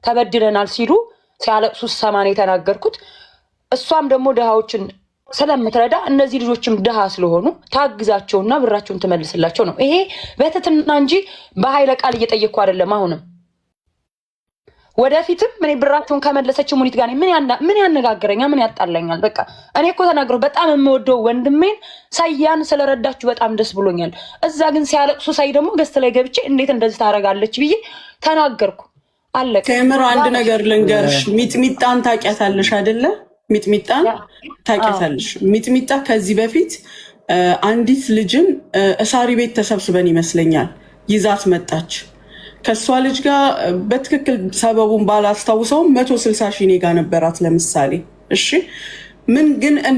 ተበድለናል ሲሉ ሲያለቅሱ ሰማን የተናገርኩት። እሷም ደግሞ ድሃዎችን ስለምትረዳ እነዚህ ልጆችም ድሃ ስለሆኑ ታግዛቸውና ብራቸውን ትመልስላቸው ነው። ይሄ በትትና እንጂ በኃይለ ቃል እየጠየቅኩ አይደለም። አሁንም ወደፊትም ምን ብራቸውን ከመለሰች ሙኒት ጋር ምን ያነጋግረኛል? ምን ያጣላኛል? በቃ እኔ እኮ ተናግረው በጣም የምወደው ወንድሜን ሳያን ስለረዳችሁ በጣም ደስ ብሎኛል። እዛ ግን ሲያለቅሱ ሳይ ደግሞ ገስት ላይ ገብቼ እንዴት እንደዚህ ታደርጋለች ብዬ ተናገርኩ። አለቀ። ከምር አንድ ነገር ልንገርሽ። ሚጥሚጣን ታውቂያታለሽ አይደለ? ሚጥሚጣን ታውቂያታለሽ? ሚጥሚጣ ከዚህ በፊት አንዲት ልጅን እሳሪ ቤት ተሰብስበን ይመስለኛል ይዛት መጣች። ከእሷ ልጅ ጋር በትክክል ሰበቡን ባላስታውሰውም 160 ሺህ እኔ ጋር ነበራት ለምሳሌ። እሺ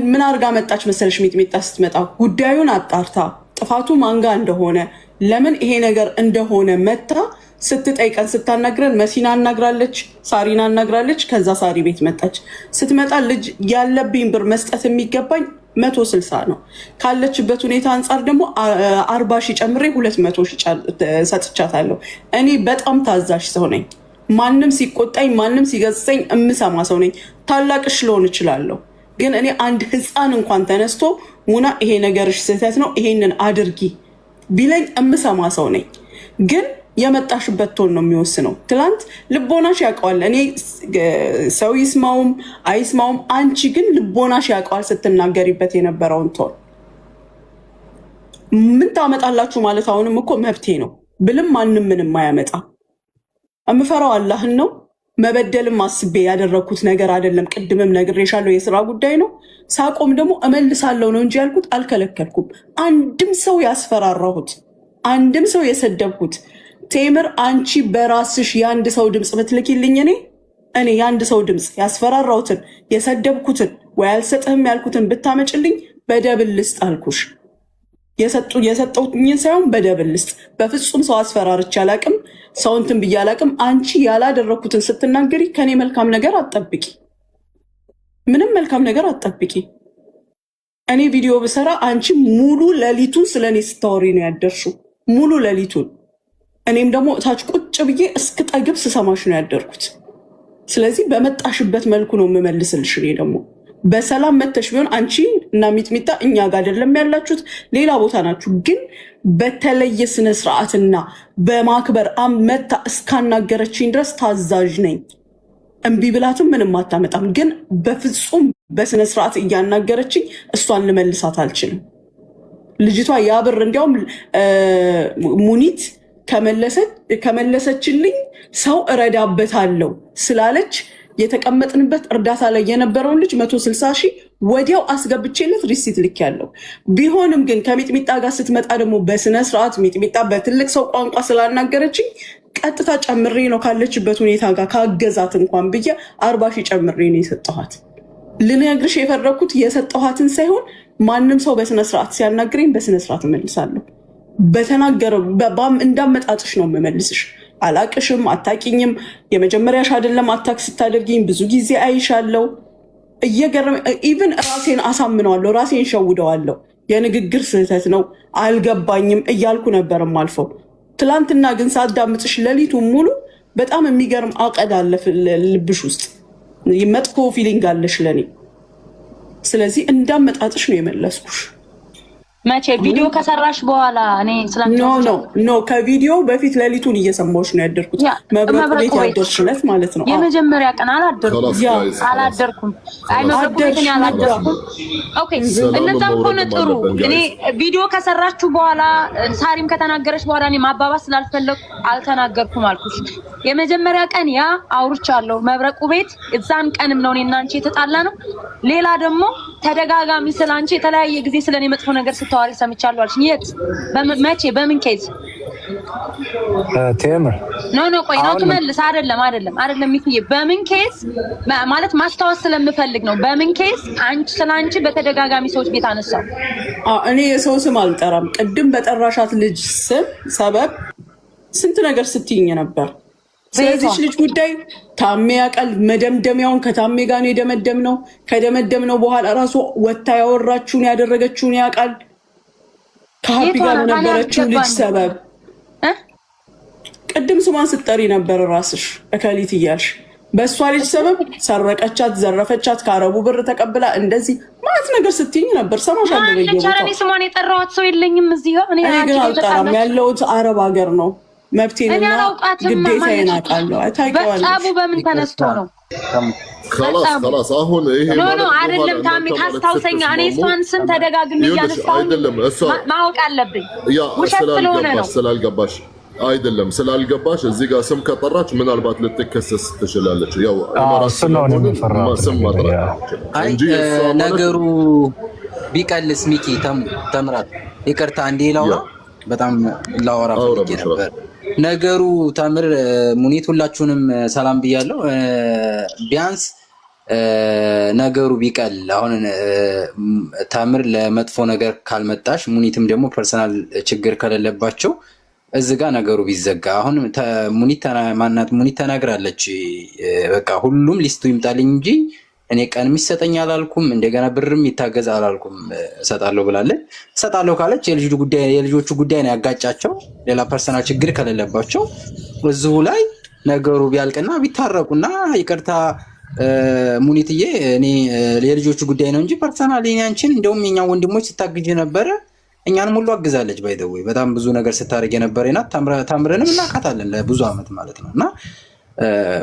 ምን አርጋ መጣች መሰለሽ? ሚጥሚጣ ስትመጣ ጉዳዩን አጣርታ ጥፋቱ ማንጋ እንደሆነ ለምን ይሄ ነገር እንደሆነ መታ ስትጠይቀን ስታናግረን መሲና አናግራለች፣ ሳሪና አናግራለች። ከዛ ሳሪ ቤት መጣች። ስትመጣ ልጅ ያለብኝ ብር መስጠት የሚገባኝ 160 ነው። ካለችበት ሁኔታ አንጻር ደግሞ 40 ሺህ ጨምሬ 200 ሺህ ሰጥቻታለሁ። እኔ በጣም ታዛዥ ሰው ነኝ። ማንም ሲቆጣኝ ማንም ሲገጽጸኝ እምሰማ ሰው ነኝ። ታላቅሽ ልሆን እችላለሁ፣ ግን እኔ አንድ ህፃን እንኳን ተነስቶ ሙና ይሄ ነገርሽ ስህተት ነው ይሄንን አድርጊ ቢለኝ እምሰማ ሰው ነኝ። ግን የመጣሽበት ቶን ነው የሚወስነው። ትላንት ልቦናሽ ያውቀዋል። እኔ ሰው ይስማውም አይስማውም፣ አንቺ ግን ልቦናሽ ያውቀዋል ስትናገሪበት የነበረውን ቶን። ምን ታመጣላችሁ ማለት አሁንም እኮ መብቴ ነው ብልም ማንም ምንም አያመጣ። የምፈራው አላህን ነው። መበደልም አስቤ ያደረግኩት ነገር አይደለም። ቅድምም ነግሬሻለሁ፣ የስራ ጉዳይ ነው። ሳቆም ደግሞ እመልሳለሁ ነው እንጂ ያልኩት አልከለከልኩም። አንድም ሰው ያስፈራራሁት፣ አንድም ሰው የሰደብኩት ቴምር አንቺ በራስሽ የአንድ ሰው ድምፅ ብትልኪልኝ እኔ የአንድ ሰው ድምፅ ያስፈራራሁትን የሰደብኩትን ወይ አልሰጥህም ያልኩትን ብታመጭልኝ በደብል ልስጥ አልኩሽ። የሰጠውኝን ሳይሆን በደብል ልስጥ። በፍጹም ሰው አስፈራርቼ አላቅም፣ ሰው እንትን ብዬ አላቅም። አንቺ ያላደረኩትን ስትናገሪ ከኔ መልካም ነገር አትጠብቂ፣ ምንም መልካም ነገር አትጠብቂ። እኔ ቪዲዮ ብሰራ አንቺ ሙሉ ሌሊቱን ስለኔ ስታወሪ ነው ያደርሽው፣ ሙሉ ሌሊቱን። እኔም ደግሞ እታች ቁጭ ብዬ እስክጠግብ ስሰማሽ ነው ያደርኩት። ስለዚህ በመጣሽበት መልኩ ነው የምመልስልሽ። እኔ ደግሞ በሰላም መተሽ ቢሆን አንቺ እና ሚጥሚጣ እኛ ጋር አይደለም ያላችሁት፣ ሌላ ቦታ ናችሁ። ግን በተለየ ስነ ስርዓትና በማክበር መታ እስካናገረችኝ ድረስ ታዛዥ ነኝ። እምቢ ብላትም ምንም አታመጣም። ግን በፍጹም በስነ ስርዓት እያናገረችኝ እሷን ልመልሳት አልችልም። ልጅቷ ያብር እንዲያውም ሙኒት ከመለሰችልኝ ሰው እረዳበታለሁ ስላለች የተቀመጥንበት እርዳታ ላይ የነበረውን ልጅ 160 ሺህ ወዲያው አስገብቼለት ሪሲት ልክ ያለው ቢሆንም ግን ከሚጥሚጣ ጋር ስትመጣ ደግሞ በስነ ስርዓት ሚጥሚጣ በትልቅ ሰው ቋንቋ ስላናገረችኝ ቀጥታ ጨምሬ ነው ካለችበት ሁኔታ ጋር ካገዛት እንኳን ብዬ 40 ሺህ ጨምሬ ነው የሰጠኋት። ልነግርሽ የፈረኩት የሰጠኋትን ሳይሆን ማንም ሰው በስነ ስርዓት ሲያናግረኝ በስነ ስርዓት እመልሳለሁ። በተናገረው እንዳመጣጥሽ ነው የምመልስሽ። አላቅሽም፣ አታቂኝም። የመጀመሪያሽ አይደለም አታክ ስታደርጊኝ ብዙ ጊዜ አይሻለው። እየገረመ ኢቭን ራሴን አሳምነዋለሁ፣ ራሴን ሸውደዋለሁ። የንግግር ስህተት ነው አልገባኝም እያልኩ ነበርም አልፈው። ትላንትና ግን ሳዳምጥሽ ሌሊቱን ሙሉ በጣም የሚገርም አቀድ አለ ልብሽ ውስጥ፣ መጥፎ ፊሊንግ አለሽ ለኔ። ስለዚህ እንዳመጣጥሽ ነው የመለስኩሽ። መቼ ቪዲዮ ከሰራሽ በኋላ? እኔ ኖ ከቪዲዮ በፊት ሌሊቱን እየሰማሁሽ ነው ያደርኩት። መብረቁ ቤት ያደርሽለት ማለት ነው። የመጀመሪያ ቀን አላደርኩም። አይ መብረቁ ቤትን ያላደርኩም። ኦኬ እነዛም ሆነ ጥሩ። እኔ ቪዲዮ ከሰራችሁ በኋላ ሳሪም ከተናገረች በኋላ እኔ ማባባስ ስላልፈለኩ አልተናገርኩም አልኩሽ። የመጀመሪያ ቀን ያ አውርቻለሁ። መብረቁ ቤት እዛን ቀንም ነው እኔና አንቺ የተጣላ ነው። ሌላ ደግሞ ተደጋጋሚ ስላንቺ የተለያየ ጊዜ ስለኔ መጥፎ ነገር ስታወሪ ሰምቻለሁ አልሽ። የት? መቼ? በምን ኬዝ? ቴምር ኖ ቆይ ነው ትመልስ። አይደለም ሚፍዬ፣ በምን ኬዝ ማለት ማስታወስ ስለምፈልግ ነው። በምን ኬዝ አንቺ ስላንቺ በተደጋጋሚ ሰዎች ቤት አነሳው? እኔ የሰው ስም አልጠራም። ቅድም በጠራሻት ልጅ ስም ሰበብ ስንት ነገር ስትይኝ ነበር። ስለዚህ ልጅ ጉዳይ ታሜ ያውቃል። መደምደሚያውን ከታሜ ጋር ነው የደመደምነው። ከደመደምነው በኋላ ራሱ ወታ ያወራችሁን ያደረገችውን ያውቃል። ከሀቢ ጋር ነበረችው ልጅ ሰበብ ቅድም ስሟን ስትጠሪ ነበር ራስሽ እከሊት እያልሽ በእሷ ልጅ ሰበብ ሰረቀቻት፣ ዘረፈቻት፣ ከአረቡ ብር ተቀብላ እንደዚህ ማለት ነገር ስትይኝ ነበር። ሰማሻለሁ። እኔ ስሟን የጠራኋት ሰው የለኝም እዚህ ጋር። እኔ ግን አልጠራም። ያለሁት አረብ ሀገር ነው። መብቴንና ግዴታዬን አውቃለሁ። ታውቂዋለሽ። በጻቡ በምን ተነስቶ ነው? خلاص አሁን ይሄ ኖ አይደለም። ታሚ ታስታውሰኛ። እኔ እሷን ስም ተደጋግሜ እያነሳሁ ማወቅ አለብኝ። ውሸት ስለሆነ ነው። ስላልገባሽ እዚህ ጋር ስም ከጠራች ምናልባት ልትከሰስ ትችላለች። ያው ስም ማጥራት እንጂ ነገሩ ቢቀልስ ሚኪ ተምራት ይቅርታ እንዴ ላውራ በጣም ላወራ ፈልጌ ነበር። ነገሩ ታምር ሙኒት ሁላችሁንም ሰላም ብያለሁ። ቢያንስ ነገሩ ቢቀል አሁን ታምር ለመጥፎ ነገር ካልመጣሽ ሙኒትም ደግሞ ፐርሰናል ችግር ከሌለባቸው እዚህ ጋር ነገሩ ቢዘጋ። አሁን ሙኒት ተናግራለች። በቃ ሁሉም ሊስቱ ይምጣልኝ እንጂ እኔ ቀን የሚሰጠኝ አላልኩም፣ እንደገና ብርም ይታገዝ አላልኩም። እሰጣለሁ ብላለች። እሰጣለሁ ካለች የልጆቹ ጉዳይ ነው ያጋጫቸው። ሌላ ፐርሰናል ችግር ከሌለባቸው እዚሁ ላይ ነገሩ ቢያልቅና ቢታረቁና ይቅርታ ሙኒትዬ፣ እኔ የልጆቹ ጉዳይ ነው እንጂ ፐርሰናል አንቺን እንደውም የኛ ወንድሞች ስታግጅ ነበረ። እኛንም ሁሉ አግዛለች። ባይደውይ በጣም ብዙ ነገር ስታደርግ የነበረና ታምረንም እናውቃታለን ለብዙ ዓመት ማለት ነው። እና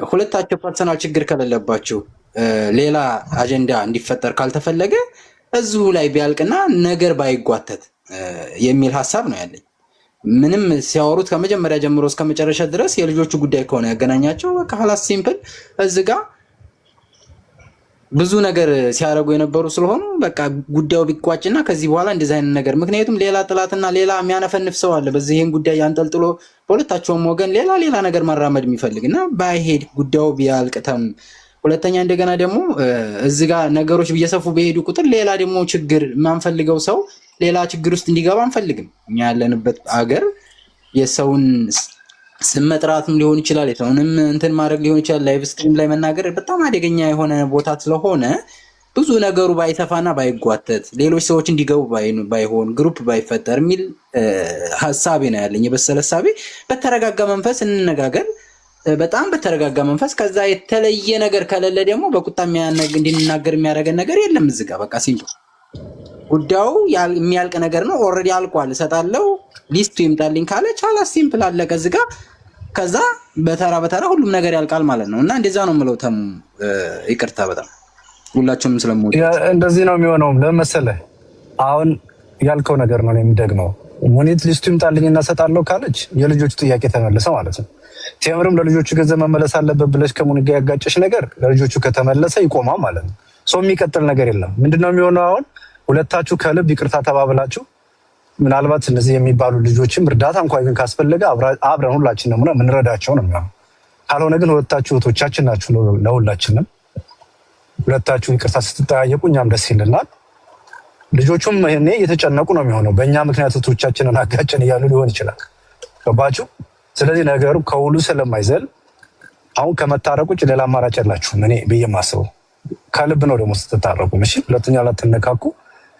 ሁለታቸው ፐርሰናል ችግር ከሌለባቸው ሌላ አጀንዳ እንዲፈጠር ካልተፈለገ እዚሁ ላይ ቢያልቅና ነገር ባይጓተት የሚል ሀሳብ ነው ያለኝ። ምንም ሲያወሩት ከመጀመሪያ ጀምሮ እስከ መጨረሻ ድረስ የልጆቹ ጉዳይ ከሆነ ያገናኛቸው በቃ ሀላስ ሲምፕል እዚህ ጋር ብዙ ነገር ሲያደርጉ የነበሩ ስለሆኑ በቃ ጉዳዩ ቢቋጭና ከዚህ በኋላ እንደዚህ አይነት ነገር ምክንያቱም ሌላ ጥላትና ሌላ የሚያነፈንፍ ሰው አለ በዚህ ይሄን ጉዳይ ያንጠልጥሎ በሁለታቸውም ወገን ሌላ ነገር ማራመድ የሚፈልግና ባይሄድ ጉዳዩ ቢያልቅተም ሁለተኛ እንደገና ደግሞ እዚህ ጋር ነገሮች እየሰፉ በሄዱ ቁጥር ሌላ ደግሞ ችግር የማንፈልገው ሰው ሌላ ችግር ውስጥ እንዲገባ አንፈልግም። እኛ ያለንበት አገር የሰውን ስም መጥራትም ሊሆን ይችላል፣ የሰውንም እንትን ማድረግ ሊሆን ይችላል። ላይቭ ስትሪም ላይ መናገር በጣም አደገኛ የሆነ ቦታ ስለሆነ ብዙ ነገሩ ባይተፋና ባይጓተት ሌሎች ሰዎች እንዲገቡ ባይሆን ግሩፕ ባይፈጠር የሚል ሀሳቤ ነው ያለኝ። የበሰለ ሀሳቤ። በተረጋጋ መንፈስ እንነጋገር፣ በጣም በተረጋጋ መንፈስ። ከዛ የተለየ ነገር ከሌለ ደግሞ በቁጣ እንድንናገር የሚያደርገን ነገር የለም። እዚህ ጋር በቃ ሲምፕል ጉዳዩ የሚያልቅ ነገር ነው። ኦልሬዲ አልቋል። እሰጣለሁ ሊስቱ ይምጣልኝ ካለች ቻላ ሲምፕል አለቀ እዚህ ጋር። ከዛ በተራ በተራ ሁሉም ነገር ያልቃል ማለት ነው። እና እንደዛ ነው የምለው። ተሙ ይቅርታ በጣም ሁላችሁም ስለምወድ እንደዚህ ነው የሚሆነው። ለመሰለህ አሁን ያልከው ነገር ነው የሚደግመው። ሙኒት ሊስቱ ይምጣልኝና እሰጣለሁ ካለች የልጆቹ ጥያቄ ተመለሰ ማለት ነው። ቴምርም ለልጆቹ ገንዘብ መመለስ አለበት ብለሽ ከሙኒት ጋር ያጋጨሽ ነገር ለልጆቹ ከተመለሰ ይቆማል ማለት ነው። ሰው የሚቀጥል ነገር የለም። ምንድነው የሚሆነው? አሁን ሁለታችሁ ከልብ ይቅርታ ተባብላችሁ ምናልባት እነዚህ የሚባሉ ልጆችም እርዳታ እንኳን ይሁን ካስፈለገ አብረን ሁላችንም ነው የምንረዳቸው ነው የሚሆነው። ካልሆነ ግን ሁለታችሁ እህቶቻችን ናችሁ ለሁላችንም። ሁለታችሁ ይቅርታ ስትጠያየቁ እኛም ደስ ይለናል። ልጆቹም ይሄኔ እየተጨነቁ ነው የሚሆነው። በእኛ ምክንያት እህቶቻችንን አጋጨን እያሉ ሊሆን ይችላል። ገባችሁ? ስለዚህ ነገሩ ከሁሉ ስለማይዘል አሁን ከመታረቁ ውጭ ሌላ አማራጭ የላችሁም እኔ ብዬ ማስበው። ከልብ ነው ደግሞ ስትታረቁ። እሺ፣ ሁለተኛ ላትነካኩ።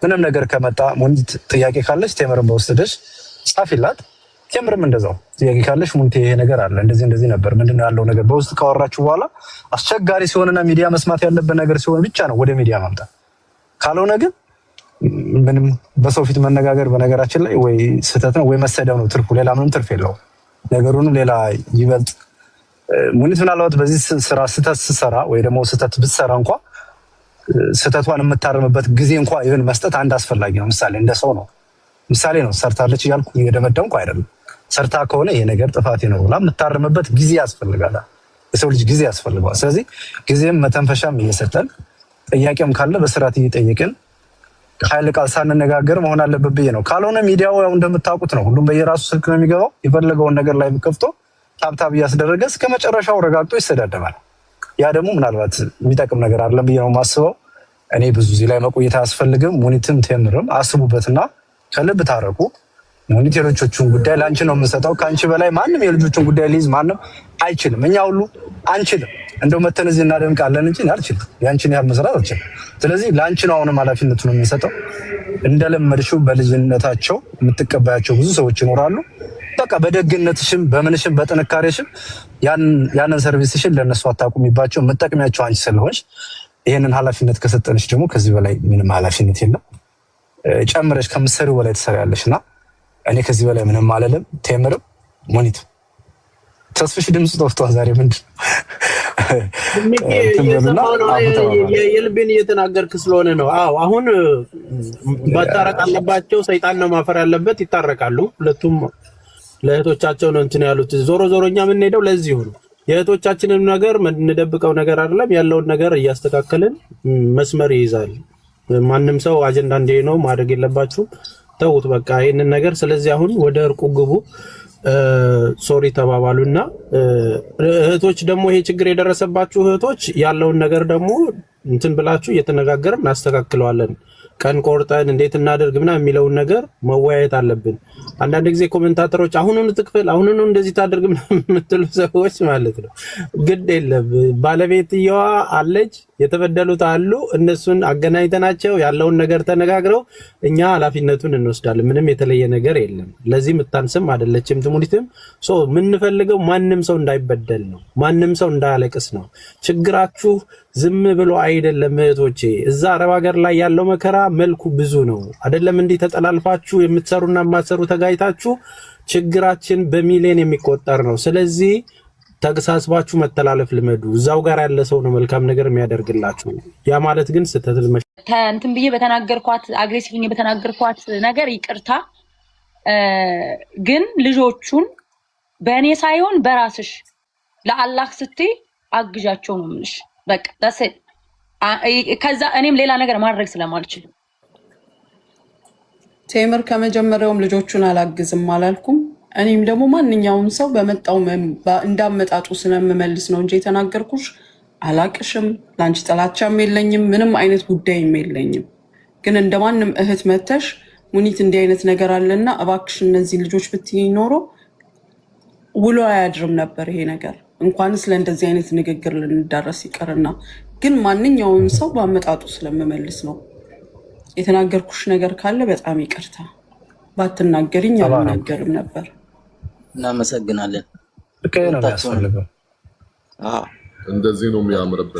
ምንም ነገር ከመጣ ሙኒት ጥያቄ ካለች ቴምርን በውስጥሽ ጻፊላት። ቴምርም እንደዛው ጥያቄ ካለች ሙኒት ይሄ ነገር አለ እንደዚህ ነበር ምንድነው ያለው ነገር በውስጥ ካወራችሁ በኋላ አስቸጋሪ ሲሆንና ሚዲያ መስማት ያለበት ነገር ሲሆን ብቻ ነው ወደ ሚዲያ ማምጣት። ካልሆነ ግን ምንም በሰው ፊት መነጋገር በነገራችን ላይ ወይ ስህተት ነው ወይ መሰደብ ነው ትርፉ። ሌላ ምንም ትርፍ የለውም። ነገሩንም ሌላ ይበልጥ ሙኒት ምናልባት በዚህ ስራ ስህተት ስትሰራ ወይ ደግሞ ስህተት ብትሰራ እንኳን ስህተቷን የምታርምበት ጊዜ እንኳን ይሁን መስጠት አንድ አስፈላጊ ነው። ምሳሌ እንደ ሰው ነው ምሳሌ ነው። ሰርታለች እያልኩ እየደመደምኩ አይደለም። ሰርታ ከሆነ ይሄ ነገር ጥፋቴ ነው ብላ የምታርምበት ጊዜ ያስፈልጋል። የሰው ልጅ ጊዜ ያስፈልገዋል። ስለዚህ ጊዜም መተንፈሻም እየሰጠን ጥያቄም ካለ በስርዓት እየጠየቅን ኃይል ቃል ሳንነጋገር መሆን አለበት ብዬ ነው። ካልሆነ ሚዲያው ያው እንደምታውቁት ነው። ሁሉም በየራሱ ስልክ ነው የሚገባው። የፈለገውን ነገር ላይ ከፍቶ ታብታብ እያስደረገ እስከ መጨረሻው ረጋግጦ ይሰዳደባል። ያ ደግሞ ምናልባት የሚጠቅም ነገር አይደለም ብዬ ነው የማስበው። እኔ ብዙ እዚህ ላይ መቆየት አያስፈልግም። ሙኒትም ቴምርም አስቡበትና ከልብ ታረቁ። ሙኒት የልጆቹን ጉዳይ ለአንቺ ነው የምንሰጠው። ከአንቺ በላይ ማንም የልጆቹን ጉዳይ ሊይዝ ማንም አይችልም። እኛ ሁሉ አንችልም። እንደው መተን እዚህ እናደምቃለን እንጂ አልችልም። ያንቺን ያህል መስራት አልችልም። ስለዚህ ለአንቺ ነው አሁንም ኃላፊነቱን የምንሰጠው። እንደለመድሽው በልጅነታቸው የምትቀበያቸው ብዙ ሰዎች ይኖራሉ። በቃ በደግነትሽም በምንሽም በጥንካሬሽም ያንን ሰርቪስሽን ለነሱ አታቁሚባቸው። የምትጠቅሚያቸው አንቺ ስለሆንሽ ይሄንን ኃላፊነት ከሰጠንሽ ደግሞ ከዚህ በላይ ምንም ኃላፊነት የለም። ጨምረሽ ከምትሰሪው በላይ ትሰሪያለሽና እኔ ከዚህ በላይ ምንም አልልም። ቴምርም ሙኒት ተስፍሽ ድምጽ ጠፍቷል ዛሬ ምንድን የልቤን እየተናገርክ ስለሆነ ነው። አዎ አሁን መታረቅ አለባቸው። ሰይጣን ነው ማፈር ያለበት። ይታረቃሉ ሁለቱም። ለእህቶቻቸው ነው እንትን ያሉት። ዞሮ እኛ የምንሄደው ለዚሁ ነው። የእህቶቻችንን ነገር የምንደብቀው ነገር አይደለም። ያለውን ነገር እያስተካከልን መስመር ይይዛል። ማንም ሰው አጀንዳ እንደ ነው ማድረግ የለባችሁም። ተውት በቃ ይሄንን ነገር። ስለዚህ አሁን ወደ እርቁ ግቡ። ሶሪ ተባባሉና እህቶች ደግሞ ይሄ ችግር የደረሰባችሁ እህቶች ያለውን ነገር ደግሞ እንትን ብላችሁ እየተነጋገርን እናስተካክለዋለን። ቀን ቆርጠን እንዴት እናደርግ ምናምን የሚለውን ነገር መወያየት አለብን። አንዳንድ ጊዜ ኮሜንታተሮች አሁኑን ትክፈል አሁኑን እንደዚህ ታደርግ ምናምን የምትሉ ሰዎች ማለት ነው። ግድ የለም ባለቤትየዋ አለች፣ የተበደሉት አሉ። እነሱን አገናኝተናቸው ያለውን ነገር ተነጋግረው እኛ ኃላፊነቱን እንወስዳለን። ምንም የተለየ ነገር የለም። ለዚህ ምታንስም አይደለችም ሙኒትም። የምንፈልገው ማንም ሰው እንዳይበደል ነው። ማንም ሰው እንዳያለቅስ ነው። ችግራችሁ ዝም ብሎ አይደለም እህቶቼ። እዛ አረብ ሀገር ላይ ያለው መከራ መልኩ ብዙ ነው አይደለም። እንዲህ ተጠላልፋችሁ የምትሰሩና የማትሰሩ ተጋይታችሁ ችግራችን በሚሊዮን የሚቆጠር ነው። ስለዚህ ተግሳስባችሁ መተላለፍ ልመዱ። እዛው ጋር ያለ ሰው ነው መልካም ነገር የሚያደርግላችሁ። ያ ማለት ግን ስተት እንትን ብዬ በተናገርኳት አግሬሲቭ ነኝ በተናገርኳት ነገር ይቅርታ። ግን ልጆቹን በእኔ ሳይሆን በራስሽ ለአላህ ስትይ አግዣቸው ነው የምልሽ። በቃ ታሰጥ ከዛ እኔም ሌላ ነገር ማድረግ ስለማልችል ቴምር ከመጀመሪያውም ልጆቹን አላግዝም አላልኩም። እኔም ደግሞ ማንኛውም ሰው በመጣው እንዳመጣጡ ስለምመልስ ነው እንጂ የተናገርኩሽ አላቅሽም፣ ለአንቺ ጥላቻም የለኝም፣ ምንም አይነት ጉዳይም የለኝም። ግን እንደማንም እህት መተሽ ሙኒት እንዲህ አይነት ነገር አለና እባክሽ እነዚህ ልጆች ብትይ ኖሮ ውሎ አያድርም ነበር ይሄ ነገር። እንኳንስ ለእንደዚህ አይነት ንግግር ልንዳረስ ይቀርና ግን ማንኛውም ሰው በአመጣጡ ስለምመልስ ነው። የተናገርኩሽ ነገር ካለ በጣም ይቅርታ። ባትናገሪኝ አልናገርም ነበር። እናመሰግናለን። ነው የሚያስፈልገው። እንደዚህ ነው የሚያምርበት።